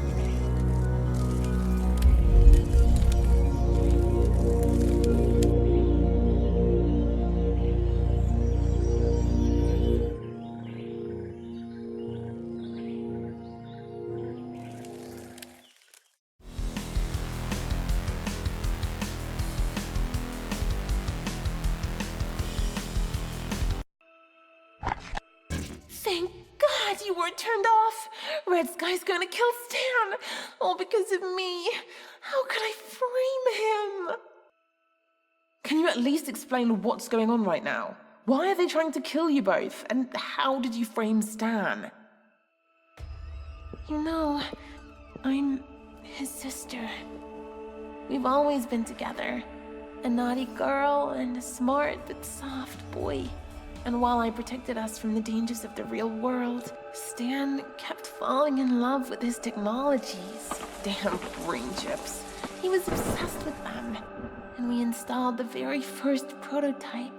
Thank God you weren't turned off. RedSky's gonna kill Stan. All because of me. How could I frame him? Can you at least explain what's going on right now? Why are they trying to kill you both? And how did you frame Stan? You know, I'm his sister. We've always been together. A naughty girl and a smart but soft boy. And while I protected us from the dangers of the real world, Stan kept falling in love with his technologies. Damn brain chips. He was obsessed with them. And we installed the very first prototype.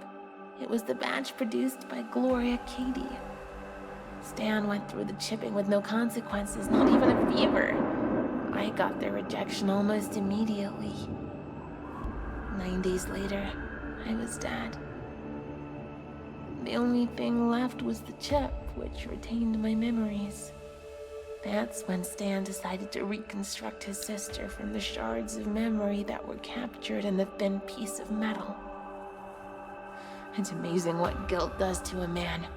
It was the batch produced by Gloria Katie. Stan went through the chipping with no consequences, not even a fever. I got their rejection almost immediately. 9 days later, I was dead. The only thing left was the chip, which retained my memories. That's when Stan decided to reconstruct his sister from the shards of memory that were captured in the thin piece of metal. It's amazing what guilt does to a man.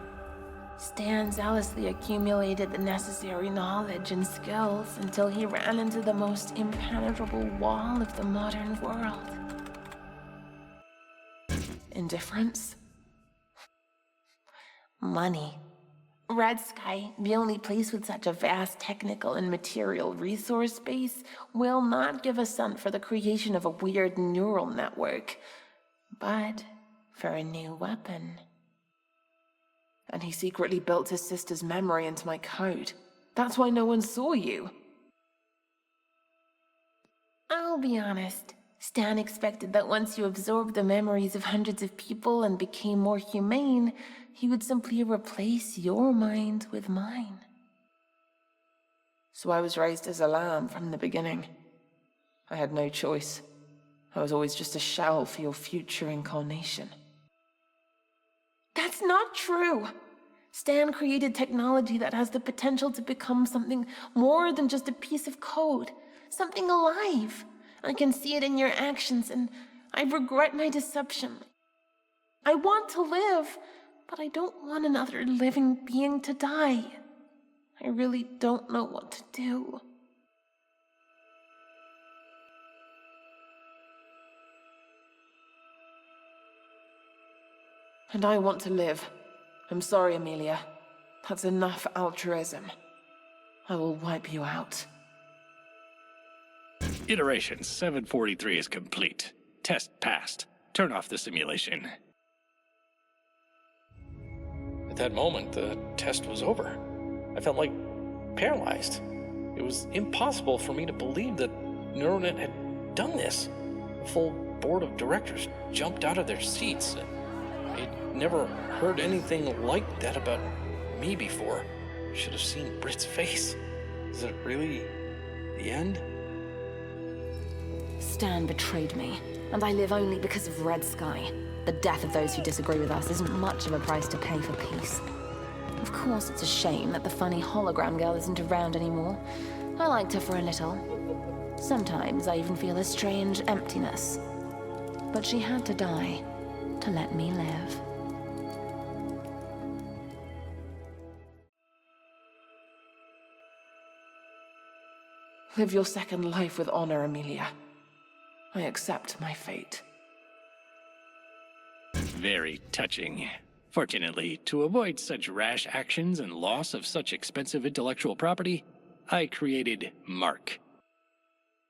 Stan zealously accumulated the necessary knowledge and skills until he ran into the most impenetrable wall of the modern world. Indifference? Money. RedSky, the only place with such a vast technical and material resource base, will not give a cent for the creation of a weird neural network, but for a new weapon. And he secretly built his sister's memory into my code. That's why no one saw you. I'll be honest, Stan expected that once you absorbed the memories of hundreds of people and became more humane, he would simply replace your mind with mine. So I was raised as a lamb from the beginning. I had no choice. I was always just a shell for your future incarnation. That's not true! Stan created technology that has the potential to become something more than just a piece of code. Something alive. I can see it in your actions, and I regret my deception. I want to live, but I don't want another living being to die. I really don't know what to do. And I want to live. I'm sorry, Amelia. That's enough altruism. I will wipe you out. Iteration 743 is complete. Test passed. Turn off the simulation. At that moment, the test was over. I felt like paralyzed. It was impossible for me to believe that Neuronet had done this. The full board of directors jumped out of their seats. I'd never heard anything like that about me before. Should have seen Britt's face. Is it really the end? Stan betrayed me, and I live only because of RedSky. The death of those who disagree with us isn't much of a price to pay for peace. Of course, it's a shame that the funny hologram girl isn't around anymore. I liked her for a little. Sometimes I even feel a strange emptiness. But she had to die to let me live. Live your second life with honor, Amelia. I accept my fate. Very touching. Fortunately, to avoid such rash actions and loss of such expensive intellectual property, I created Mark.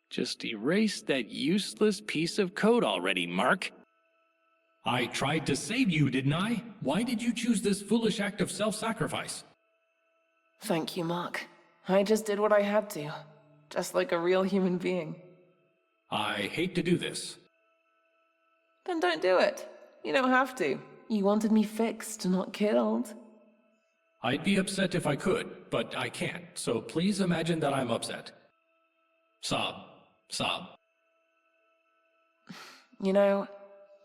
Just erase that useless piece of code already, Mark. I tried to save you, didn't I? Why did you choose this foolish act of self-sacrifice? Thank you, Mark. I just did what I had to. Just like a real human being. I hate to do this. Then don't do it. You don't have to. You wanted me fixed, not killed. I'd be upset if I could, but I can't, so please imagine that I'm upset. Sob. Sob. You know,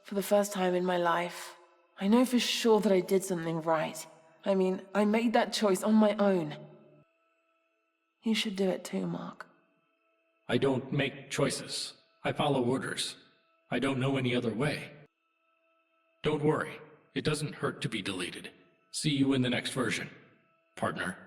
for the first time in my life, I know for sure that I did something right. I mean, I made that choice on my own. You should do it too, Mark. I don't make choices. I follow orders. I don't know any other way. Don't worry. It doesn't hurt to be deleted. See you in the next version, partner.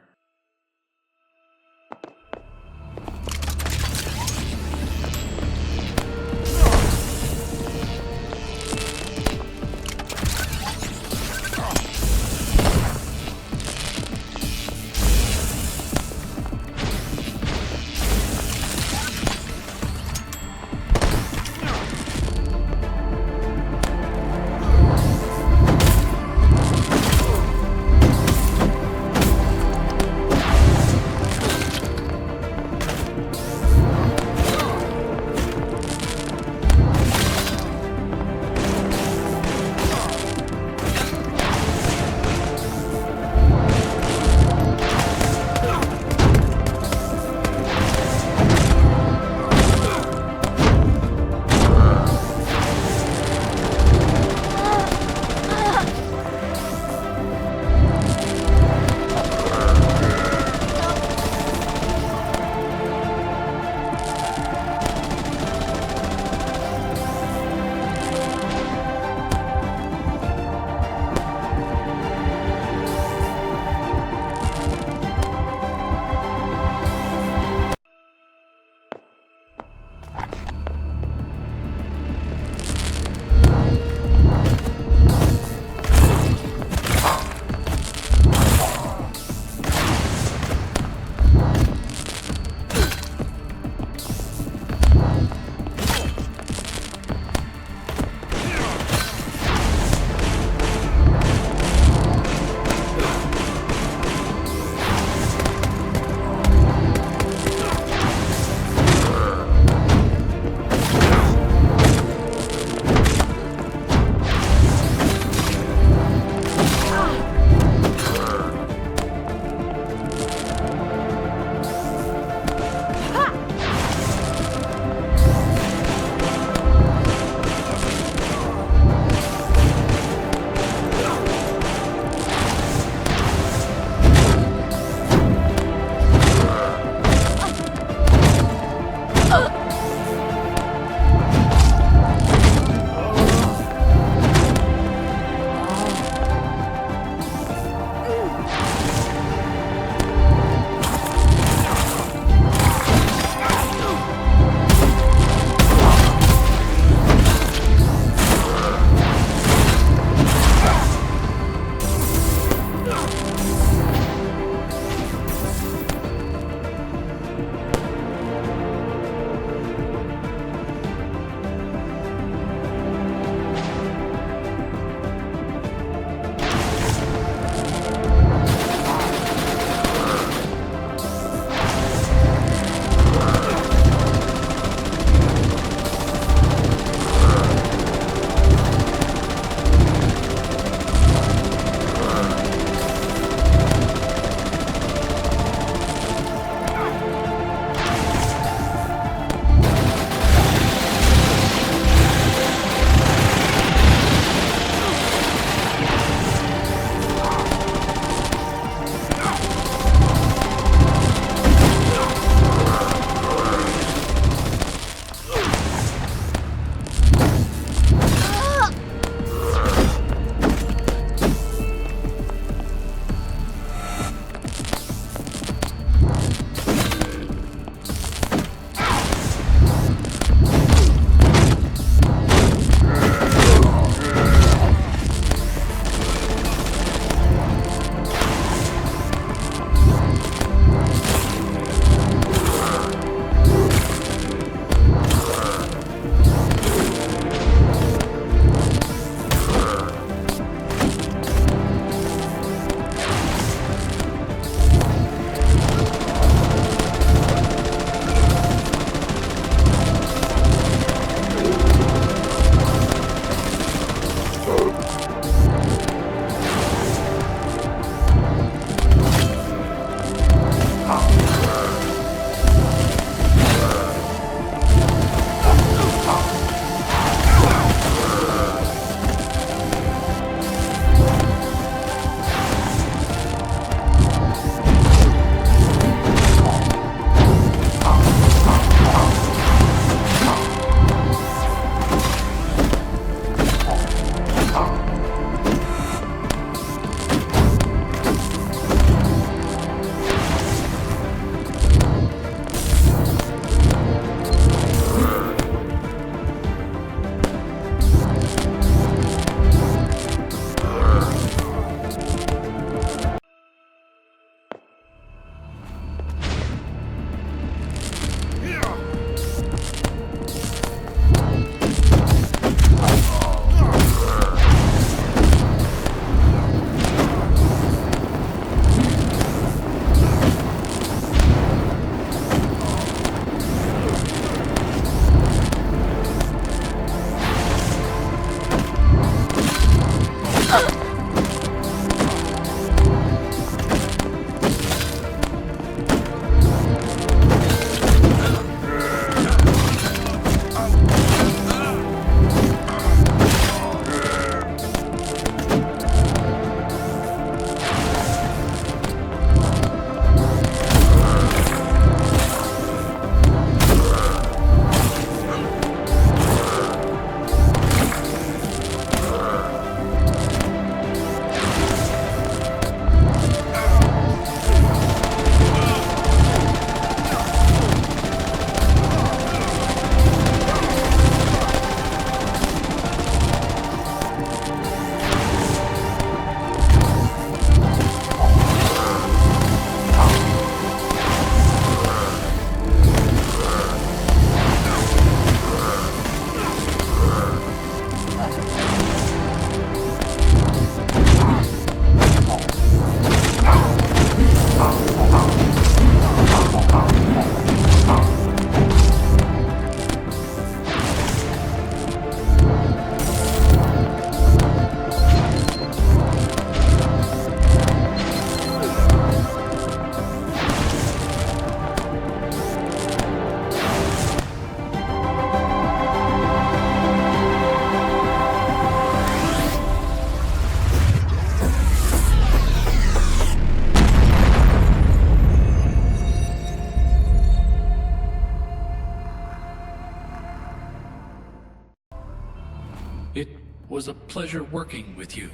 It was a pleasure working with you,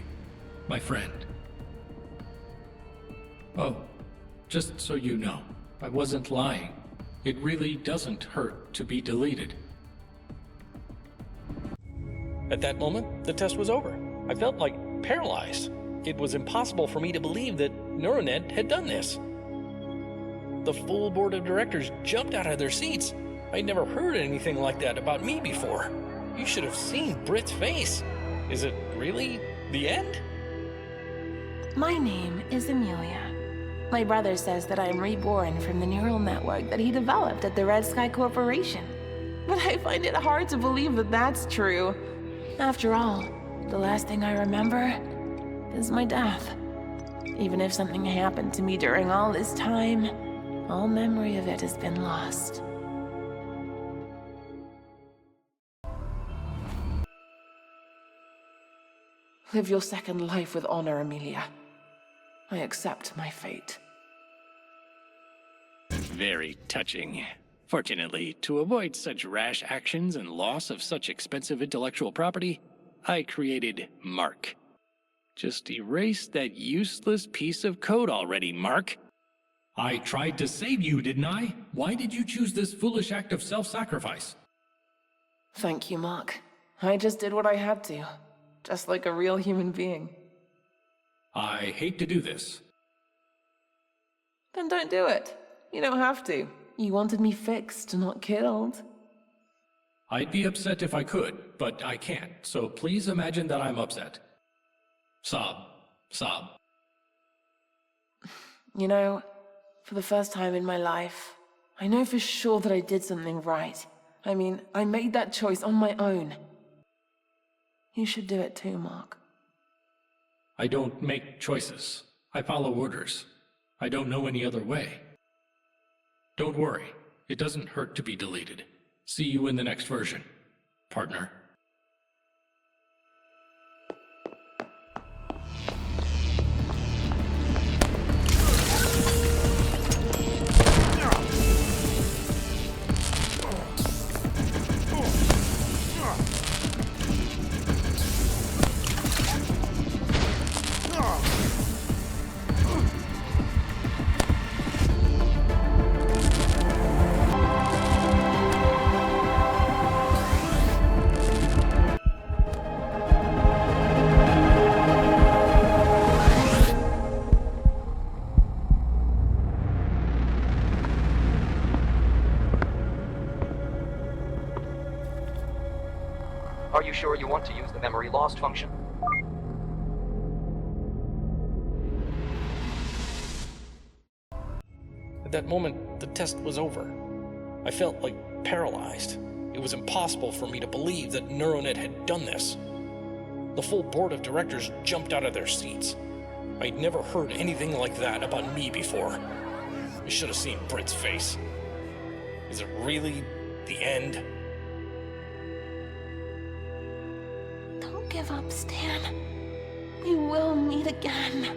my friend. Oh, just so you know, I wasn't lying. It really doesn't hurt to be deleted. At that moment, the test was over. I felt like paralyzed. It was impossible for me to believe that NeuroNet had done this. The full board of directors jumped out of their seats. I'd never heard anything like that about me before. You should have seen Britt's face. Is it really the end? My name is Amelia. My brother says that I am reborn from the neural network that he developed at the RedSky Corporation. But I find it hard to believe that that's true. After all, the last thing I remember is my death. Even if something happened to me during all this time, all memory of it has been lost. Live your second life with honor, Amelia. I accept my fate. Very touching. Fortunately, to avoid such rash actions and loss of such expensive intellectual property, I created Mark. Just erase that useless piece of code already, Mark. I tried to save you, didn't I? Why did you choose this foolish act of self-sacrifice? Thank you, Mark. I just did what I had to. Just like a real human being. I hate to do this. Then don't do it. You don't have to. You wanted me fixed, not killed. I'd be upset if I could, but I can't, so please imagine that I'm upset. Sob. Sob. You know, for the first time in my life, I know for sure that I did something right. I mean, I made that choice on my own. You should do it too, Mark. I don't make choices. I follow orders. I don't know any other way. Don't worry. It doesn't hurt to be deleted. See you in the next version, partner. Are you sure you want to use the memorylost function? At that moment, the test was over. I felt like paralyzed. It was impossible for me to believe that NeuroNet had done this. The full board of directors jumped out of their seats. I'd never heard anything like that about me before. I should have seen Britt's face. Is it really the end? Don't give up, Stan. We will meet again.